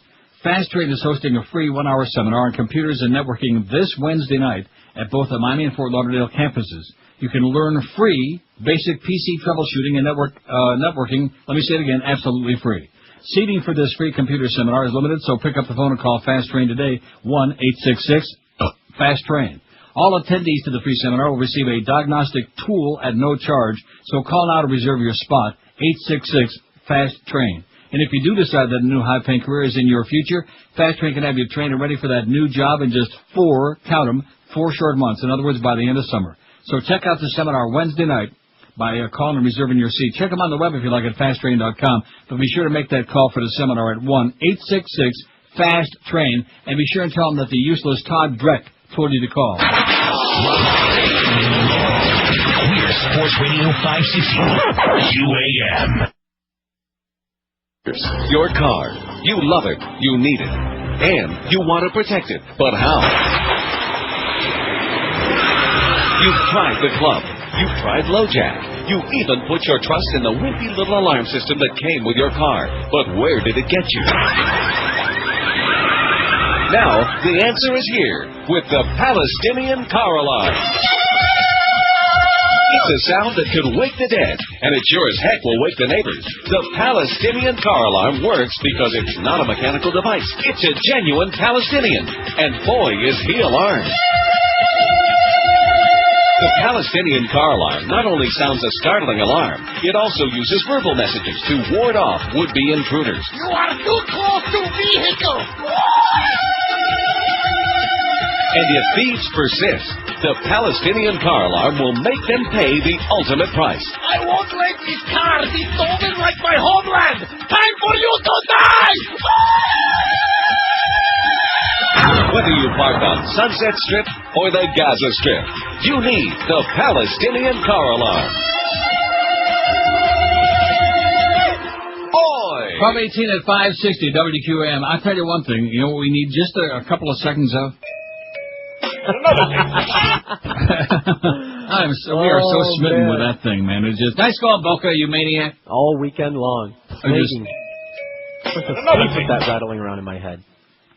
Fast Train is hosting a free one-hour seminar on computers and networking this Wednesday night at both the Miami and Fort Lauderdale campuses. You can learn free basic PC troubleshooting and networking. Let me say it again, absolutely free. Seating for this free computer seminar is limited, so pick up the phone and call Fast Train today, 1-866-FAST-TRAIN. All attendees to the free seminar will receive a diagnostic tool at no charge, so call now to reserve your spot, 866-FAST-TRAIN. And if you do decide that a new high-paying career is in your future, Fast Train can have you trained and ready for that new job in just 4 short months. In other words, by the end of summer. So check out the seminar Wednesday night by calling and reserving your seat. Check them on the web if you like at fasttrain.com. But be sure to make that call for the seminar at 1-866-FAST-TRAIN. And be sure and tell them that the useless Todd Dreck told you to call.
We're Sports Radio 560 UAM.
Your car. You love it. You need it. And you want to protect it. But how? You've tried the club. You've tried LoJack. You even put your trust in the wimpy little alarm system that came with your car. But where did it get you? Now, the answer is here with the Palestinian car alarm. It's a sound that could wake the dead, and it sure as heck will wake the neighbors. The Palestinian car alarm works because it's not a mechanical device. It's a genuine Palestinian, and boy, is he alarmed. The Palestinian car alarm not only sounds a startling alarm, it also uses verbal messages to ward off would-be intruders.
You are too close to vehicle.
And if thieves persist, the Palestinian car alarm will make them pay the ultimate price.
I won't let this car be stolen like my homeland. Time for you to die.
Whether you park on Sunset Strip or the Gaza Strip, you need the Palestinian car alarm. Oi!
From 18 at 560 WQM. I'll tell you one thing. You know what we need just a couple of seconds of? We are so smitten with that thing, man. It's just nice going, Boca, you maniac.
All weekend long. Amazing. Put that rattling around in my head.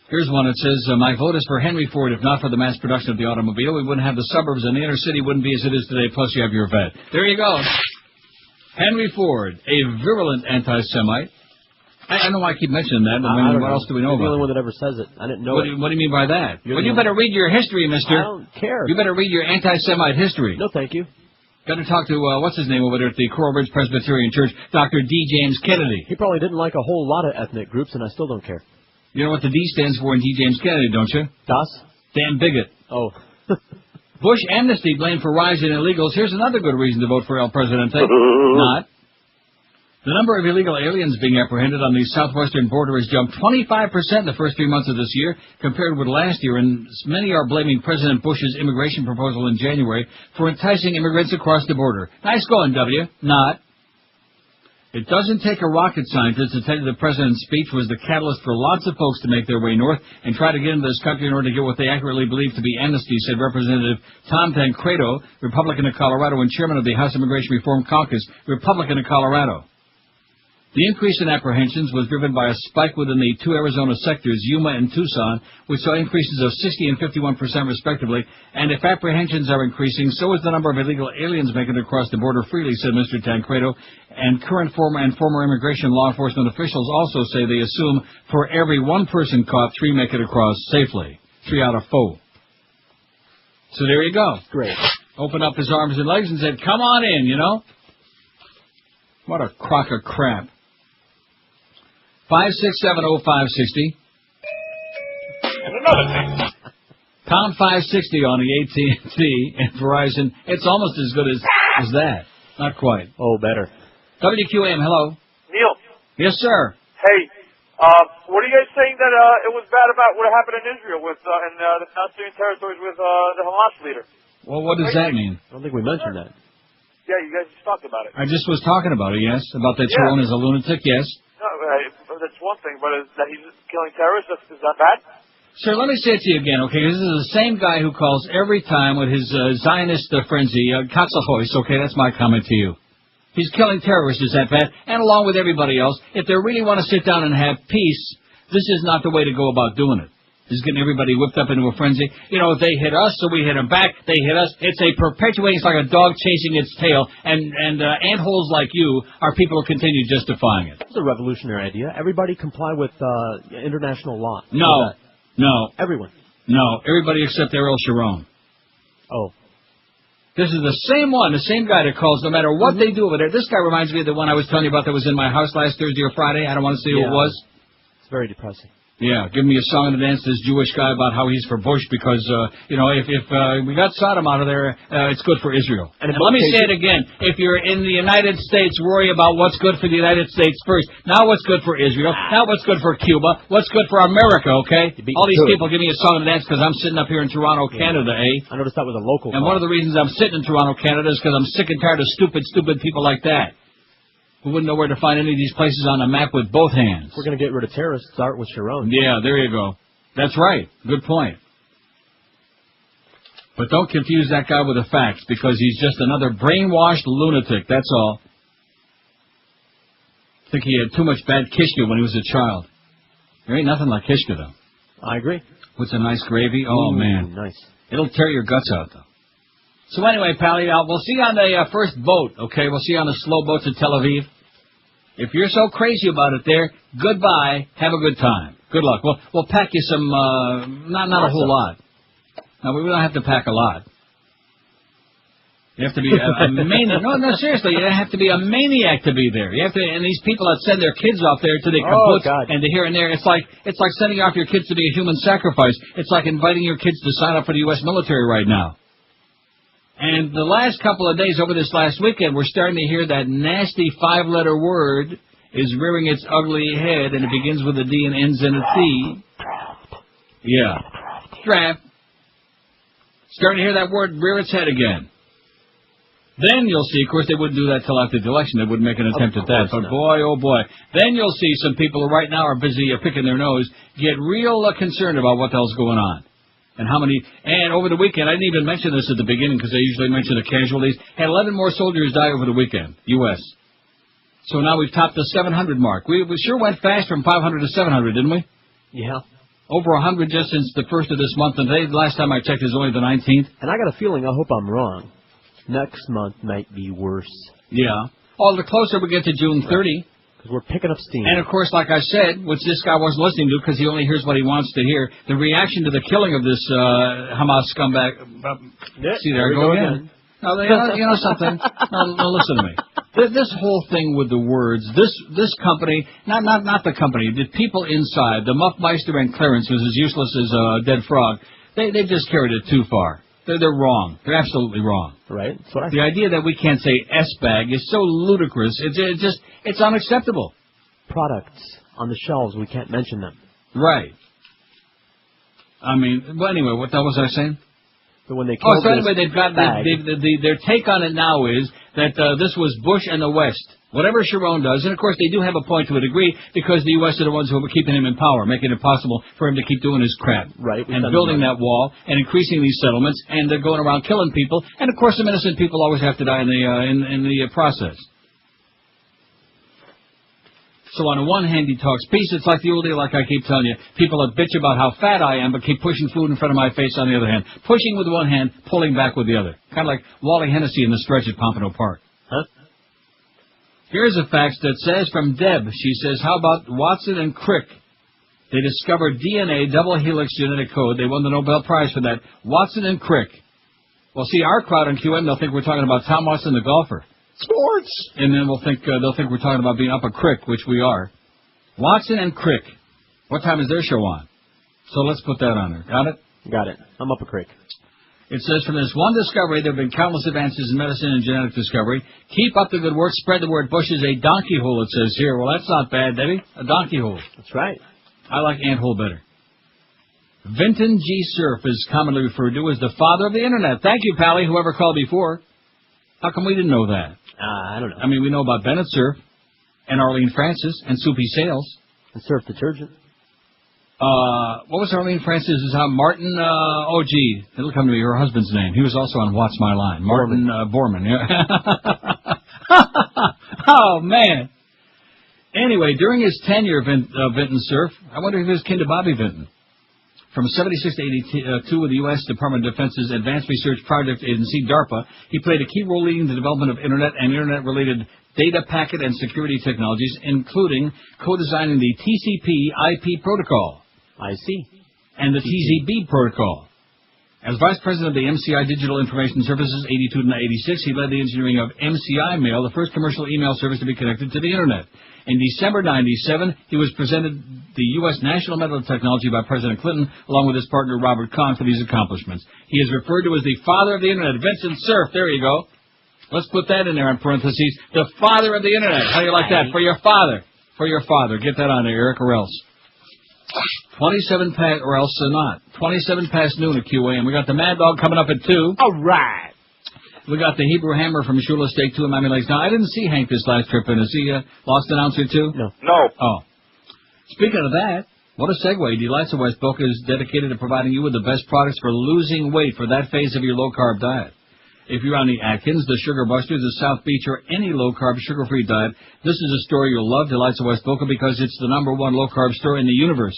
Here's one that says, my vote is for Henry Ford. If not for the mass production of the automobile, we wouldn't have the suburbs, and the inner city wouldn't be as it is today. Plus, you have your vet. There you go. Henry Ford, a virulent anti-Semite. I don't know why I keep mentioning that. I mean, what else do we know about it?
I'm the only one that ever says it. I didn't know
What do you mean by that? Well, you better read your history, mister.
I don't care.
You better read your anti-Semite history.
No, thank you.
Got to talk to, what's his name over there at the Coral Ridge Presbyterian Church, Dr. D. James Kennedy.
He probably didn't like a whole lot of ethnic groups, and I still don't care.
You know what the D stands for in D. James Kennedy, don't you?
Das?
Damn bigot.
Oh.
Bush amnesty blamed for rise in illegals. Here's another good reason to vote for El Presidente. Not. The number of illegal aliens being apprehended on the southwestern border has jumped 25% in the first 3 months of this year compared with last year, and many are blaming President Bush's immigration proposal in January for enticing immigrants across the border. Nice going, W. Not. It doesn't take a rocket scientist to tell you the president's speech was the catalyst for lots of folks to make their way north and try to get into this country in order to get what they accurately believe to be amnesty, said Representative Tom Tancredo, Republican of Colorado and chairman of the House Immigration Reform Caucus, Republican of Colorado. The increase in apprehensions was driven by a spike within the two Arizona sectors, Yuma and Tucson, which saw increases of 60 and 51% respectively. And if apprehensions are increasing, so is the number of illegal aliens making it across the border freely, said Mr. Tancredo. And current, former immigration law enforcement officials also say they assume for every one person caught, 3 make it across safely. 3 out of 4. So there you go.
Great.
Opened up his arms and legs and said, come on in, you know. What a crock of crap. 5670560.
And another thing.
Pound 560 on the AT&T and Verizon. It's almost as good as that. Not quite.
Oh, better.
WQAM, hello.
Neil.
Yes, sir.
Hey, what are you guys saying that it was bad about what happened in Israel with in the Palestinian territories with the Hamas leader?
Well, what does that mean?
I don't think we mentioned that.
Yeah, you guys just talked about it.
I just was talking about it, yes. About that Sharon is a lunatic, yes.
No, that's one thing, but that he's killing terrorists, is that bad?
Sir, let me say it to you again, okay? This is the same guy who calls every time with his Zionist frenzy, Katzahois, okay? That's my comment to you. He's killing terrorists, is that bad? And along with everybody else, if they really want to sit down and have peace, this is not the way to go about doing it. He's getting everybody whipped up into a frenzy. You know, they hit us, so we hit them back. They hit us. It's a perpetuating, it's like a dog chasing its tail. And ant-holes like you are people who continue justifying it.
It's a revolutionary idea. Everybody comply with international law.
No. No.
Everyone.
No. Everybody except Ariel Sharon.
Oh.
This is the same one, the same guy that calls no matter what they do over there. This guy reminds me of the one I was telling you about that was in my house last Thursday or Friday. I don't want to say who it was.
It's very depressing.
Yeah, give me a song and a dance, this Jewish guy, about how he's for Bush because, you know, if we got Saddam out of there, it's good for Israel. And let me say it again. If you're in the United States, worry about what's good for the United States first. Now what's good for Israel. Now what's good for Cuba. What's good for America, okay? All these people give me a song and dance because I'm sitting up here in Toronto, Canada, eh?
I noticed that was a local
And one of the reasons I'm sitting in Toronto, Canada is because I'm sick and tired of stupid people like that. Who wouldn't know where to find any of these places on a map with both hands.
We're going to get rid of terrorists. Start with your own.
Yeah, there you go. That's right. Good point. But don't confuse that guy with the facts, because he's just another brainwashed lunatic, that's all. I think he had too much bad kishka when he was a child. There ain't nothing like kishka, though.
I agree.
With some nice gravy. Oh, man.
Nice.
It'll tear your guts out, though. So anyway, Pally, we'll see you on the first boat, okay? We'll see you on the slow boat to Tel Aviv. If you're so crazy about it there, goodbye. Have a good time. Good luck. We'll pack you some, not a whole lot. No, we don't have to pack a lot. You have to be a maniac. No, seriously, you have to be a maniac to be there. You have to, and these people that send their kids off there to the kibbutz and to here and there, it's like sending off your kids to be a human sacrifice. It's like inviting your kids to sign up for the U.S. military right now. And the last couple of days over this last weekend, we're starting to hear that nasty 5-letter word is rearing its ugly head, and it begins with a D and ends in a T. Yeah. Draft. Starting to hear that word rear its head again. Then you'll see, of course, they wouldn't do that till after the election. They wouldn't make an attempt at that. But boy, oh boy. Then you'll see some people who right now are busy picking their nose get real concerned about what the hell's going on. And how many, and over the weekend, I didn't even mention this at the beginning because I usually mention the casualties, had 11 more soldiers die over the weekend, U.S. So now we've topped the 700 mark. We sure went fast from 500 to 700, didn't we?
Yeah.
Over 100 just since the first of this month, and today, the last time I checked, is only the 19th.
And I got a feeling, I hope I'm wrong, next month might be worse.
Yeah. Oh, the closer we get to June 30.
Because we're picking up steam.
And, of course, like I said, which this guy wasn't listening to because he only hears what he wants to hear, the reaction to the killing of this Hamas scumbag. See, there I go again. Now, you know something? Now, listen to me. This whole thing with the words, this company, not the company, the people inside, the Muffmeister and Clarence, was as useless as a dead frog. They just carried it too far. They're wrong. They're absolutely wrong.
Right.
The idea that we can't say S-bag is so ludicrous. It's unacceptable.
Products on the shelves, we can't mention them.
Right. I mean, well, anyway, what was I saying?
So when they killed
anyway, they've got their take on it now is that this was Bush and the West. Whatever Sharon does, and of course they do have a point to a degree, because the U.S. are the ones who are keeping him in power, making it possible for him to keep doing his crap.
Right.
And building that wall, and increasing these settlements, and going around killing people, and of course some innocent people always have to die in the process. So on the one hand he talks peace, it's like the old deal, like I keep telling you, people that bitch about how fat I am, but keep pushing food in front of my face on the other hand. Pushing with one hand, pulling back with the other. Kind of like Wally Hennessy in the stretch at Pompano Park.
Huh?
Here's a fax that says from Deb. She says, how about Watson and Crick? They discovered DNA double helix genetic code. They won the Nobel Prize for that. Watson and Crick. Well, see, our crowd on QM, they'll think we're talking about Tom Watson, the golfer. Sports! And then they'll think we're talking about being up a crick, which we are. Watson and Crick. What time is their show on? So let's put that on there. Got it?
Got it. I'm up a crick.
It says, from this one discovery, there have been countless advances in medicine and genetic discovery. Keep up the good work. Spread the word. Bush is a donkey hole, it says here. Well, that's not bad, Debbie. A donkey hole.
That's right.
I like ant hole better. Vinton G. Cerf is commonly referred to as the father of the Internet. Thank you, Pally, whoever called before. How come we didn't know that?
I don't know.
I mean, we know about Bennett Cerf and Arlene Francis and Soupy Sales.
And Surf Detergent.
What was Arlene Francis' Martin, it'll come to me, her husband's name. He was also on What's My Line. Martin Borman, yeah. Oh, man. Anyway, during his tenure, Vinton Cerf, I wonder if he was kin to Bobby Vinton. From 76 to 82 with the U.S. Department of Defense's Advanced Research Project Agency, DARPA, he played a key role leading the development of Internet and Internet-related data packet and security technologies, including co-designing the TCP/IP protocol.
I see.
And the TZB protocol. As Vice President of the MCI Digital Information Services, 82 to 86, he led the engineering of MCI Mail, the first commercial email service to be connected to the Internet. In December 97, he was presented the U.S. National Medal of Technology by President Clinton, along with his partner Robert Kahn, for these accomplishments. He is referred to as the father of the Internet. Vincent Cerf, there you go. Let's put that in there in parentheses. The father of the Internet. How do you like that? For your father. For your father. Get that on there, Eric, or else. 27 past, or else not. 27 past noon at QAM. We got the Mad Dog coming up at 2.
All right.
We got the Hebrew Hammer from Shula Steak 2 and Miami Lakes. Now, I didn't see Hank this last trip, and is he lost announcer too?
No.
Oh. Speaking of that, what a segue. Delights of West Boca is dedicated to providing you with the best products for losing weight for that phase of your low-carb diet. If you're on the Atkins, the Sugar Busters, the South Beach, or any low-carb, sugar-free diet, this is a store you'll love, Delights of West Boca, because it's the #1 low-carb store in the universe.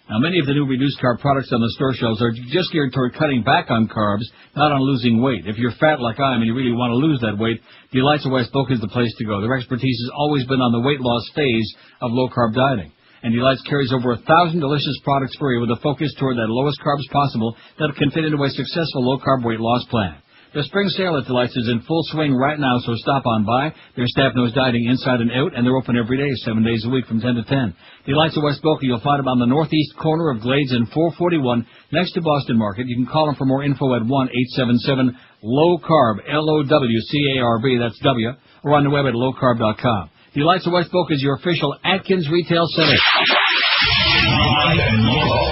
Now, many of the new reduced-carb products on the store shelves are just geared toward cutting back on carbs, not on losing weight. If you're fat like I am and you really want to lose that weight, Delights of West Boca is the place to go. Their expertise has always been on the weight loss phase of low-carb dieting. And Delights carries over 1,000 delicious products for you with a focus toward that lowest carbs possible that can fit into a successful low-carb weight loss plan. The spring sale at Delights is in full swing right now, so stop on by. Their staff knows dieting inside and out, and they're open every day, 7 days a week from 10 to 10. Delights of West Boca, you'll find them on the northeast corner of Glades and 441 next to Boston Market. You can call them for more info at 1-877-LOW-CARB, LOWCARB, that's W, or on the web at lowcarb.com. Delights of West Boca is your official Atkins Retail Center.
Live and local.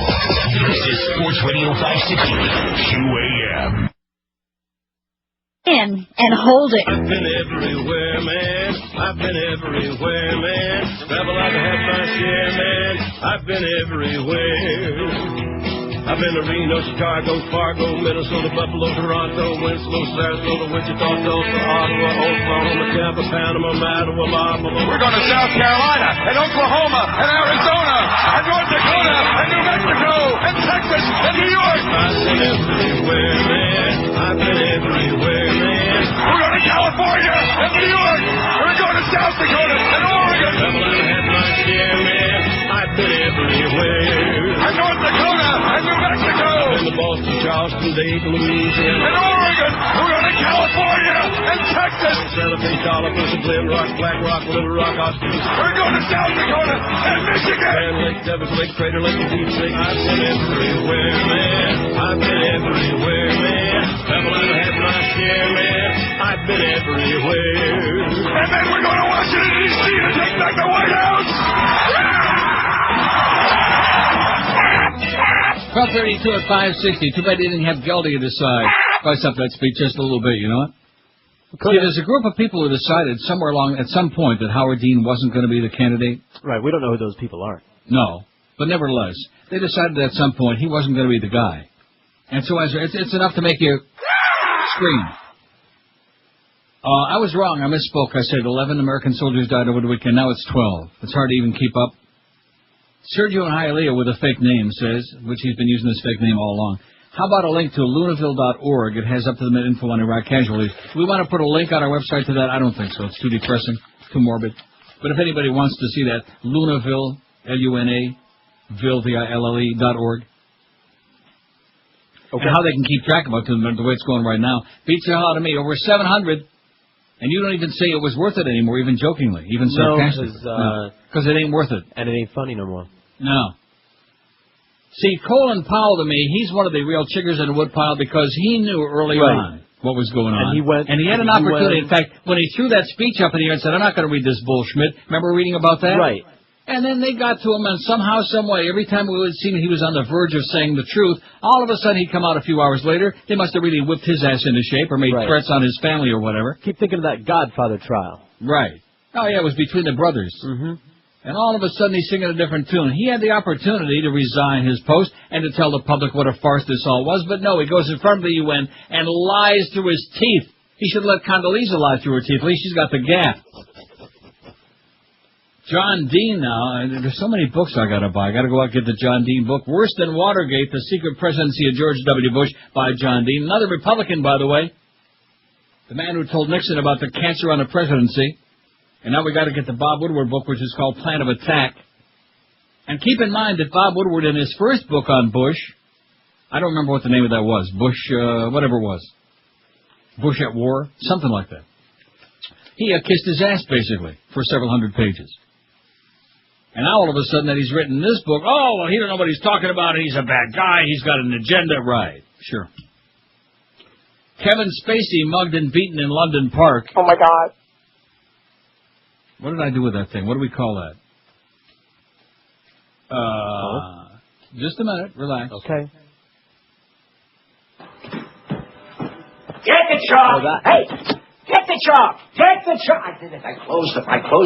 This is Sports Radio 560, QAM.
In and hold it.
I've been everywhere, man. I've been everywhere, man. Travel, I've had my share, man. I've been everywhere. I've been to Reno, Chicago, Fargo, Minnesota, Buffalo, Toronto, Winslow, Sarasota, Wichita, Tulsa, Ottawa, Oklahoma, Tampa, Panama, Mattawa, Buffalo.
We're going to South Carolina, and Oklahoma, and Arizona, and North Dakota, and New Mexico, and Texas, and New York.
I've been everywhere, man. I've been everywhere, man.
We're going to California, and New York. We're going to South Dakota, and Oregon.
Travel, I've had my share, man. I've been everywhere.
And North Dakota, and New Mexico.
I've been to Boston, Charleston, Dayton, Louisiana.
And Oregon. We're going to California, and Texas.
Santa Fe, Dollar, Glen Rock, Black Rock, Little Rock, Austin.
We're going to South Dakota, and Michigan.
Grand Lake, Devils Lake, Crater Lake, and Deep Lake. I've been everywhere, man. I've been everywhere, man. Travel, I've had my share, man. I've been everywhere.
And then we're going to Washington, D.C. to take back the White House.
12:32 at 560. Too bad they didn't have Geldy to decide. Spice up that speech just a little bit, you know what? See, there's a group of people who decided somewhere along, at some point, that Howard Dean wasn't going to be the candidate.
Right, we don't know who those people are.
No, but nevertheless, they decided at some point he wasn't going to be the guy. And so it's enough to make you scream. I was wrong. I misspoke. I said 11 American soldiers died over the weekend. Now it's 12. It's hard to even keep up. Sergio and Hialeah with a fake name says, which he's been using this fake name all along. How about a link to lunaville.org? It has up-to-the-minute info on Iraq casualties. Do we want to put a link on our website to that? I don't think so. It's too depressing, too morbid. But if anybody wants to see that, Lunaville, L-U-N-A, Ville.org. Okay. And how they can keep track of it, the way it's going right now. Beats the hell out of me. Over 700. And you don't even say it was worth it anymore, even jokingly, even sarcastically. Because it ain't worth it.
And it ain't funny no more.
No. See, Colin Powell, to me, he's one of the real chiggers in the woodpile because he knew early on what was going on.
And
he had an opportunity. In fact, when he threw that speech up in the air and said, I'm not going to read this bullshit. Remember reading about that?
Right.
And then they got to him, and somehow, some way, every time we would see him, he was on the verge of saying the truth. All of a sudden, he'd come out a few hours later. They must have really whipped his ass into shape or made threats on his family or whatever.
Keep thinking of that Godfather trial.
Right. Oh, yeah, it was between the brothers.
Mm-hmm.
And all of a sudden, he's singing a different tune. He had the opportunity to resign his post and to tell the public what a farce this all was, but no, he goes in front of the UN and lies through his teeth. He should let Condoleezza lie through her teeth. At least she's got the gap. John Dean now, there's so many books I got to buy. I got to go out and get the John Dean book. Worse Than Watergate, The Secret Presidency of George W. Bush by John Dean. Another Republican, by the way. The man who told Nixon about the cancer on the presidency. And now we got to get the Bob Woodward book, which is called Plan of Attack. And keep in mind that Bob Woodward, in his first book on Bush, I don't remember what the name of that was. Bush, whatever it was. Bush at War, something like that. He kissed his ass, basically, for several hundred pages. And now all of a sudden that he's written this book, oh, well, he don't know what he's talking about, he's a bad guy, he's got an agenda. Right, sure. Kevin Spacey mugged and beaten in London Park.
Oh, my God.
What did I do with that thing? What do we call that? Just a minute. Relax.
Okay.
Get the chalk! Hey! Get the chalk! Get the chalk! I did it. I closed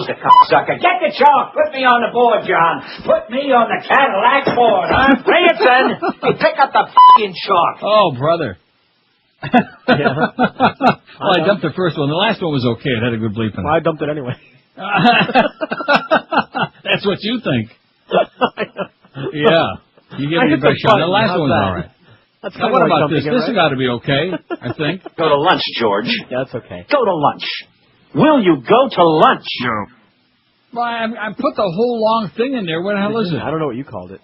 it, cocksucker. Get the chalk! Put me on the board, John. Put me on the Cadillac board, huh? Ranson! Hey, pick up the f***ing chalk.
Oh, brother. Well, I dumped the first one. The last one was okay. It had a good bleep in it.
Well, I dumped it anyway.
That's what you think. Yeah. You give me a big shot. The last one was all right. Now, what about this? This has got to be okay, I think.
Go to lunch, George.
Yeah, that's okay.
Go to lunch. Will you go to lunch?
No.
Well, I put the whole long thing in there. What the hell is it?
I don't know what you called it.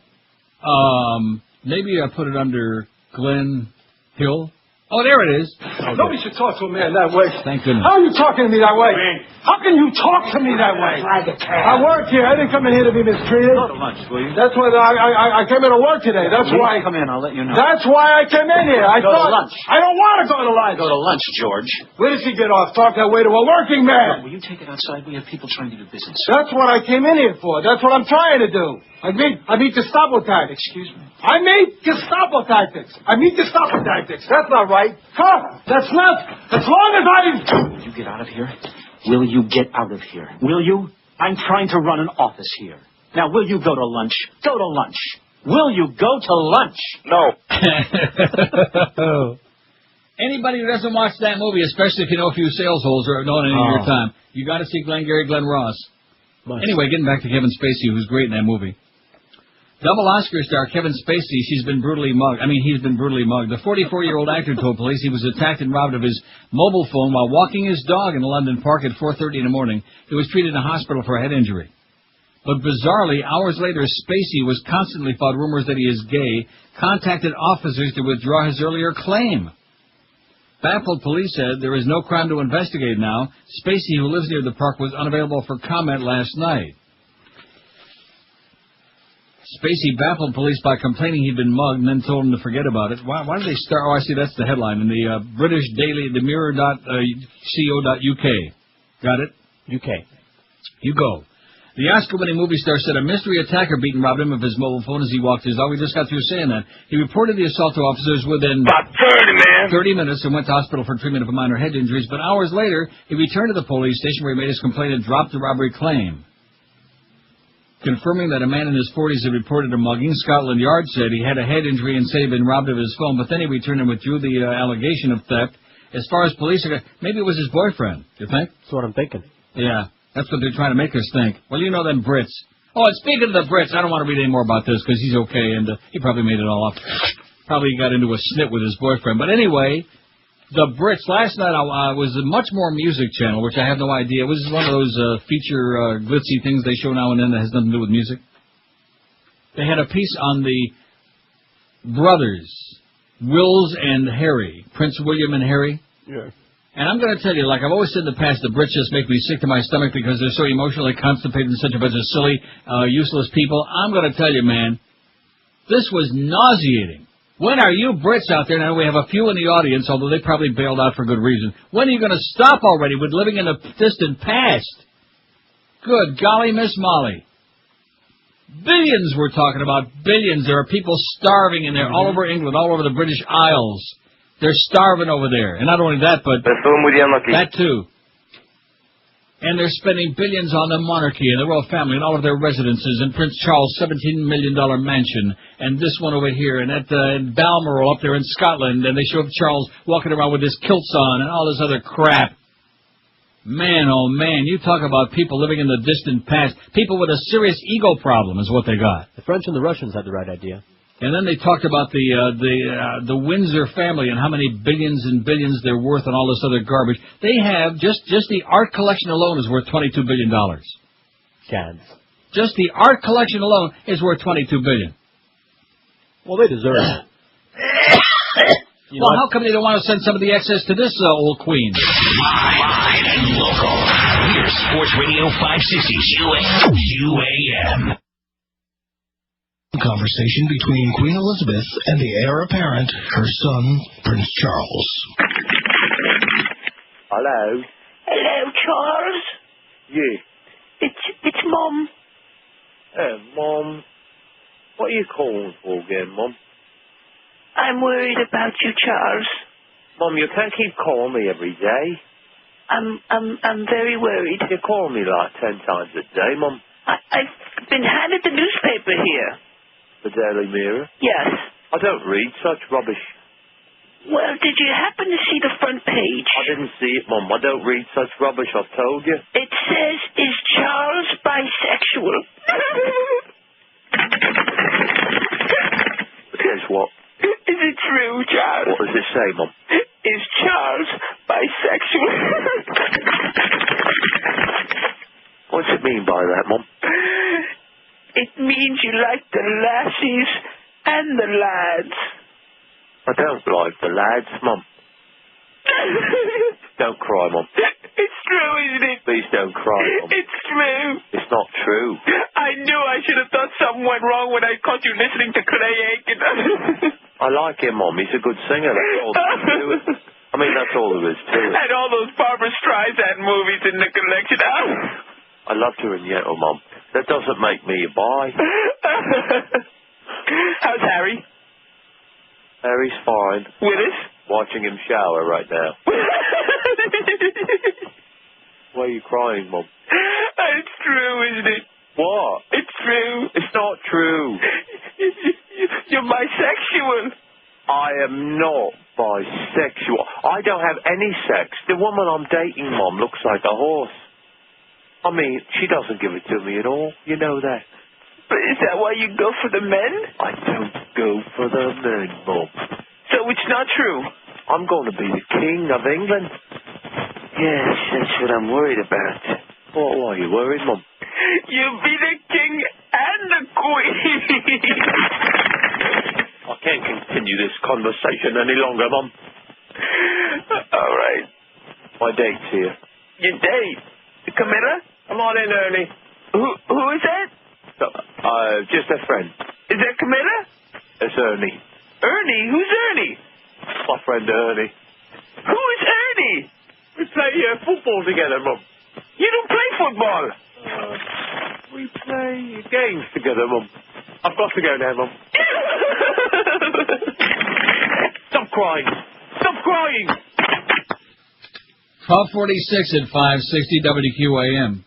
Maybe I put it under Glen Hill. Oh, there it is.
Okay. Nobody should talk to a man that way.
Thank goodness.
How are you talking to me that way? How can you talk to me that way? I work here. I didn't come in here to be mistreated.
Go to lunch, will you?
That's why I came in to work today. That's why.
Come in. I'll let you know.
That's why I came in here.
Go to lunch.
I don't want to go to lunch.
Go to lunch, George.
Where does he get off? Talk that way to a working man.
Will you take it outside? We have people trying to do business.
That's what I came in here for. That's what I'm trying to do. I meet Gestapo tactics.
Excuse me?
I meet Gestapo tactics. I meet Gestapo tactics. That's not right. Huh? That's not. As long as
Will you get out of here? Will you get out of here? Will you? I'm trying to run an office here. Now, will you go to lunch? Go to lunch. Will you go to lunch?
No.
Anybody who doesn't watch that movie, especially if you know a few sales holes or know any of your time, you got to see Glengarry Glen Ross. Anyway, getting back to Kevin Spacey, who's great in that movie. Double Oscar star Kevin Spacey, he's been brutally mugged. The 44-year-old actor told police he was attacked and robbed of his mobile phone while walking his dog in a London park at 4:30 in the morning. He was treated in a hospital for a head injury. But bizarrely, hours later, Spacey was constantly fought rumors that he is gay, contacted officers to withdraw his earlier claim. Baffled police said there is no crime to investigate now. Spacey, who lives near the park, was unavailable for comment last night. Spacey baffled police by complaining he'd been mugged and then told them to forget about it. Why did they start? Oh, I see, that's the headline in the British Daily, the Mirror.co.uk. Got it?
UK.
You go. The Oscar-winning movie star said a mystery attacker beat and robbed him of his mobile phone as he walked his dog. We just got through saying that. He reported the assault to officers within
about 30
minutes and went to hospital for treatment of minor head injuries. But hours later, he returned to the police station where he made his complaint and dropped the robbery claim. Confirming that a man in his 40s had reported a mugging, Scotland Yard said he had a head injury and said he'd been robbed of his phone, but then he returned and withdrew the allegation of theft. As far as police are, maybe it was his boyfriend, you think?
That's what I'm thinking.
Yeah, that's what they're trying to make us think. Well, you know them Brits. Oh, and speaking of the Brits, I don't want to read any more about this because he's okay, and he probably made it all up. Probably got into a snit with his boyfriend. But anyway, the Brits, last night was a much more music channel, which I have no idea. It was one of those feature glitzy things they show now and then that has nothing to do with music. They had a piece on the brothers, Wills and Harry, Prince William and Harry.
Yeah.
And I'm going to tell you, like I've always said in the past, the Brits just make me sick to my stomach because they're so emotionally constipated and such a bunch of silly, useless people. I'm going to tell you, man, this was nauseating. When are you Brits out there, now we have a few in the audience, although they probably bailed out for good reason, when are you going to stop already with living in the distant past? Good golly, Miss Molly. Billions we're talking about, billions. There are people starving in there all over England, all over the British Isles. They're starving over there. And not only that, but that too. And they're spending billions on the monarchy and the royal family and all of their residences and Prince Charles' $17 million mansion and this one over here and at Balmoral up there in Scotland, and they show Charles walking around with his kilts on and all this other crap. Man, oh man, you talk about people living in the distant past. People with a serious ego problem is what they got.
The French and the Russians had the right idea.
And then they talked about the Windsor family and how many billions and billions they're worth and all this other garbage. They have, just the art collection alone is worth $22 billion.
Cads.
Just the art collection alone is worth $22 billion.
Well, they deserve it.
Well, how come they don't want to send some of the excess to this old queen?
Live and local. Here's Sports Radio 560 QAM.
Conversation between Queen Elizabeth and the heir apparent, her son, Prince Charles.
Hello?
Hello, Charles?
Yeah.
It's Mum.
Mom. What are you calling for again, Mum?
I'm worried about you, Charles.
Mum, you can't keep calling me every day.
I'm very worried.
You call me like 10 times a day, Mum.
I've been handed the newspaper here.
The Daily Mirror?
Yes.
I don't read such rubbish.
Well, did you happen to see the front page?
I didn't see it, Mum. I don't read such rubbish, I've told you.
It says, is Charles bisexual?
Guess what?
Is it true, Charles?
What does it say, Mum?
Is Charles bisexual?
What's it mean by that, Mum?
It means you like the lassies and the lads.
I don't like the lads, Mum. Don't cry, Mum.
It's true, isn't it?
Please don't cry, Mum.
It's true.
It's not true.
I knew I should have thought something went wrong when I caught you listening to Clay Aiken.
I like him, Mum. He's a good singer. That's all there is to it. I mean, that's all there is to it.
And all those Barbra Streisand movies in the collection.
I loved her in Yettle, Mum. That doesn't make me a bi.
How's Harry?
Harry's fine.
Willis?
Watching him shower right now. Why are you crying, Mum?
It's true, isn't it?
What?
It's true.
It's not true.
You're bisexual.
I am not bisexual. I don't have any sex. The woman I'm dating, Mum, looks like a horse. I mean, she doesn't give it to me at all. You know that.
But is that why you go for the men?
I don't go for the men, Mum.
So it's not true?
I'm going to be the king of England.
Yes, that's what I'm worried about.
Why are you worried, Mum?
You'll be the king and the queen.
I can't continue this conversation any longer, Mum.
All right.
My date's here.
Your date? Camilla?
Come on in, Ernie.
Who is that?
Just a friend.
Is that Camilla?
It's Ernie.
Ernie? Who's Ernie?
My friend Ernie.
Who is Ernie?
We play football together, Mum.
You don't play football.
We play games together, Mum. I've got to go now, Mum. Stop crying. Stop crying.
1246 at 560 WQAM.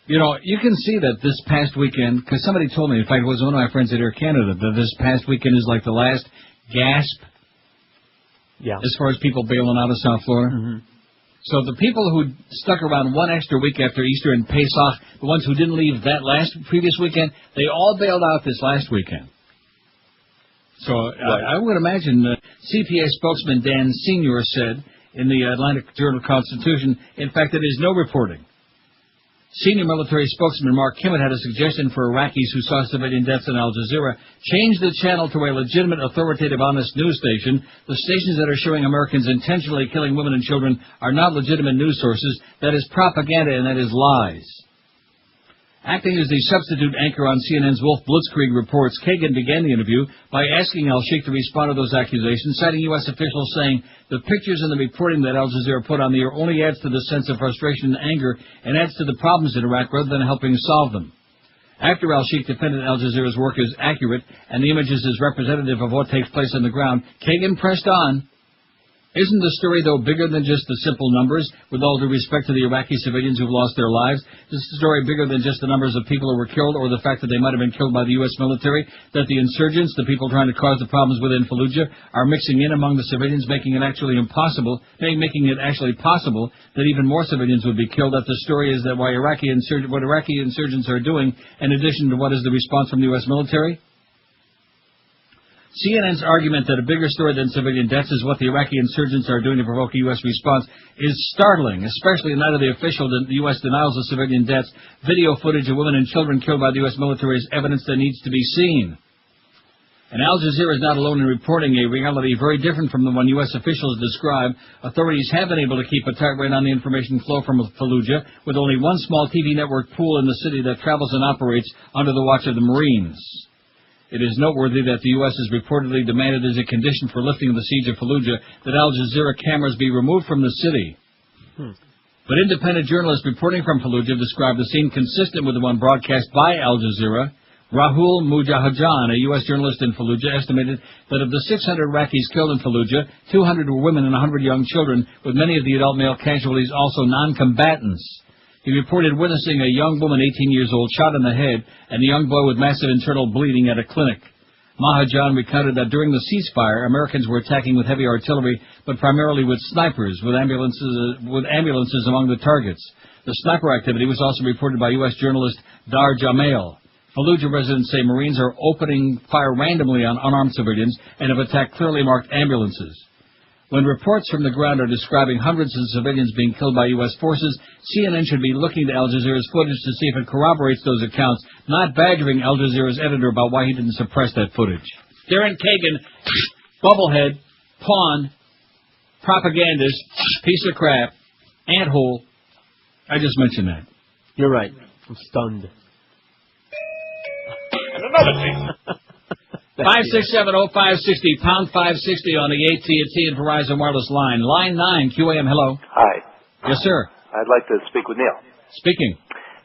You know, you can see that this past weekend, because somebody told me, in fact, it was one of my friends at Air Canada, that this past weekend is like the last gasp as far as people bailing out of South Florida.
Mm-hmm.
So the people who stuck around one extra week after Easter and Pesach, the ones who didn't leave that previous weekend, they all bailed out this last weekend. So I would imagine CPA spokesman Dan Senior said in the Atlantic Journal-Constitution, in fact, that there is no reporting. Senior military spokesman Mark Kimmett had a suggestion for Iraqis who saw civilian deaths in Al Jazeera. Change the channel to a legitimate, authoritative, honest news station. The stations that are showing Americans intentionally killing women and children are not legitimate news sources. That is propaganda and that is lies. Acting as the substitute anchor on CNN's Wolf Blitzkrieg reports, Kagan began the interview by asking al-Sheikh to respond to those accusations, citing U.S. officials saying the pictures and the reporting that Al Jazeera put on the air only adds to the sense of frustration and anger and adds to the problems in Iraq rather than helping solve them. After al-Sheikh defended Al Jazeera's work as accurate and the images as representative of what takes place on the ground, Kagan pressed on. Isn't the story, though, bigger than just the simple numbers, with all due respect to the Iraqi civilians who've lost their lives? Is the story bigger than just the numbers of people who were killed or the fact that they might have been killed by the U.S. military, that the insurgents, the people trying to cause the problems within Fallujah, are mixing in among the civilians, making it actually possible that even more civilians would be killed, that the story is that what Iraqi insurgents are doing, in addition to what is the response from the U.S. military? CNN's argument that a bigger story than civilian deaths is what the Iraqi insurgents are doing to provoke a U.S. response is startling, especially in light of the U.S. denials of civilian deaths. Video footage of women and children killed by the U.S. military is evidence that needs to be seen. And Al Jazeera is not alone in reporting a reality very different from the one U.S. officials describe. Authorities have been able to keep a tight rein on the information flow from Fallujah, with only one small TV network pool in the city that travels and operates under the watch of the Marines. It is noteworthy that the U.S. has reportedly demanded as a condition for lifting the siege of Fallujah that Al Jazeera cameras be removed from the city. But independent journalists reporting from Fallujah described the scene consistent with the one broadcast by Al Jazeera. Rahul Mujahajan, a U.S. journalist in Fallujah, estimated that of the 600 Iraqis killed in Fallujah, 200 were women and 100 young children, with many of the adult male casualties also non-combatants. He reported witnessing a young woman, 18 years old, shot in the head, and a young boy with massive internal bleeding at a clinic. Mahajan recounted that during the ceasefire, Americans were attacking with heavy artillery, but primarily with snipers, with ambulances among the targets. The sniper activity was also reported by U.S. journalist Dar Jamail. Fallujah residents say Marines are opening fire randomly on unarmed civilians and have attacked clearly marked ambulances. When reports from the ground are describing hundreds of civilians being killed by U.S. forces, CNN should be looking to Al Jazeera's footage to see if it corroborates those accounts, not badgering Al Jazeera's editor about why he didn't suppress that footage. Darren Kagan, bubblehead, pawn, propagandist, piece of crap, ant-hole. I just mentioned that.
You're right. I'm stunned.
And another thing.
5670560, pound 560 on the AT&T and Verizon wireless line. Line 9, QAM, hello.
Hi.
Yes, sir.
I'd like to speak with Neil.
Speaking.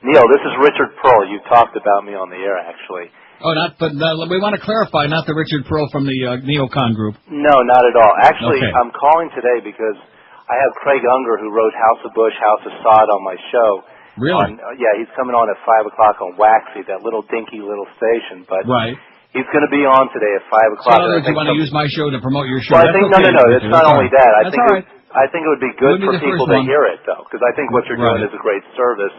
Neil, this is Richard Pearl. You talked about me on the air, actually.
Oh, we want to clarify, not the Richard Pearl from the Neocon group.
No, not at all. Actually,
okay.
I'm calling today because I have Craig Unger, who wrote House of Bush, House of Sod on my show.
Really?
Yeah, he's coming on at 5 o'clock on Waxy, that little dinky little station. But
right.
He's going to be on today at 5 o'clock.
So, you want to use my show to promote your show?
Well, I think no. It's not only that. I think it would be good for people to hear it, though, because I think what you're doing is a great service,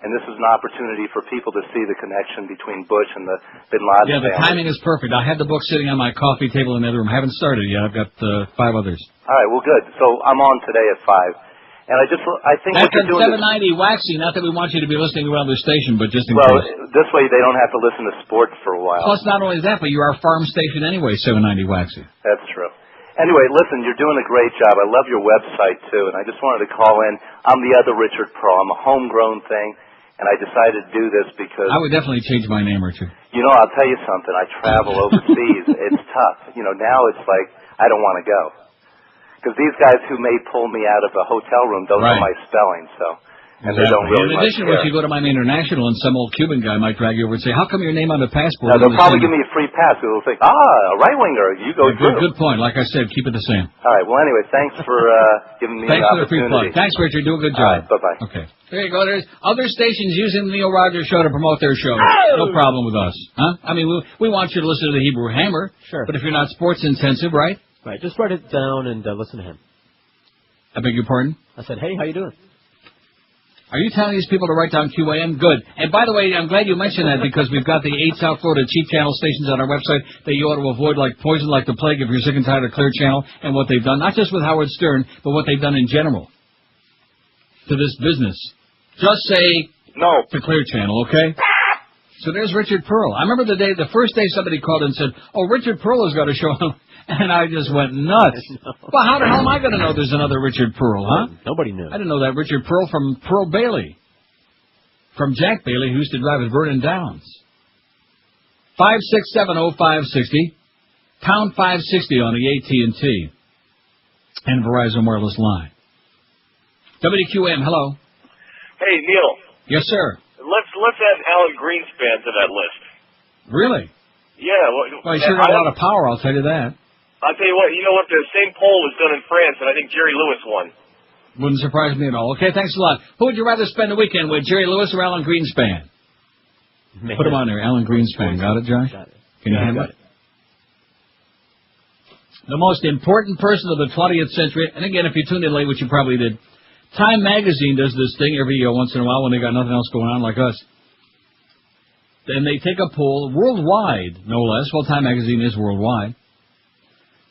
and this is an opportunity for people to see the connection between Bush and the Bin Laden family.
Yeah, the timing is perfect. I had the book sitting on my coffee table in the other room. I haven't started yet. I've got 5 others.
All right, well, good. So I'm on today at 5. And I think
that's
what you're doing
790 Waxy. Not that we want you to be listening to another station, but just in
case.
Well,
this way they don't have to listen to sports for a while.
Plus, not only that, but you're our farm station anyway, 790 Waxy.
That's true. Anyway, listen, you're doing a great job. I love your website, too, and I just wanted to call in. I'm the other Richard Pearl. I'm a homegrown thing, and I decided to do this because...
I would definitely change my name or two.
You know, I'll tell you something. I travel overseas. It's tough. You know, now it's like I don't want to go. Because these guys who may pull me out of a hotel room don't know my spelling, so and they don't really
In addition, if you go to Miami International and some old Cuban guy might drag you over and say, how come your name on the passport?
Now, they'll probably give me a free pass. They'll think, a right-winger, you go through.
Good point. Like I said, keep it the same.
All right. Well, anyway, thanks for giving me the opportunity.
Thanks for the free plug. Thanks, Richard. Do a good job.
All right, bye-bye.
Okay. There you go. There's other stations using the Neil Rogers Show to promote their shows. No problem with us. Huh? I mean, we want you to listen to the Hebrew Hammer.
Sure.
But if you're not sports intensive, right?
Right. Just write it down and listen to him.
I beg your pardon?
I said, hey, how you doing?
Are you telling these people to write down QAM? Good. And by the way, I'm glad you mentioned that because we've got the 8 South Florida cheap channel stations on our website that you ought to avoid like poison, like the plague if you're sick and tired of Clear Channel and what they've done, not just with Howard Stern, but what they've done in general to this business. Just say no to Clear Channel, okay? So there's Richard Pearl. I remember the first day somebody called and said, oh, Richard Pearl has got a show on. And I just went nuts. Well, how the hell am I going to know there's another Richard Pearl, huh?
Nobody knew.
I didn't know that. Richard Pearl from Pearl Bailey. From Jack Bailey, who used to drive at Vernon Downs. 5670560, pound 560 on the AT&T and Verizon wireless line. WQM, hello.
Hey, Neil.
Yes, sir.
Let's add Alan Greenspan to that list.
Really?
Yeah.
Well, he sure got a lot of power, I'll tell you that.
I'll tell you what, the same poll was done in France, and I think Jerry Lewis won.
Wouldn't surprise me at all. Okay, thanks a lot. Who would you rather spend the weekend with, Jerry Lewis or Alan Greenspan? Put him on there, Alan Greenspan. Got it, Josh?
Got it.
Can you handle it? The most important person of the 20th century, and again, if you tuned in late, which you probably did, Time Magazine does this thing every once in a while when they got nothing else going on like us. And they take a poll worldwide, no less. Well, Time Magazine is worldwide.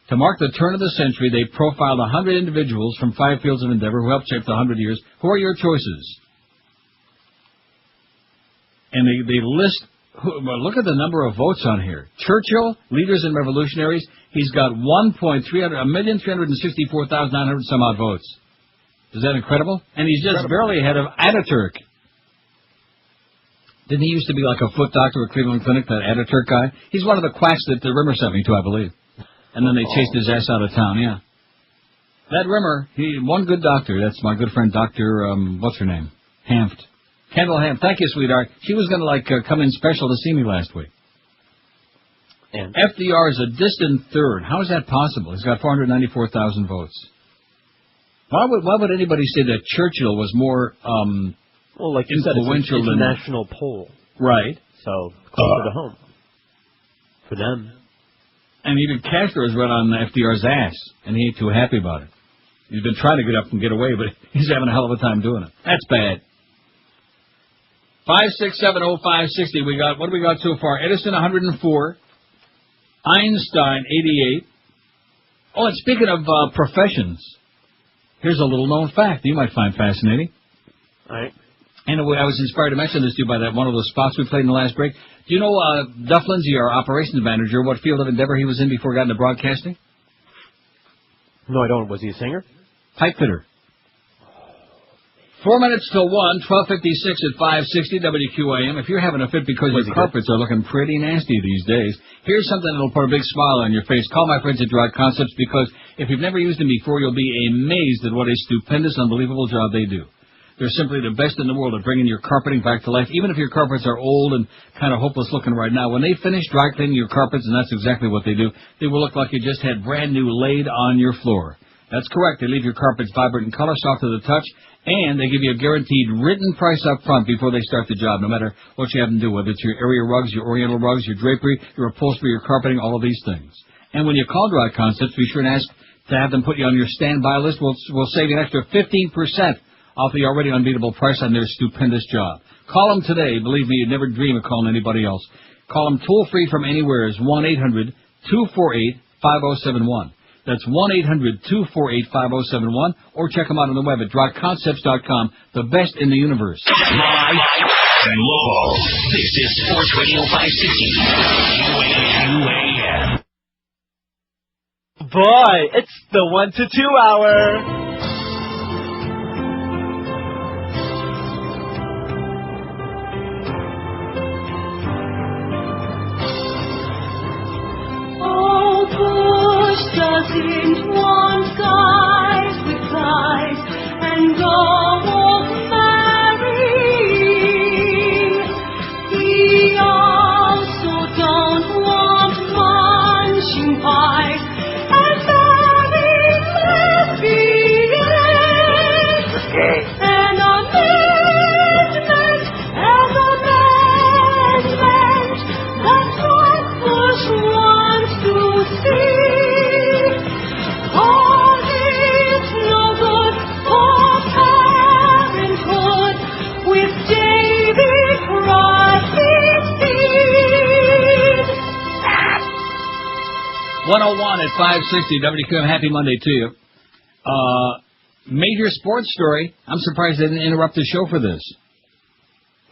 To mark the turn of the century, they profiled 100 individuals from 5 fields of endeavor who helped shape the 100 years. Who are your choices? And they list, look at the number of votes on here. Churchill, Leaders and Revolutionaries, he's got 1,364,900 some odd votes. Is that incredible? And he's just barely ahead of Ataturk. Didn't he used to be like a foot doctor at Cleveland Clinic, that Ataturk guy? He's one of the quacks that the Rimmer sent me to, I believe. And then they chased his ass out of town, yeah. That Rimmer, one good doctor. That's my good friend, Dr. What's her name? Hanft. Kendall Hanft. Thank you, sweetheart. She was going to, come in special to see me last week. And FDR is a distant third. How is that possible? He's got 494,000 votes. Why would anybody say that Churchill was more...
well, like you said, it's an international poll.
Right.
So, closer to home. For them.
And even Castro is right on FDR's ass, and he ain't too happy about it. He's been trying to get up and get away, but he's having a hell of a time doing it. That's bad. 5670560, what do we got so far? Edison, 104. Einstein, 88. Oh, and speaking of professions, here's a little-known fact you might find fascinating.
All right.
And I was inspired to mention this to you by that one of those spots we played in the last break. Do you know Duff Lindsay, our operations manager, what field of endeavor he was in before he got into broadcasting?
No, I don't. Was he a singer?
Pipe fitter. 4 minutes till 1, 12:56 at 560 WQAM. If you're having a fit because your carpets are looking pretty nasty these days, here's something that'll put a big smile on your face. Call my friends at Dry Concepts because if you've never used them before, you'll be amazed at what a stupendous, unbelievable job they do. They're simply the best in the world at bringing your carpeting back to life. Even if your carpets are old and kind of hopeless looking right now, when they finish dry cleaning your carpets, and that's exactly what they do, they will look like you just had brand new laid on your floor. That's correct. They leave your carpets vibrant in color, soft to the touch, and they give you a guaranteed written price up front before they start the job, no matter what you have them do, whether it's your area rugs, your oriental rugs, your drapery, your upholstery, your carpeting, all of these things. And when you call Dry Concepts, be sure and ask to have them put you on your standby list. We'll save you an extra 15% off the already unbeatable price on their stupendous job. Call them today. Believe me, you'd never dream of calling anybody else. Call them toll-free from anywhere. It's 1-800-248-5071. That's 1-800-248-5071. Or check them out on the web at dryconcepts.com. The best in the universe.
Live and local. This is Sports Radio 560. UAM.
Boy, it's the 1 to 2 hour.
Doesn't want guys with ties and go walk man.
101 at 560 WQM. Happy Monday to you. Major sports story. I'm surprised they didn't interrupt the show for this.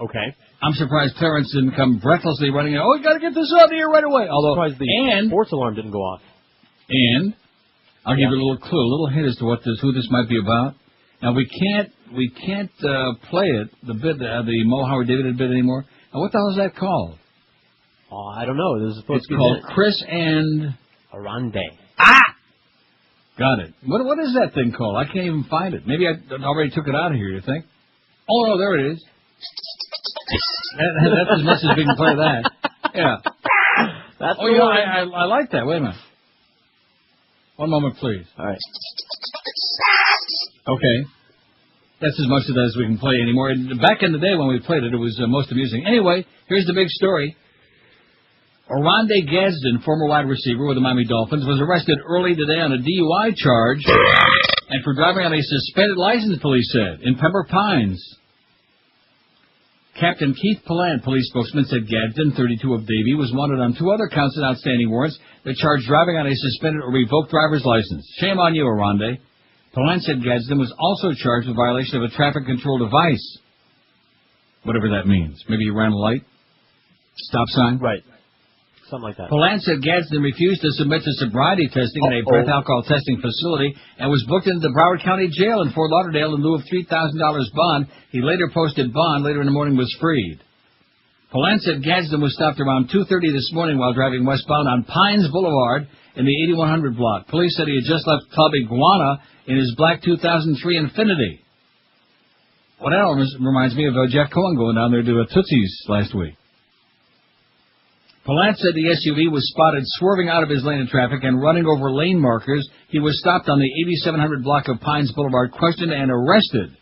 Okay.
I'm surprised Clarence didn't come breathlessly running. Oh, we got to get this out of here right away. Although,
the sports alarm didn't go off.
And I'll give you a little clue, a little hint as to who this might be about. Now we can't play it, the bit, the Mo Howard David bit anymore. Now what the hell is that called?
Oh, I don't know. This is supposed
it's
to be
called Chris and
Arande.
Got it. What is that thing called? I can't even find it. Maybe I already took it out of here, you think? Oh, no, there it is. That's as much as we can play that. Yeah.
That's
I like that. Wait a minute. One moment, please.
All right.
Okay. That's as much of that as we can play anymore. Back in the day when we played it, it was most amusing. Anyway, here's the big story. Oronde Gadsden, former wide receiver with the Miami Dolphins, was arrested early today on a DUI charge and for driving on a suspended license, police said, in Pembroke Pines. Captain Keith Pallant, police spokesman, said Gadsden, 32 of Davie, was wanted on 2 other counts and outstanding warrants that charged driving on a suspended or revoked driver's license. Shame on you, Oronde. Pallant said Gadsden was also charged with violation of a traffic control device. Whatever that means. Maybe he ran a light? Stop sign?
Right. Something like that.
Pallant said Gadsden refused to submit to sobriety testing in a breath alcohol testing facility and was booked into the Broward County Jail in Fort Lauderdale in lieu of $3,000 bond. He later posted bond. Later in the morning was freed. Pallant said Gadsden was stopped around 2:30 this morning while driving westbound on Pines Boulevard in the 8100 block. Police said he had just left Club Iguana in his black 2003 Infiniti. Well, that reminds me of Jeff Cohen going down there to a Tootsie's last week. Pallant said the SUV was spotted swerving out of his lane of traffic and running over lane markers. He was stopped on the 8700 block of Pines Boulevard, questioned and arrested.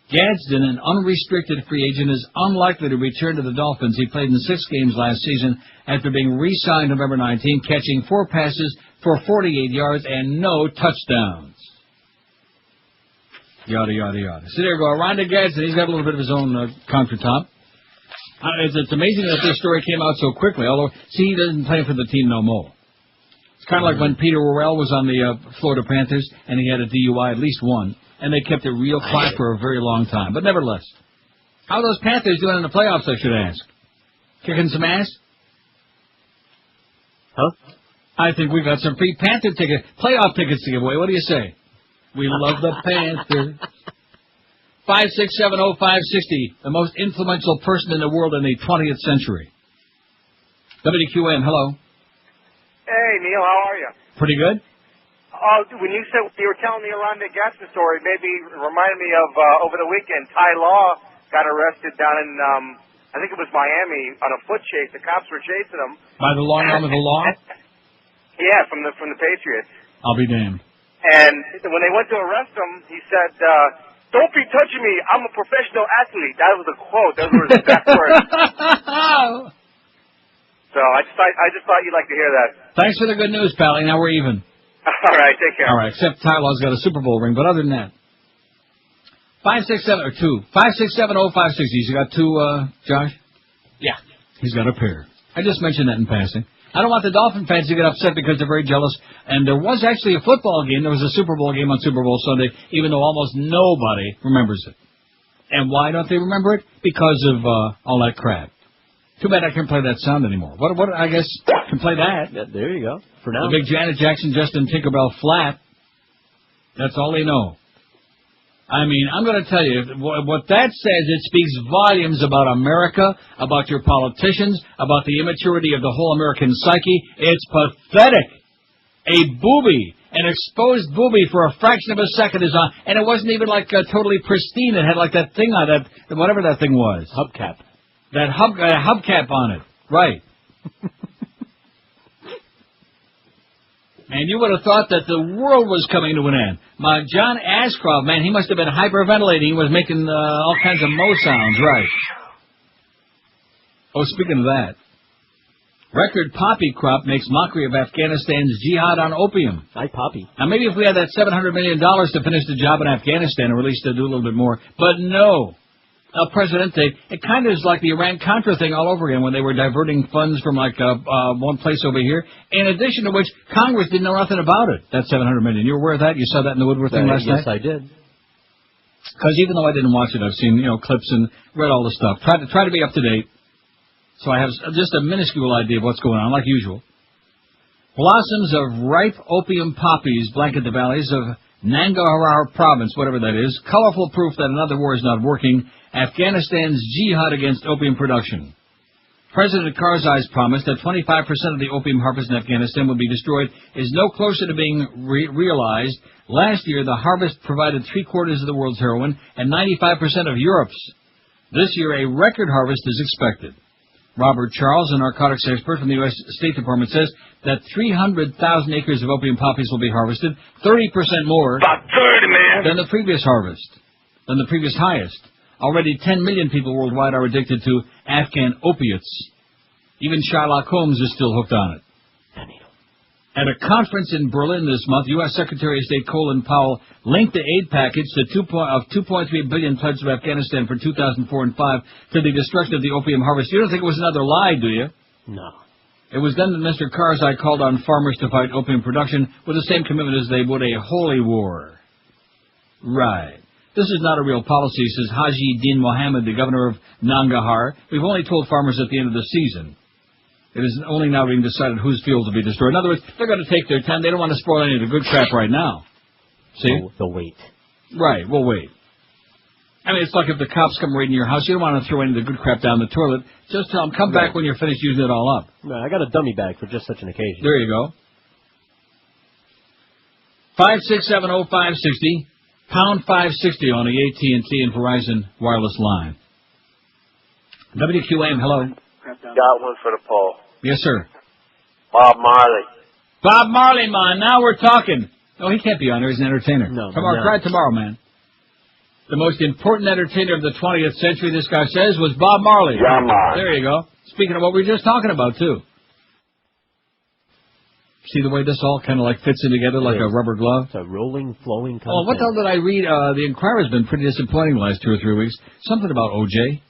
Gadsden, an unrestricted free agent, is unlikely to return to the Dolphins. He played in 6 games last season after being re-signed November 19, catching 4 passes for 48 yards and no touchdowns. Yada, yada, yada. So there you go. Rhonda Gadsden, he's got a little bit of his own contretemps. It's amazing that this story came out so quickly, although, see, he doesn't play for the team no more. It's kind of like when Peter Worrell was on the Florida Panthers, and he had a DUI, at least one, and they kept it real quiet for a very long time. But nevertheless, how are those Panthers doing in the playoffs, I should ask? Kicking some ass?
Huh?
I think we got some free Panther playoff tickets to give away. What do you say? We love the Panthers. 5670560, the most influential person in the world in the 20th century. WQM, hello.
Hey, Neil, how are you?
Pretty good.
When you said you were telling the Oronde Gadsden story, maybe reminded me of over the weekend, Ty Law got arrested down in, I think it was Miami, on a foot chase. The cops were chasing him.
By the long arm of the law?
Yeah, from the Patriots.
I'll be damned.
And when they went to arrest him, he said, "Don't be touching me. I'm a professional athlete." That was a quote. Those were his exact words. So I just thought you'd like to hear that.
Thanks for the good news, Pally. Now we're even.
All right, take care.
All right, except Tyler's got a Super Bowl ring, but other than that. 5670560. You got 2, Josh?
Yeah.
He's got a pair. I just mentioned that in passing. I don't want the Dolphin fans to get upset because they're very jealous. And there was actually a football game. There was a Super Bowl game on Super Bowl Sunday, even though almost nobody remembers it. And why don't they remember it? Because of all that crap. Too bad I can't play that sound anymore. What? I guess can play that.
Yeah, there you go. For now.
The big Janet Jackson, Justin Tinkerbell flat. That's all they know. I mean, I'm going to tell you, what that says, it speaks volumes about America, about your politicians, about the immaturity of the whole American psyche. It's pathetic. A booby, an exposed booby for a fraction of a second is on, and it wasn't even like totally pristine. It had like that thing on it, whatever that thing was.
Hubcap.
That hubcap on it. Right. And you would have thought that the world was coming to an end. My John Ashcroft, man, he must have been hyperventilating. He was making all kinds of Mo sounds, right. Oh, speaking of that, record poppy crop makes mockery of Afghanistan's jihad on opium.
Hi, poppy.
Now, maybe if we had that $700 million to finish the job in Afghanistan, or at least to do a little bit more. But no. El Presidente, it kind of is like the Iran-Contra thing all over again when they were diverting funds from one place over here, in addition to which Congress didn't know nothing about it, that $700 million. You were aware of that? You saw that in the Woodward thing last night?
Yes, I did.
Because even though I didn't watch it, I've seen, clips and read all the stuff. Try to be up to date. So I have just a minuscule idea of what's going on, like usual. Blossoms of ripe opium poppies blanket the valleys of Nangarhar province, whatever that is. Colorful proof that another war is not working. Afghanistan's jihad against opium production. President Karzai's promise that 25% of the opium harvest in Afghanistan will be destroyed is no closer to being realized. Last year, the harvest provided 3/4 of the world's heroin and 95% of Europe's. This year, a record harvest is expected. Robert Charles, a narcotics expert from the U.S. State Department, says that 300,000 acres of opium poppies will be harvested, 30% more than the previous harvest, than the previous highest. Already 10 million people worldwide are addicted to Afghan opiates. Even Sherlock Holmes is still hooked on it. At a conference in Berlin this month, U.S. Secretary of State Colin Powell linked the aid package of $2.3 billion pledged to Afghanistan for 2004 and 5 to the destruction of the opium harvest. You don't think it was another lie, do you?
No.
It was then that Mr. Karzai called on farmers to fight opium production with the same commitment as they would a holy war. Right. This is not a real policy, says Haji Din Mohammed, the governor of Nangarhar. We've only told farmers at the end of the season. It is only now being decided whose fields will be destroyed. In other words, they're going to take their time. They don't want to spoil any of the good crap right now. See?
They'll wait.
Right, we'll wait. I mean, it's like if the cops come raiding your house, you don't want to throw any of the good crap down the toilet. Just tell them, come back when you're finished using it all up.
No, I got a dummy bag for just such an occasion.
There you go. 5670560, pound 560 on the AT&T and Verizon wireless line. WQAM, hello.
Got one for the poll.
Yes, sir.
Bob Marley.
Bob Marley, man. Now we're talking. Oh, he can't be on there. He's an entertainer.
No.
Try it tomorrow, man. The most important entertainer of the 20th century, this guy says, was Bob Marley.
Yeah, man.
There you go. Speaking of what we were just talking about, too. See the way this all kind of fits in together like a rubber glove?
It's a rolling, flowing kind
of thing. What the hell did I read? The Inquirer's been pretty disappointing the last 2 or 3 weeks. Something about O.J.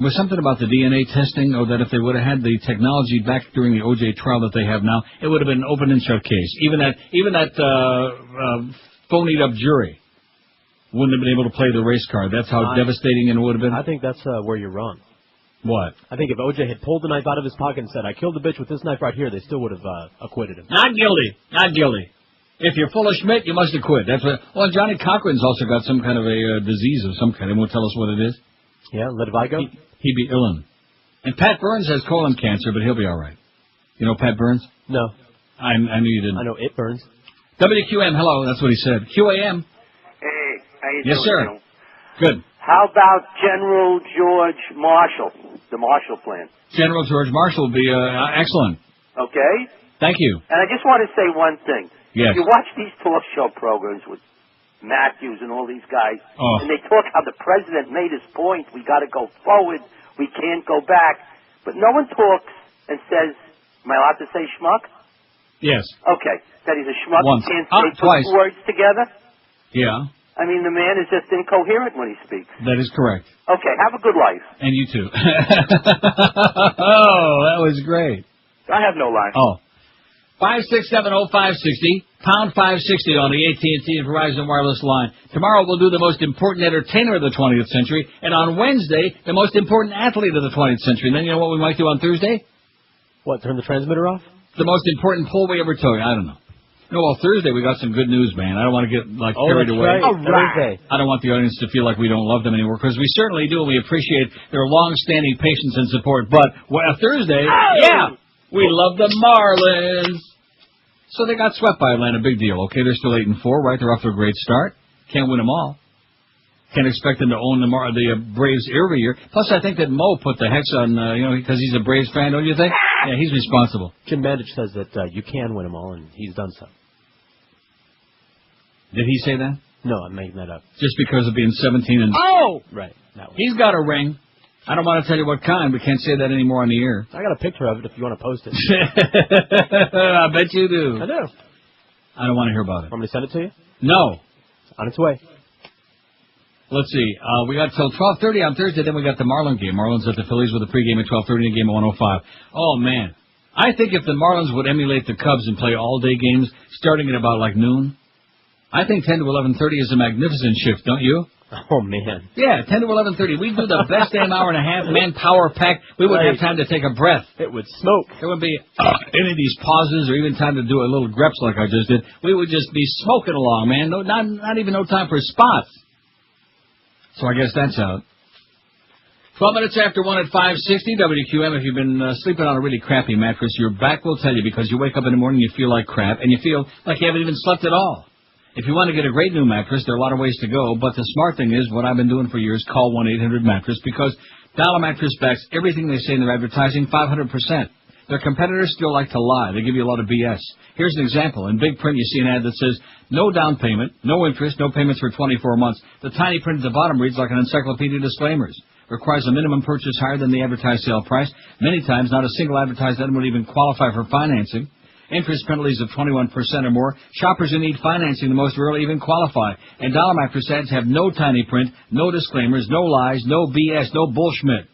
Was something about the DNA testing, or that if they would have had the technology back during the O.J. trial that they have now, it would have been an open and shut case. Even that phonied up jury wouldn't have been able to play the race card. That's how devastating it would have been.
I think that's where you're wrong.
What?
I think if O.J. had pulled the knife out of his pocket and said, I killed the bitch with this knife right here, they still would have acquitted him.
Not guilty. Not guilty. If you're full of Schmidt, you must acquit. That's what. Well, Johnny Cochran's also got some kind of a disease of some kind. They won't tell us what it is.
Yeah, Litivigo?
He'd be ill. And Pat Burns has colon cancer, but he'll be all right. You know Pat Burns?
No.
I knew you didn't.
I know it burns.
WQM, hello. That's what he said. QAM.
Hey, how you doing?
Yes, sir.
Joe?
Good.
How about General George Marshall, the Marshall Plan?
General George Marshall will be excellent.
Okay?
Thank you.
And I just want to say one thing.
Yes.
You watch these talk show programs with Matthews and all these guys, and they talk how the president made his point. We got to go forward. We can't go back. But no one talks and says, am I allowed to say schmuck?
Yes.
Okay. That he's a schmuck.
Once.
He can't say
twice.
two words together?
Yeah.
I mean, the man is just incoherent when he speaks.
That is correct.
Okay. Have a good life.
And you too. Oh, that was great.
I have no life.
Oh. 5670560, pound 560 on the AT&T and Verizon wireless line. Tomorrow we'll do the most important entertainer of the 20th century, and on Wednesday, the most important athlete of the 20th century. And then you know what we might do on Thursday?
What, turn the transmitter off?
The most important poll we ever took. I don't know. No, well, Thursday we got some good news, man. I don't want to get carried away.
Right. All right.
I don't want the audience to feel like we don't love them anymore, because we certainly do, and we appreciate their long-standing patience and support. But Thursday, we love the Marlins. So they got swept by Atlanta. Big deal. Okay, they're still 8-4, right? They're off to a great start. Can't win them all. Can't expect them to own the Braves every year. Plus, I think that Mo put the hex on, because he's a Braves fan, don't you think? Yeah, he's responsible.
Jim Mandich says that you can win them all, and he's done so.
Did he say that?
No, I'm making that up.
Just because of being 17 and...
Oh! Right.
He's got a ring. I don't want to tell you what kind. We can't say that anymore on the air.
I got a picture of it if you want to post it.
I bet you do.
I do.
I don't want to hear about it.
Want me to send it to you?
No.
On its way.
Let's see. We got till 12:30 on Thursday. Then we got the Marlins game. Marlins at the Phillies with a pregame at 12:30 and a game at 105. Oh man, I think if the Marlins would emulate the Cubs and play all-day games starting at about like noon, I think 10 to 11:30 is a magnificent shift, don't you?
Oh man.
Yeah, 10 to 11:30. We'd do the best damn hour and a half, man, power pack. We wouldn't have time to take a breath.
It would smoke.
There wouldn't be any of these pauses or even time to do a little greps like I just did. We would just be smoking along, man. No, not even no time for spots. So I guess that's out. 12 minutes after 1 at 560 WQM. If you've been sleeping on a really crappy mattress, your back will tell you because you wake up in the morning, you feel like crap, and you feel like you haven't even slept at all. If you want to get a great new mattress, there are a lot of ways to go, but the smart thing is, what I've been doing for years, call 1-800-MATTRESS, because Dollar Mattress backs everything they say in their advertising 500%. Their competitors still like to lie. They give you a lot of BS. Here's an example. In big print, you see an ad that says, no down payment, no interest, no payments for 24 months. The tiny print at the bottom reads like an encyclopedia disclaimers. Requires a minimum purchase higher than the advertised sale price. Many times, not a single advertised item would even qualify for financing. Interest penalties of 21% or more. Shoppers who need financing the most rarely even qualify. And Dollar Mattress ads have no tiny print, no disclaimers, no lies, no BS, no bullshit.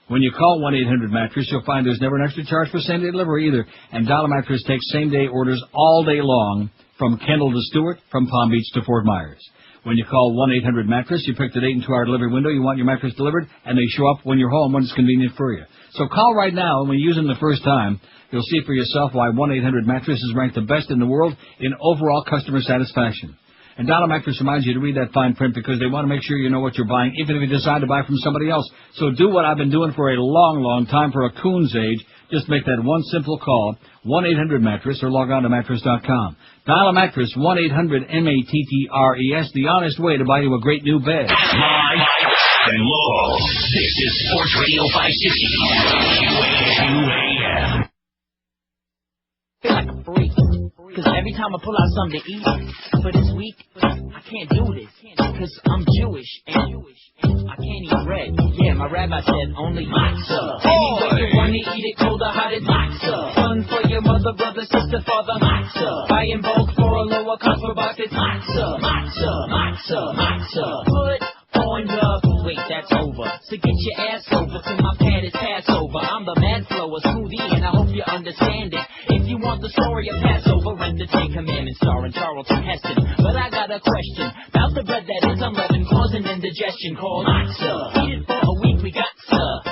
When you call 1-800-MATTRESS, you'll find there's never an extra charge for same-day delivery either. And Dollar Mattress takes same-day orders all day long, from Kendall to Stewart, from Palm Beach to Fort Myers. When you call 1-800-MATTRESS, you pick the date and 2-hour delivery window you want your mattress delivered, and they show up when you're home when it's convenient for you. So call right now, and when you use them the first time, you'll see for yourself why 1-800-MATTRESS is ranked the best in the world in overall customer satisfaction. And Dollar Mattress reminds you to read that fine print because they want to make sure you know what you're buying, even if you decide to buy from somebody else. So do what I've been doing for a long, long time for a coon's age. Just make that one simple call, 1-800-MATTRESS, or log on to mattress.com. Dollar Mattress, 1-800-MATTRES, the honest way to buy you a great new bed.
High and low. This is Sports Radio 560.
I feel like a freak. Cause every time I pull out something to eat for this week, I can't do this. Cause I'm Jewish and I can't eat bread. Yeah, my rabbi said only matzah. Anyway, you wanna eat it cold or hot, it's matzah. Fun for your mother, brother, sister, father, matzah. Buy in bulk for a lower cost per box, it's matzah, matzah, matzah, matzah. Put on the, wait, that's over. So get your ass over to my pad, it's Passover. I'm the mad flower, smoothie, and I hope you understand it. If you want the story of Passover, rent the Ten Commandments starring Charlton Heston. But I got a question about the bread that is unleavened, causing indigestion called matzah. Eat it for a week, we got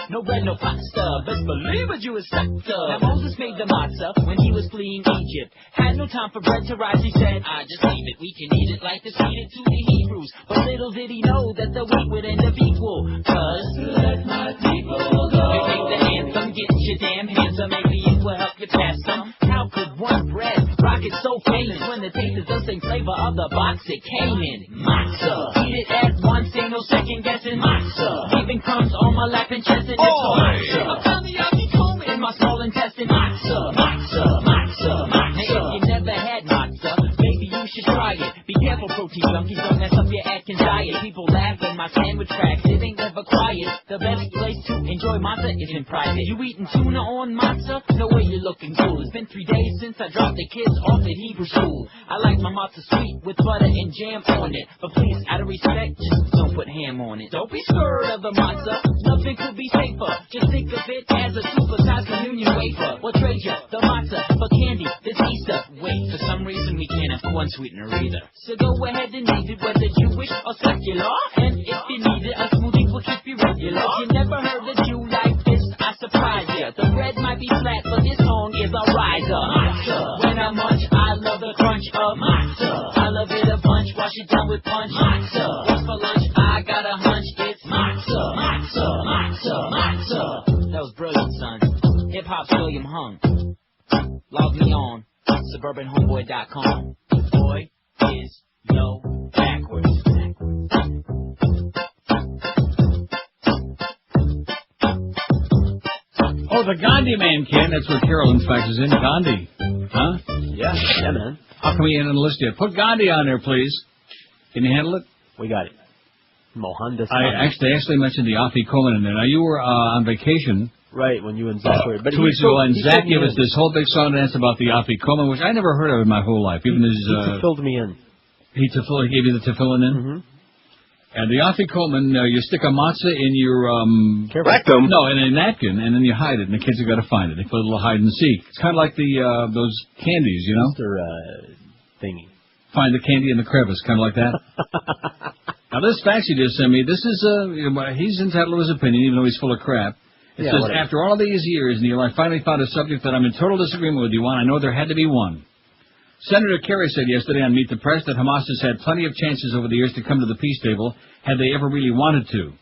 no bread, no pasta. Best believe a Jew is sector. Now Moses made the matzah when he was fleeing Egypt. Had no time for bread to rise, he said, I just leave it. We can eat it like the seed it to the Hebrews. But little did he know that the wheat would end up equal. Cause let my people go. You take the anthem, get your damn hands up, maybe it will help you pass some. How could one bread rock it so famous when the taste is the same flavor of the box it came in? Matzah. Eat it at once, ain't no second guessing. Matzah. Leaving crumbs on my lap and chest and it's all matzah. I'm telling you, I'll be cold in my small intestine. Matzah, matzah, matzah, matzah. Hey, if you never had matzah, maybe you should try it. Be careful, protein junkies, don't mess up your Atkins diet. People laugh when my sandwich cracks, it ain't never quiet. The best place to enjoy matzah is in private. You eating tuna on matzah? No way you're looking cool. It's been 3 days since I dropped the kids off at Hebrew school. I like my matzah sweet with butter and jam on it. But please, out of respect, just don't put ham on it. Don't be scared of the matzah. Nothing could be safer. Just think of it as a super-sized communion wafer. What trade you? The matzah for candy this Easter. Wait, for some reason we can't have corn sweetener either. So go ahead and eat it, whether Jewish or secular. And if you need it, a smoothie will keep you regular. You never heard a Jew like this, I surprise ya. The bread might be flat, but this song is a riser. Matzah. When I munch, I love the crunch of matzah. I love it a bunch, wash it down with punch. Matzah. What's for lunch? I got a hunch, it's matzah, matzah, matzah, matzah. That was brilliant, son. Hip-hop's William Hung. Log me on suburbanhomeboy.com. Boy is yo backwards.
Oh, the Gandhi man, Ken. That's where Carolyn's faxes in. Gandhi. Huh?
Yeah, man.
How come he ain't on the list yet? Put Gandhi on there, please. Can you handle it?
We got it. Mohandas.
I actually mentioned the Afi Coleman in there. Now, you were on vacation.
Right, when you and Zach were. But
2 weeks ago, and Zach gave us this whole big song and dance about the Afi Coleman, which I never heard of in my whole life. Even his,
he filled me in.
He gave you the tefillin in?
Mm-hmm.
And the afikoman, you stick a matzah in your
rectum.
No, in a napkin, and then you hide it, and the kids have got to find it. They play a little hide and seek. It's kind of like those candies, you know?
Thingy.
Find the candy in the crevice, kind of like that. Now, this fax you just sent me, this is he's entitled to his opinion, even though he's full of crap. It says,
whatever.
after all these years, Neil, I finally found a subject that I'm in total disagreement with you on. I know there had to be one. Senator Kerry said yesterday on Meet the Press that Hamas has had plenty of chances over the years to come to the peace table had they ever really wanted to.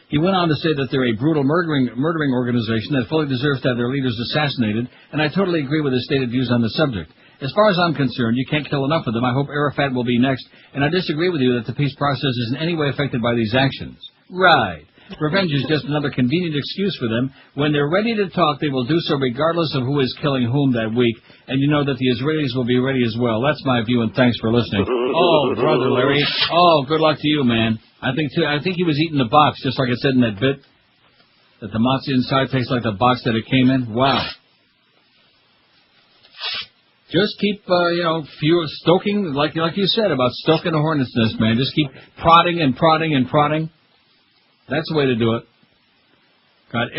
He went on to say that they're a brutal murdering organization that fully deserves to have their leaders assassinated, and I totally agree with his stated views on the subject. As far as I'm concerned, you can't kill enough of them. I hope Arafat will be next, and I disagree with you that the peace process is in any way affected by these actions. Right. Revenge is just another convenient excuse for them. When they're ready to talk, they will do so regardless of who is killing whom that week, and you know that the Israelis will be ready as well. That's my view, and thanks for listening. Oh, brother Larry. Oh, good luck to you, man. I think he was eating the box, just like I said in that bit, that the matzah inside tastes like the box that it came in. Wow. Just keep, stoking, like you said about stoking the hornet's nest, man. Just keep prodding and prodding and prodding. That's the way to do it. God,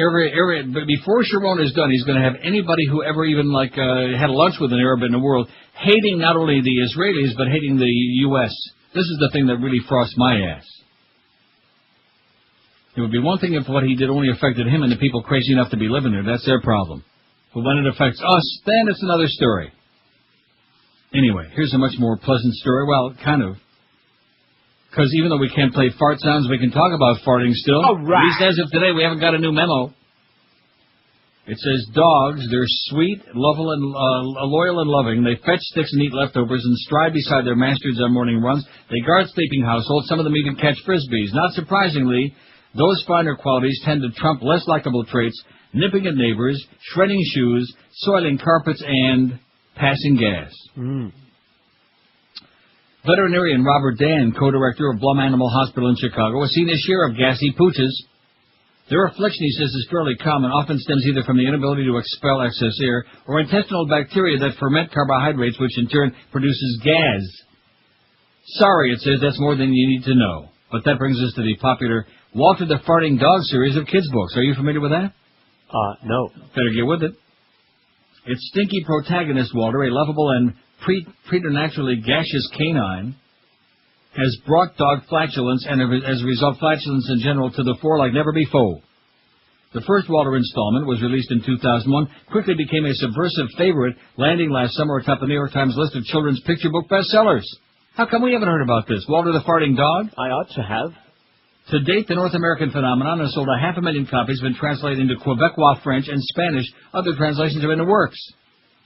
but before Sharon is done, he's going to have anybody who ever even had lunch with an Arab in the world hating not only the Israelis but hating the U.S. This is the thing that really frosts my ass. It would be one thing if what he did only affected him and the people crazy enough to be living there. That's their problem. But when it affects us, then it's another story. Anyway, here's a much more pleasant story. Well, kind of. Because even though we can't play fart sounds, we can talk about farting still.
All right.
At least as of today, we haven't got a new memo. It says dogs, they're sweet, loyal and loving. They fetch sticks and eat leftovers and stride beside their masters on morning runs. They guard sleeping households. Some of them even catch frisbees. Not surprisingly, those finer qualities tend to trump less likable traits, nipping at neighbors, shredding shoes, soiling carpets, and passing gas. Veterinarian Robert Dan, co-director of Blum Animal Hospital in Chicago, has seen his share of gassy pooches. Their affliction, he says, is fairly common, often stems either from the inability to expel excess air or intestinal bacteria that ferment carbohydrates, which in turn produces gas. Sorry, it says, that's more than you need to know. But that brings us to the popular Walter the Farting Dog series of kids' books. Are you familiar with that?
No.
Better get with it. Its stinky protagonist, Walter, a lovable and preternaturally gaseous canine, has brought dog flatulence and, as a result, flatulence in general to the fore like never before. The first Walter installment was released in 2001, quickly became a subversive favorite, landing last summer atop the New York Times list of children's picture book bestsellers. How come we haven't heard about this? Walter the Farting Dog?
I ought to have.
To date, the North American phenomenon has sold 500,000 copies, been translated into Quebecois French and Spanish. Other translations are in the works.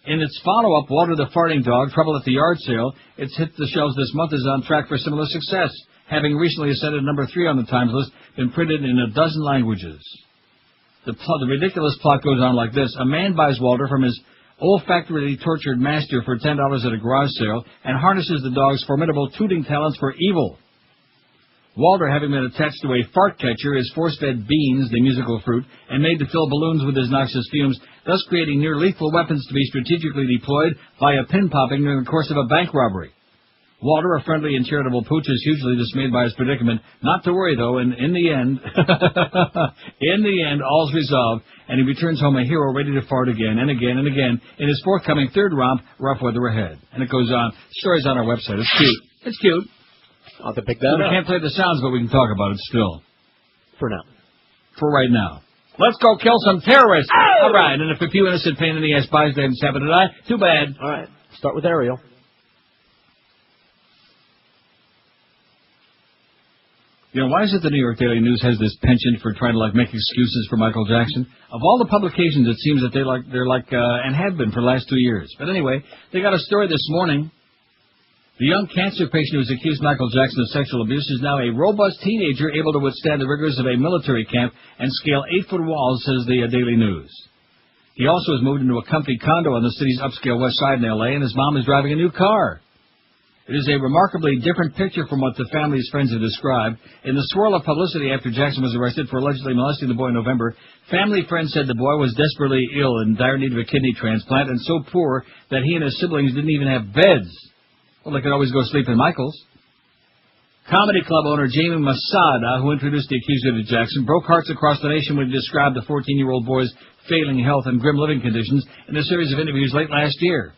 In its follow-up, Walter the Farting Dog, Trouble at the Yard Sale, it's hit the shelves this month, is on track for similar success, having recently ascended number 3 on the Times list, been printed in 12 languages. The ridiculous plot goes on like this. A man buys Walter from his olfactorily tortured master for $10 at a garage sale and harnesses the dog's formidable tooting talents for evil. Walter, having been attached to a fart catcher, is force-fed beans, the musical fruit, and made to fill balloons with his noxious fumes, thus creating near-lethal weapons to be strategically deployed via pin-popping during the course of a bank robbery. Walter, a friendly and charitable pooch, is hugely dismayed by his predicament. Not to worry, though, and in the end, all's resolved, and he returns home a hero ready to fart again and again and again in his forthcoming third romp, Rough Weather Ahead. And it goes on. The story's on our website. It's cute. It's cute.
I'll have to pick that up.
We can't play the sounds, but we can talk about it still.
For now.
For right now. Let's go kill some terrorists. Oh! All right, and if a few innocent pain in the ass buys they happen to die, too bad.
All right. Start with Ariel.
You know, why is it the New York Daily News has this penchant for trying to, make excuses for Michael Jackson? Of all the publications, it seems that they're and have been for the last 2 years. But anyway, they got a story this morning. The young cancer patient who was accused Michael Jackson of sexual abuse is now a robust teenager able to withstand the rigors of a military camp and scale 8-foot walls, says the Daily News. He also has moved into a comfy condo on the city's upscale west side in L.A., and his mom is driving a new car. It is a remarkably different picture from what the family's friends have described. In the swirl of publicity after Jackson was arrested for allegedly molesting the boy in November, family friends said the boy was desperately ill and in dire need of a kidney transplant and so poor that he and his siblings didn't even have beds. Well, they could always go sleep in Michael's. Comedy club owner Jamie Masada, who introduced the accuser to Jackson, broke hearts across the nation when he described the 14-year-old boy's failing health and grim living conditions in a series of interviews late last year.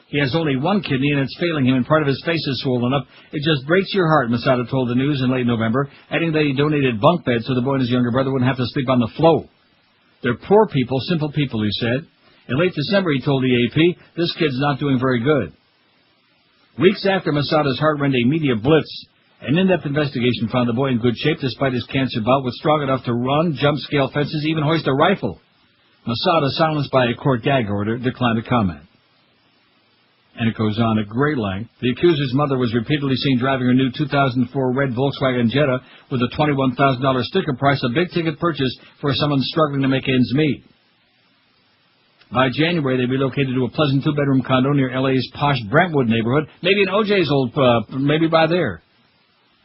He has only one kidney and it's failing him and part of his face is swollen up. It just breaks your heart, Masada told the news in late November, adding that he donated bunk beds so the boy and his younger brother wouldn't have to sleep on the floor. They're poor people, simple people, he said. In late December, he told the AP, this kid's not doing very good. Weeks after Masada's heart-rending media blitz, an in-depth investigation found the boy in good shape despite his cancer bout, was strong enough to run, jump scale fences, even hoist a rifle. Masada, silenced by a court gag order, declined to comment. And it goes on at great length. The accuser's mother was repeatedly seen driving her new 2004 red Volkswagen Jetta with a $21,000 sticker price, a big-ticket purchase for someone struggling to make ends meet. By January, they relocated to a pleasant two-bedroom condo near L.A.'s posh Brentwood neighborhood, maybe in O.J.'s old, maybe by there.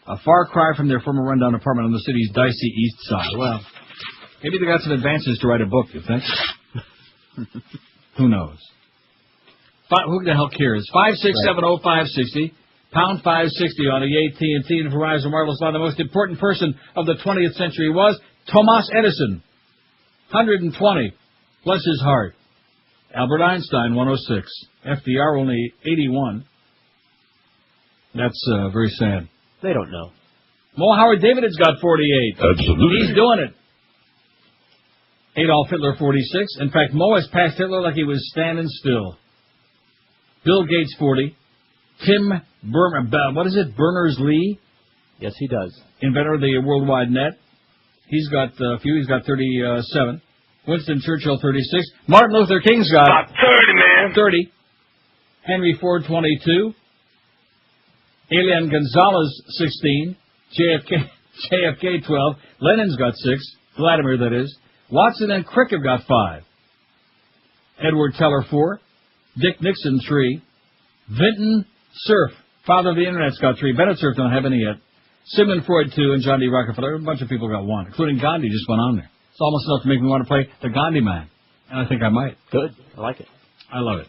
A far cry from their former rundown apartment on the city's dicey east side. Well, maybe they got some advances to write a book, you think? Who knows? Who the hell cares? 5670560, pound 560 on the AT&T and Verizon Wireless line. The most important person of the 20th century was Thomas Edison, 120. Bless his heart. Albert Einstein, 106. FDR, only 81. That's very sad.
They don't know.
Mo Howard David has got 48.
Absolutely.
He's doing it. Adolf Hitler, 46. In fact, Mo has passed Hitler like he was standing still. Bill Gates, 40. Tim Berners-Lee?
Yes, he does.
Inventor of the World Wide Net. He's got a few. He's got 37. Winston Churchill, 36. Martin Luther King's got...
About 30, man.
30. Henry Ford, 22. Elian Gonzalez, 16. JFK, 12. Lenin's got 6. Vladimir, that is. Watson and Crick have got 5. Edward Teller, 4. Dick Nixon, 3. Vinton Cerf, father of the Internet's got 3. Bennett Cerf don't have any yet. Sigmund Freud, 2. And John D. Rockefeller. A bunch of people got 1, including Gandhi just went on there. It's almost enough to make me want to play the Gandhi Man. And I think I might.
Good. I like it.
I love it.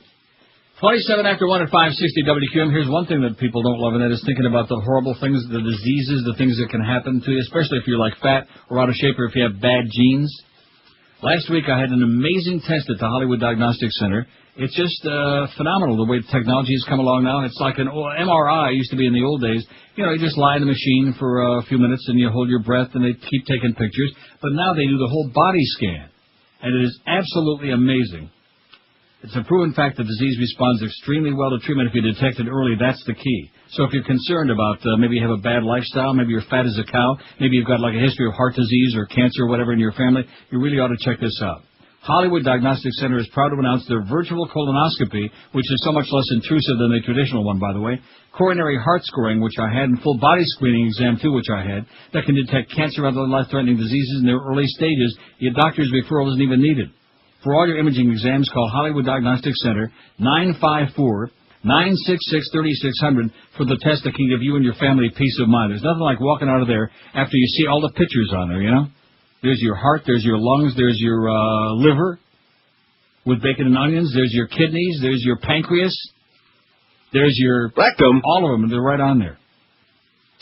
27 after 1 at 560 WQM. Here's one thing that people don't love, and that is thinking about the horrible things, the diseases, the things that can happen to you, especially if you're like fat or out of shape or if you have bad genes. Last week I had an amazing test at the Hollywood Diagnostic Center. It's just phenomenal the way technology has come along now. It's like an MRI used to be in the old days. You know, you just lie in the machine for a few minutes and you hold your breath and they keep taking pictures. But now they do the whole body scan. And it is absolutely amazing. It's a proven fact that disease responds extremely well to treatment if you detect it early. That's the key. So if you're concerned about maybe you have a bad lifestyle, maybe you're fat as a cow, maybe you've got like a history of heart disease or cancer or whatever in your family, you really ought to check this out. Hollywood Diagnostic Center is proud to announce their virtual colonoscopy, which is so much less intrusive than the traditional one, by the way, coronary heart scoring, which I had, and full body screening exam, too, which I had, that can detect cancer and other life-threatening diseases in their early stages. Your doctor's referral isn't even needed. For all your imaging exams, call Hollywood Diagnostic Center, 954-966-3600 for the test that can give you and your family peace of mind. There's nothing like walking out of there after you see all the pictures on there, you know? There's your heart, there's your lungs, there's your liver with bacon and onions, there's your kidneys, there's your pancreas, there's your rectum. All of them, they're right on there.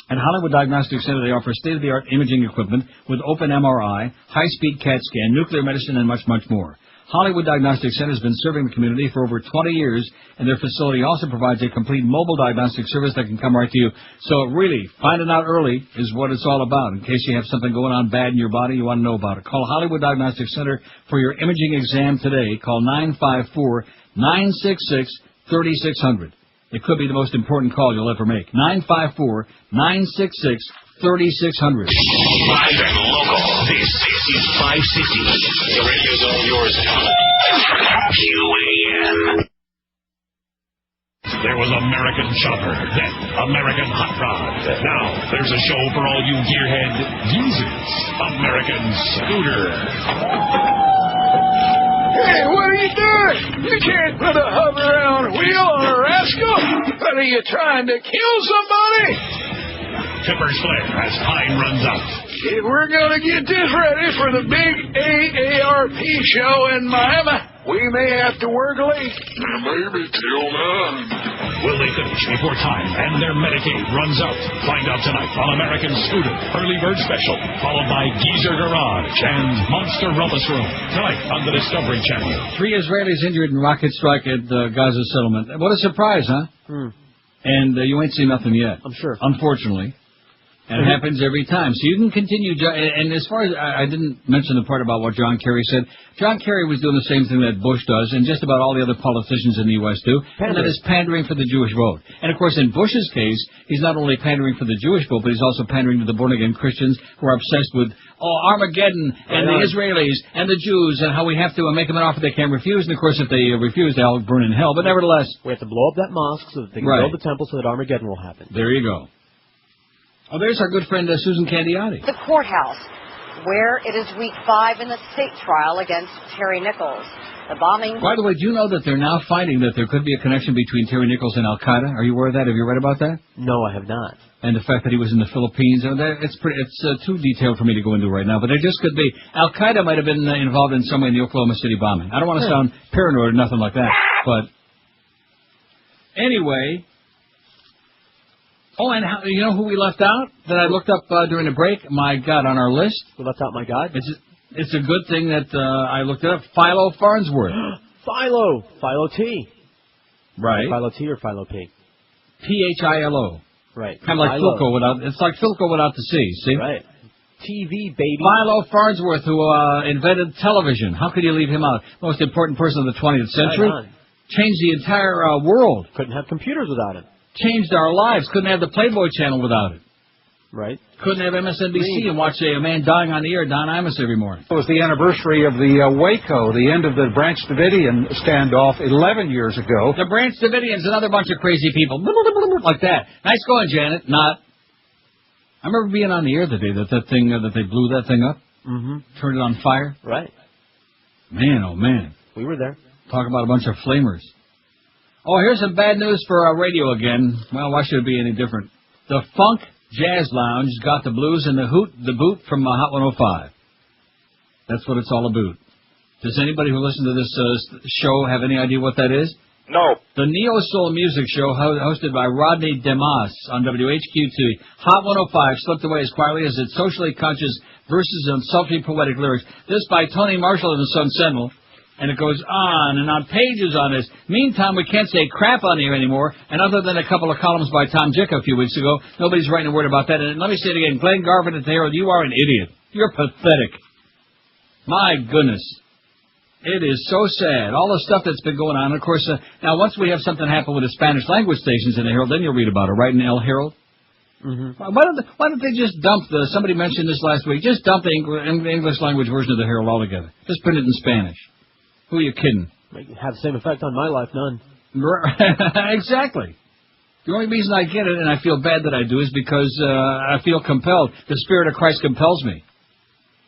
At Hollywood Diagnostic Center, they offer state-of-the-art imaging equipment with open MRI, high-speed CAT scan, nuclear medicine, and much, much more. Hollywood Diagnostic Center has been serving the community for over 20 years, and their facility also provides a complete mobile diagnostic service that can come right to you. So really, finding out early is what it's all about. In case you have something going on bad in your body, you want to know about it. Call Hollywood Diagnostic Center for your imaging exam today. Call 954-966-3600. It could be the most important call you'll ever make. 954-966-3600.
Live and local. This is 560. The radio's all yours now. QAM.
There was American Chopper, then American Hot Rod. Now, there's a show for all you gearhead users. American Scooter.
Hey, what are you doing? You can't put a hover around wheel on a rascal. What are you trying to kill somebody?
Tipper's Flare as time runs out.
If we're going to get this ready for the big AARP show in Miami, we may have to work late.
Maybe till 9.
Will they finish before time and their Medicaid runs out? Find out tonight on American Student Early Bird Special, followed by Geezer Garage and Monster Rumpus Room. Tonight on the Discovery Channel.
3 Israelis injured in rocket strike at the Gaza settlement. What a surprise, huh? And you ain't seen nothing yet.
I'm sure.
Unfortunately. And it happens every time. So you can continue. And as far as I didn't mention the part about what John Kerry said. John Kerry was doing the same thing that Bush does, and just about all the other politicians in the U.S. do. And that is pandering for the Jewish vote. And of course, in Bush's case, he's not only pandering for the Jewish vote, but he's also pandering to the born-again Christians who are obsessed with Armageddon and the Israelis and the Jews and how we have to make them an offer they can't refuse. And of course, if they refuse, they'll burn in hell. But nevertheless,
we have to blow up that mosque so that they can build the temple so that Armageddon will happen.
There you go. Oh, there's our good friend Susan Candiotti.
The courthouse, where it is week 5 in the state trial against Terry Nichols. The bombing...
By the way, do you know that they're now finding that there could be a connection between Terry Nichols and Al-Qaeda? Are you aware of that? Have you read about that?
No, I have not.
And the fact that he was in the Philippines. It's too detailed for me to go into right now, but there just could be. Al-Qaeda might have been involved in some way in the Oklahoma City bombing. I don't want to sound paranoid or nothing like that, but... Anyway... Oh, and you know who we left out that I looked up during the break? My God, on our list.
We left out my God?
It's a good thing that I looked it up. Philo Farnsworth.
Philo T.
Right.
Philo T or Philo P?
Philo.
Right.
Kind of like Philco without. It's like Philco without the C. See?
Right. TV, baby.
Philo Farnsworth, who invented television. How could you leave him out? Most important person of the 20th century. Changed the entire world.
Couldn't have computers without him.
Changed our lives. Couldn't have the Playboy channel without it.
Right.
Couldn't have MSNBC and watch a man dying on the air, Don Imus, every morning.
It was the anniversary of the Waco, the end of the Branch Davidian standoff 11 years ago.
The Branch Davidians, another bunch of crazy people. Like that. Nice going, Janet. Not. I remember being on the air the day that they blew that thing up. Turned it on fire.
Right.
Man, oh man.
We were there.
Talk about a bunch of flamers. Oh, here's some bad news for radio again. Well, why should it be any different? The Funk Jazz Lounge got the blues and the boot from Hot 105. That's what it's all about. Does anybody who listens to this show have any idea what that is?
No.
The Neo Soul Music Show, hosted by Rodney DeMoss on WHQ2. Hot 105 slipped away as quietly as its socially conscious verses and sultry poetic lyrics. This by Tony Marshall and the Sun Sentinel. And it goes on and on, pages on this. Meantime, we can't say crap on here anymore. And other than a couple of columns by Tom Jick a few weeks ago, nobody's writing a word about that. And let me say it again. Glenn Garvin at the Herald, you are an idiot. You're pathetic. My goodness. It is so sad. All the stuff that's been going on. Of course, now once we have something happen with the Spanish language stations in the Herald, then you'll read about it, right, in El Herald? Why don't they just dump somebody mentioned this last week, just dump the English language version of the Herald altogether. Just print it in Spanish. Who are you kidding?
Have the same effect on my life, none.
Exactly. The only reason I get it, and I feel bad that I do, is because I feel compelled. The Spirit of Christ compels me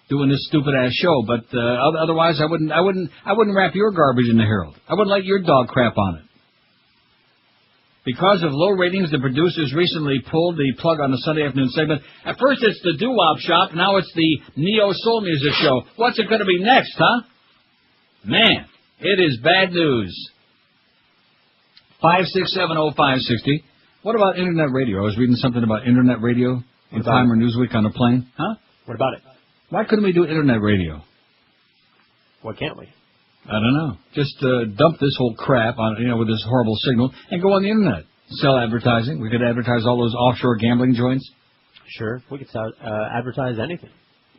doing this stupid ass show. But otherwise, I wouldn't wrap your garbage in the Herald. I wouldn't let your dog crap on it. Because of low ratings, the producers recently pulled the plug on the Sunday afternoon segment. At first, it's the doo-wop shop. Now it's the Neo Soul Music Show. What's it going to be next, huh? Man, it is bad news. 5670560. What about Internet radio? I was reading something about Internet radio in Time or Newsweek on the plane. Huh?
What about it?
Why couldn't we do Internet radio?
Why can't we?
I don't know. Just dump this whole crap on, with this horrible signal and go on the Internet. Sell advertising. We could advertise all those offshore gambling joints.
Sure. We could advertise anything.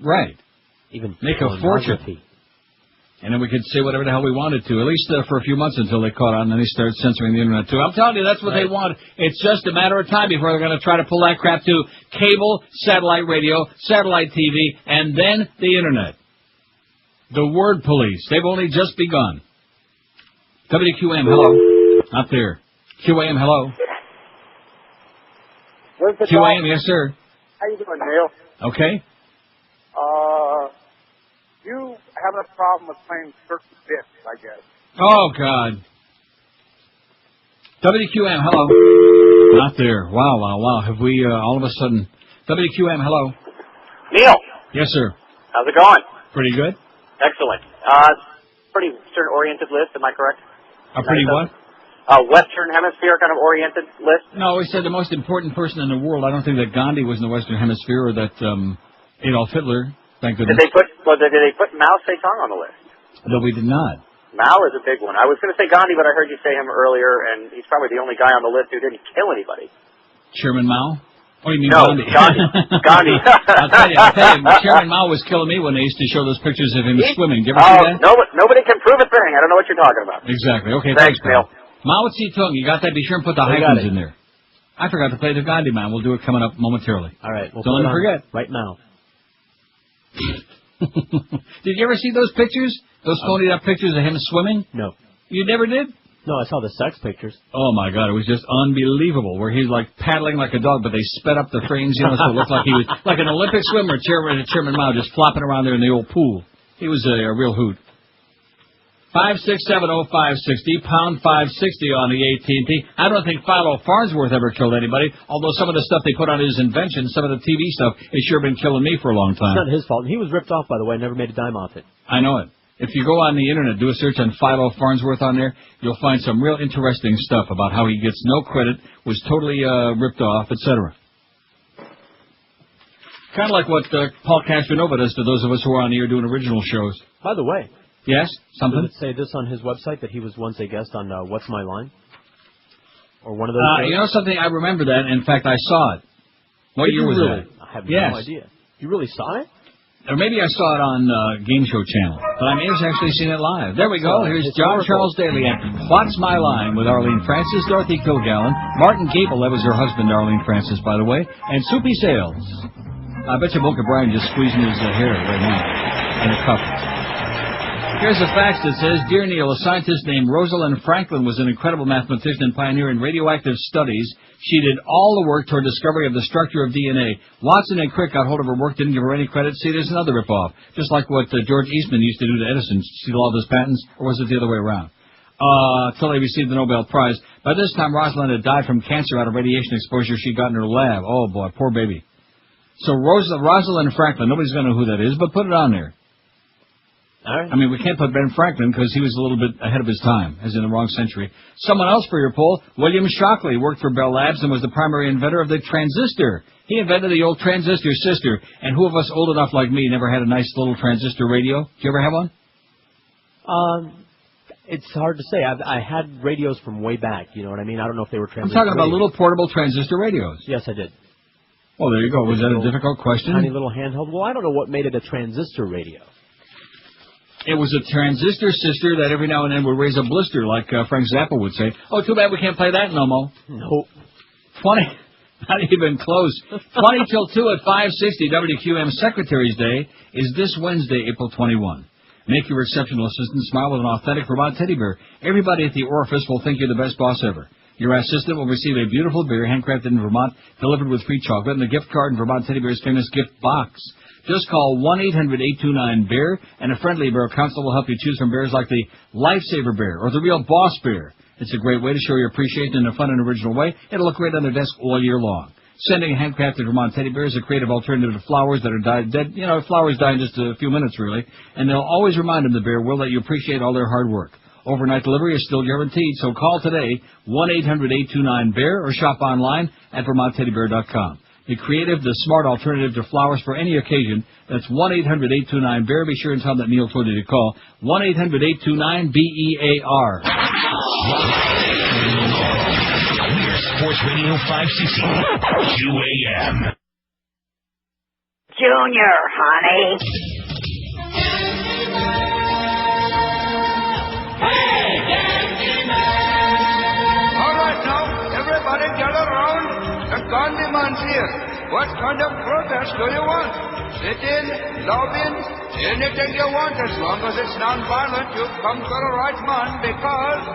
Right.
Even
make a fortune. And then we could say whatever the hell we wanted to, at least for a few months until they caught on, and then they started censoring the Internet, too. I'm telling you, that's what they want. It's just a matter of time before they're going to try to pull that crap to cable, satellite radio, satellite TV, and then the Internet. The word police. They've only just begun. WQM, hello. Not there. QAM, hello. QAM, yes, sir.
How you doing, Neil?
Okay.
You having a problem with playing certain bits, I guess.
Oh, God. WQM, hello. Not there. Wow. Have we all of a sudden... WQM, hello.
Neil.
Yes, sir.
How's it going?
Pretty good.
Excellent. Pretty stern-oriented list, am I correct?
A pretty what?
Western Hemisphere kind of oriented list?
No, he said the most important person in the world. I don't think that Gandhi was in the Western Hemisphere or that Adolf Hitler. Thank goodness.
Did they put Mao Zedong on the list?
No, we did not.
Mao is a big one. I was going to say Gandhi, but I heard you say him earlier, and he's probably the only guy on the list who didn't kill anybody.
Chairman Mao? Oh, you mean
no,
Gandhi?
Gandhi.
I'll tell you, Chairman Mao was killing me when they used to show those pictures of him swimming. Did you ever see that?
Nobody can prove a thing. I don't know what you're talking about.
Exactly. Okay,
thanks,
Neil. Mao Zedong, you got that? Be sure and put the hyphens in there. I forgot to play the Gandhi Man. We'll do it coming up momentarily.
All right. We'll
don't forget.
Right now.
Did you ever see those pictures? Those phonied up pictures of him swimming?
No.
You never did?
No, I saw the sex pictures.
Oh, my God. It was just unbelievable, where he's like paddling like a dog, but they sped up the frames, so it looked like he was like an Olympic swimmer, Chairman Mao, just flopping around there in the old pool. He was a real hoot. 5670560, pound 560 on the AT&T. I don't think Philo Farnsworth ever killed anybody, although some of the stuff they put on his invention, some of the TV stuff, has sure been killing me for a long time.
It's not his fault. And he was ripped off, by the way. Never made a dime off it.
I know it. If you go on the Internet, do a search on Philo Farnsworth on there, you'll find some real interesting stuff about how he gets no credit, was totally ripped off, etc. Kind of like what Paul Castronova does to those of us who are on the air doing original shows.
By the way.
Yes? Something?
Does it say this on his website, that he was once a guest on What's My Line? Or one of those shows?
You know something? I remember that. In fact, I saw it. What year was that?
I have no idea. You really saw it?
Or maybe I saw it on Game Show Channel. But I may have actually seen it live. There we go. Here's John Charles Daly and What's My Line with Arlene Francis, Dorothy Kilgallen, Martin Gable, that was her husband, Arlene Francis, by the way, and Soupy Sales. I bet you Boca Brian just squeezing his hair right now in a cup. Here's a fax that says, Dear Neil, a scientist named Rosalind Franklin was an incredible mathematician and pioneer in radioactive studies. She did all the work toward discovery of the structure of DNA. Watson and Crick got hold of her work, didn't give her any credit. See, there's another ripoff. Just like what George Eastman used to do to Edison, steal all of his patents, or was it the other way around? Until they received the Nobel Prize. By this time, Rosalind had died from cancer out of radiation exposure she'd got in her lab. Oh, boy, poor baby. So Rosalind Franklin, nobody's going to know who that is, but put it on there.
All right.
I mean, we can't put Ben Franklin because he was a little bit ahead of his time, as in the wrong century. Someone else for your poll, William Shockley, worked for Bell Labs and was the primary inventor of the transistor. He invented the old transistor sister. And who of us old enough like me never had a nice little transistor radio? Did you ever have one?
It's hard to say. I had radios from way back, you know what I mean? I don't know if they were transistor
I'm talking about little portable transistor radios.
Yes, I did.
Well, there you go. Was that a difficult question?
Tiny little handheld. Well, I don't know what made it a transistor radio.
It was a transistor sister that every now and then would raise a blister, like Frank Zappa would say. Oh, too bad we can't play that no more.
Nope.
20, not even close. 20 till 2 at 560 WQM Secretary's Day is this Wednesday, April 21. Make your exceptional assistant smile with an authentic Vermont teddy bear. Everybody at the orifice will think you're the best boss ever. Your assistant will receive a beautiful beer handcrafted in Vermont, delivered with free chocolate, and a gift card in Vermont Teddy Bear's famous gift box. Just call 1-800-829-BEAR, and a friendly bear counselor will help you choose from bears like the Lifesaver Bear or the Real Boss Bear. It's a great way to show your appreciation in a fun and original way. It'll look great on their desk all year long. Sending a handcrafted Vermont Teddy Bear is a creative alternative to flowers that are dead. You know, flowers die in just a few minutes, really. And they'll always remind them the bear will that you appreciate all their hard work. Overnight delivery is still guaranteed, so call today, 1-800-829-BEAR, or shop online at VermontTeddyBear.com. The creative, the smart alternative to flowers for any occasion. That's 1-800-829-BEAR. Be sure and tell them that Neil told you to call. 1-800-829-BEAR.
We're Sports Radio 560, QAM.
Junior, honey.
All right now, everybody gather around. The Gandhi man's here. What kind of protest do you want? Sit-in, love-in, anything you want as long as it's non-violent. You've come to the right man because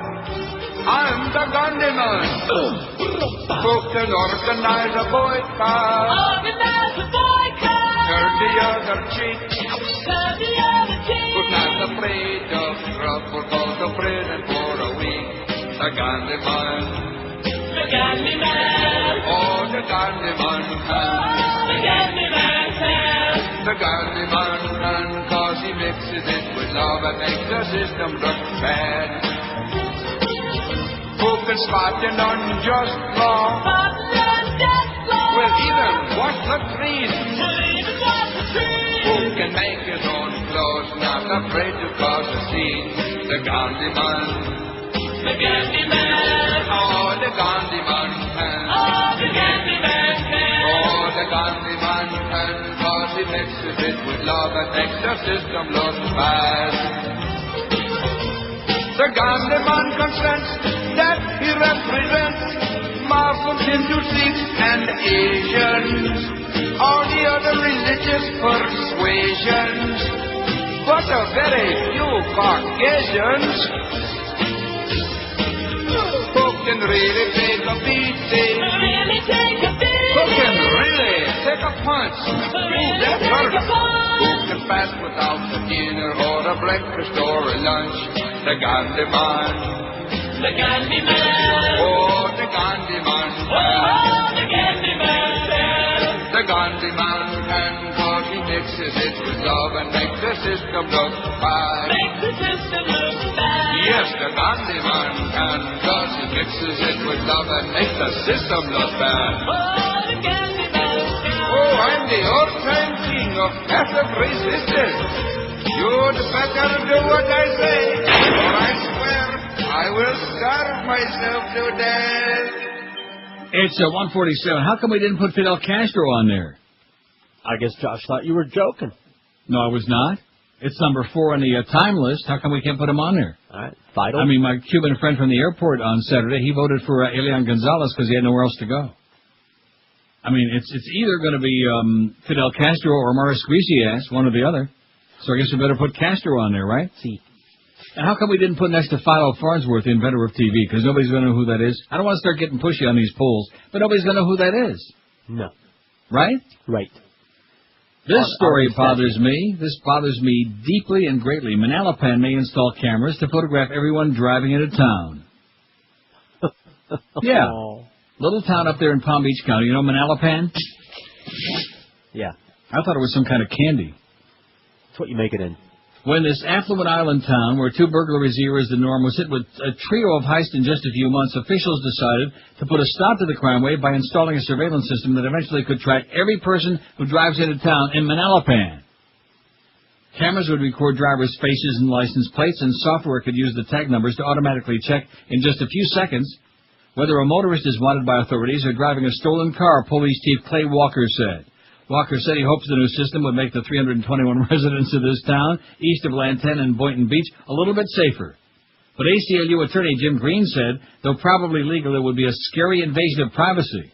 I'm the Gandhi man. Who can organize a boycott?
Organize a boycott.
Turn the other cheek.
Turn the other cheek.
Who's not afraid of trouble, go to prison for a week. The Gandhi man.
The Gandhi man.
Oh, the Gandhi man can.
The Gandhi man can.
The Gandhi man can, cause he mixes it with love and makes the system look bad. Who been spotting unjust law. Will even wash the trees. Who can make his own clothes, not afraid to cause a scene. The Gandhi man. The Gandhi man. Oh, the Gandhi man can. Oh, the Gandhi man can. Oh, the Gandhi man can. Cause he mixes it with love and makes the system look bad. The Gandhi man consents that he represents Muslims, Hindus, Sikhs, and Asians. All the other religious persuasions, but a very few Caucasians who can really take a beating, who can really take a punch, that hurts, who can fast without a dinner or a breakfast or a lunch. The Gandhi man, the Gandhi man, oh, the Gandhi man, oh, the Gandhi man, the Gandhi man can, cause he mixes it with love and makes the system look bad. Makes the system look bad. Yes, the Gandhi man can, cause he mixes it with love and makes the system look bad. Oh, the Gandhi man can. Oh, I'm the old-time king of passive resistance. You'd better do what I say, or I swear I will starve myself to death.
It's 147. How come we didn't put Fidel Castro on there?
I guess Josh thought you were joking.
No, I was not. It's number 4 on the time list. How come we can't put him on there?
All right, vital.
I mean, my Cuban friend from the airport on Saturday, he voted for Elian Gonzalez because he had nowhere else to go. I mean, it's either going to be Fidel Castro or Morris Greasy Ass, one or the other. So I guess we better put Castro on there, right?
See.
And how come we didn't put next to Philo Farnsworth, the inventor of TV? Because nobody's going to know who that is. I don't want to start getting pushy on these polls, but nobody's going to know who that is.
No.
Right?
Right.
This story bothers me. This bothers me deeply and greatly. Manalapan may install cameras to photograph everyone driving into town. Yeah. Little town up there in Palm Beach County. You know Manalapan?
Yeah.
I thought it was some kind of candy.
That's what you make it in.
When this affluent island town, where 2 burglaries a year is the norm, was hit with a trio of heists in just a few months, officials decided to put a stop to the crime wave by installing a surveillance system that eventually could track every person who drives into town in Manalapan. Cameras would record drivers' faces and license plates, and software could use the tag numbers to automatically check in just a few seconds whether a motorist is wanted by authorities or driving a stolen car, Police Chief Clay Walker said. Walker said he hopes the new system would make the 321 residents of this town, east of Lanten and Boynton Beach, a little bit safer. But ACLU attorney Jim Green said, though probably legal, it would be a scary invasion of privacy.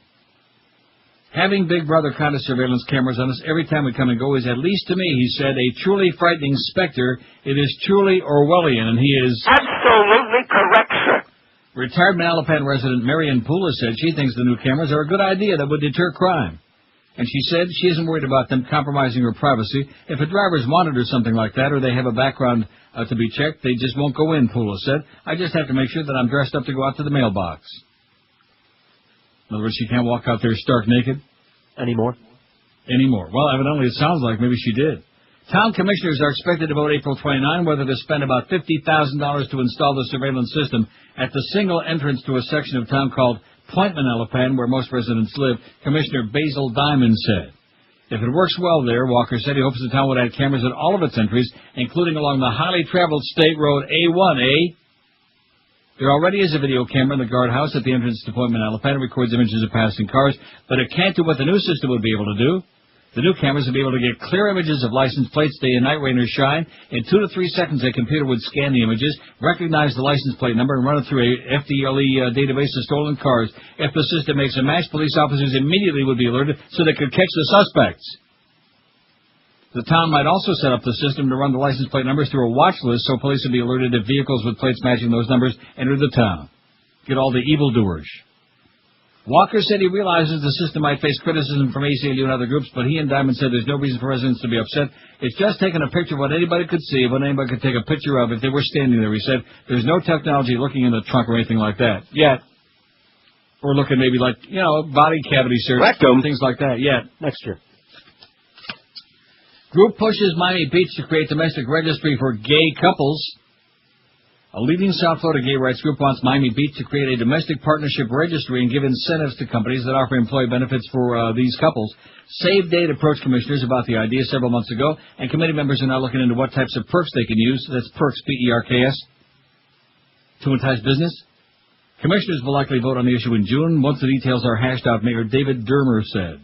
Having Big Brother kind of surveillance cameras on us every time we come and go is, at least to me, he said, a truly frightening specter. It is truly Orwellian, and he is...
Absolutely correct, sir.
Retired Manalapan resident Marion Pula said she thinks the new cameras are a good idea that would deter crime. And she said she isn't worried about them compromising her privacy. If a driver's wanted or something like that, or they have a background to be checked, they just won't go in, Pula said. I just have to make sure that I'm dressed up to go out to the mailbox. In other words, she can't walk out there stark naked.
Anymore.
Well, evidently it sounds like maybe she did. Town commissioners are expected to vote April 29 whether to spend about $50,000 to install the surveillance system at the single entrance to a section of town called Point Manalapan, where most residents live, Commissioner Basil Diamond said. If it works well there, Walker said he hopes the town would add cameras at all of its entries, including along the highly traveled State Road A1, There already is a video camera in the guardhouse at the entrance to Point Manalapan. It records images of passing cars, but it can't do what the new system would be able to do. The new cameras would be able to get clear images of license plates day and night, rain or shine. In 2 to 3 seconds, a computer would scan the images, recognize the license plate number, and run it through a FDLE database of stolen cars. If the system makes a match, police officers immediately would be alerted so they could catch the suspects. The town might also set up the system to run the license plate numbers through a watch list so police would be alerted if vehicles with plates matching those numbers enter the town. Get all the evildoers. Walker said he realizes the system might face criticism from ACLU and other groups, but he and Diamond said there's no reason for residents to be upset. It's just taking a picture of what anybody could see, of what anybody could take a picture of if they were standing there. He said there's no technology looking in the trunk or anything like that yet. Or looking maybe like, body cavity search,
rectum,
things like that yet.
Next year.
Group pushes Miami Beach to create domestic registry for gay couples. A leading South Florida gay rights group wants Miami Beach to create a domestic partnership registry and give incentives to companies that offer employee benefits for these couples. Save Date approached commissioners about the idea several months ago, and committee members are now looking into what types of perks they can use. That's perks, P-E-R-K-S, to entice business. Commissioners will likely vote on the issue in June once the details are hashed out, Mayor David Dermer said.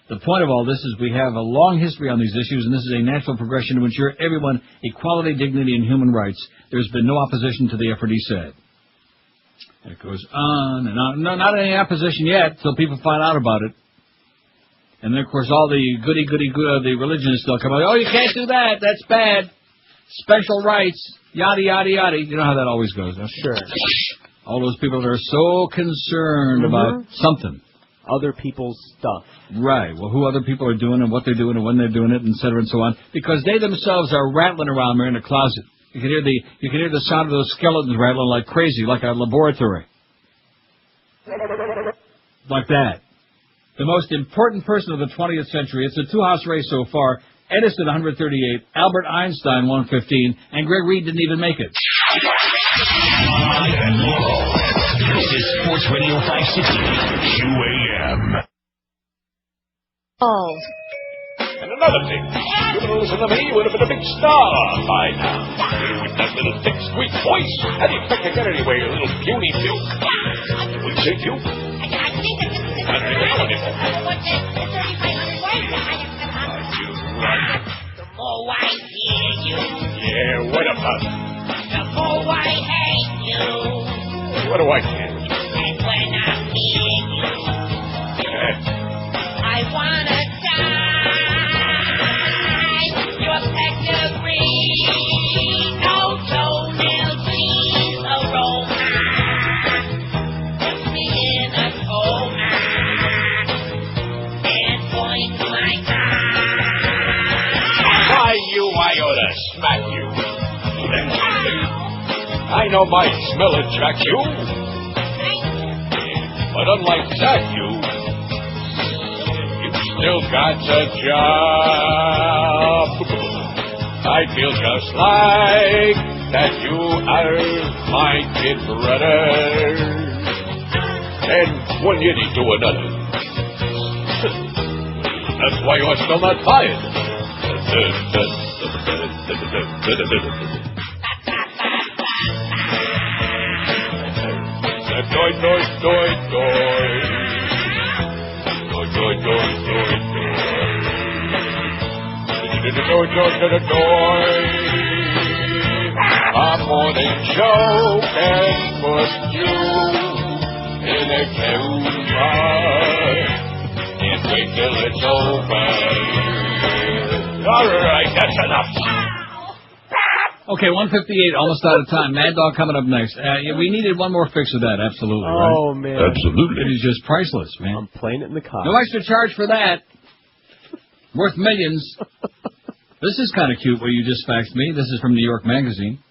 The point of all this is we have a long history on these issues, and this is a natural progression to ensure everyone equality, dignity, and human rights. There's been no opposition to the effort, he said. And it goes on and on. No, not any opposition yet, till people find out about it. And then, of course, all the the religionists still come out. Oh, you can't do that. That's bad. Special rights. Yada, yada, yada. You know how that always goes, huh?
Sure.
All those people that are so concerned about something.
Other people's stuff.
Right. Well, who other people are doing and what they're doing and when they're doing it, et cetera, and so on. Because they themselves are rattling around there in the closet. You can hear the sound of those skeletons rattling like crazy, like a laboratory. Like that. The most important person of the 20th century. It's a two-house race so far. Edison, 138, Albert Einstein, 115, and Greg Reed didn't even make it.
This is Sports Radio 560, QAM.
Oh.
And another thing, you would listen to me, you would have been a big star by now. With that little thick, sweet voice, how do you expect to get anywhere, you little puny few? We say few?
The more I hear you,
Yeah, what about it?
the more I hate you.
What do I care?
And when I'm near you, I wanna die. Your pedigree, no toenail, please, aroma. Put me in a coma and point my
Why, you, I ought to smack you. I know my smell attracts you, but unlike that, you still got a job. I feel just like that you are my kid brother, and one yiddy to another. That's why you're still not fired. Doy, doy, doy, doy. Doy, doy, doy, doy, doy. Doy, doy, doy, doy. Our morning show can put you in a coma. Can't wait till it's over. All right, that's enough.
Okay, 158, almost out of time. Mad Dog coming up next. We needed one more fix of that, absolutely, right?
Oh, man.
Absolutely. It is just priceless, man.
I'm playing it in the car.
No extra charge for that. Worth millions. This is kind of cute what you just faxed me. This is from New York Magazine.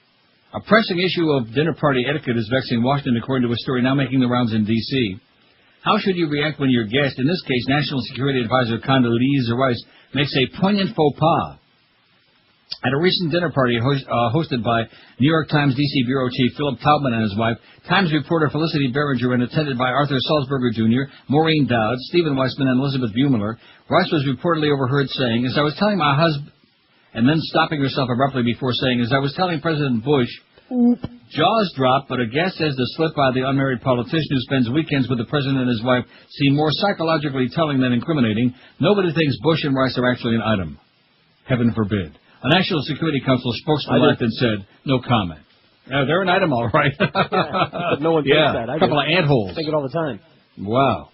A pressing issue of dinner party etiquette is vexing Washington, according to a story now making the rounds in D.C. How should you react when your guest, in this case National Security Advisor Condoleezza Rice, makes a poignant faux pas? At a recent dinner party hosted by New York Times D.C. Bureau Chief Philip Taubman and his wife, Times reporter Felicity Behringer, and attended by Arthur Sulzberger Jr., Maureen Dowd, Stephen Weissman, and Elizabeth Buehler, Rice was reportedly overheard saying, as I was telling my husband, and then stopping herself abruptly before saying, as I was telling President Bush, jaws dropped, but a guest has to slip by the unmarried politician who spends weekends with the president and his wife seem more psychologically telling than incriminating. Nobody thinks Bush and Rice are actually an item. Heaven forbid. A National Security Council spokesman laughed and said, no comment. They're an item, all right.
But no one thinks that.
A couple of antholes.
I think it all the time.
Wow.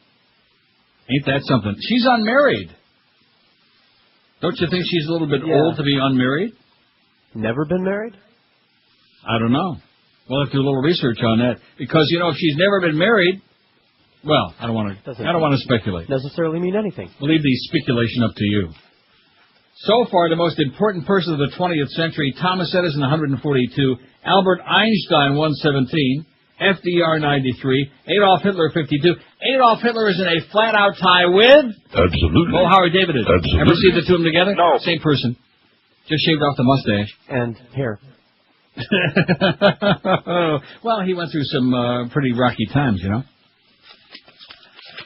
Ain't that something? She's unmarried. Don't you think she's a little bit old to be unmarried?
Never been married?
I don't know. We'll have to do a little research on that. Because, you know, if she's never been married, well, I don't want to speculate.
Necessarily mean anything.
We'll leave the speculation up to you. So far, the most important person of the 20th century, Thomas Edison, 142, Albert Einstein, 117, FDR, 93, Adolf Hitler, 52. Adolf Hitler is in a flat-out tie with?
Absolutely.
Oh, Howard David is.
Absolutely.
Ever see the two of them together?
No.
Same person. Just shaved off the mustache.
And hair.
Well, he went through some pretty rocky times, you know.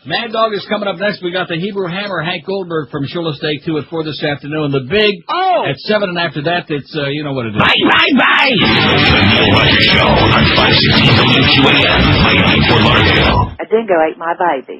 Mad Dog is coming up next. We got the Hebrew Hammer, Hank Goldberg from Shula Steak 2 at 4 this afternoon. The Big at 7, and after that, it's, you know what it is.
Bye. The Neil Rogers Show on 516 WQAM, 594 Lauderdale.
A dingo ate my baby.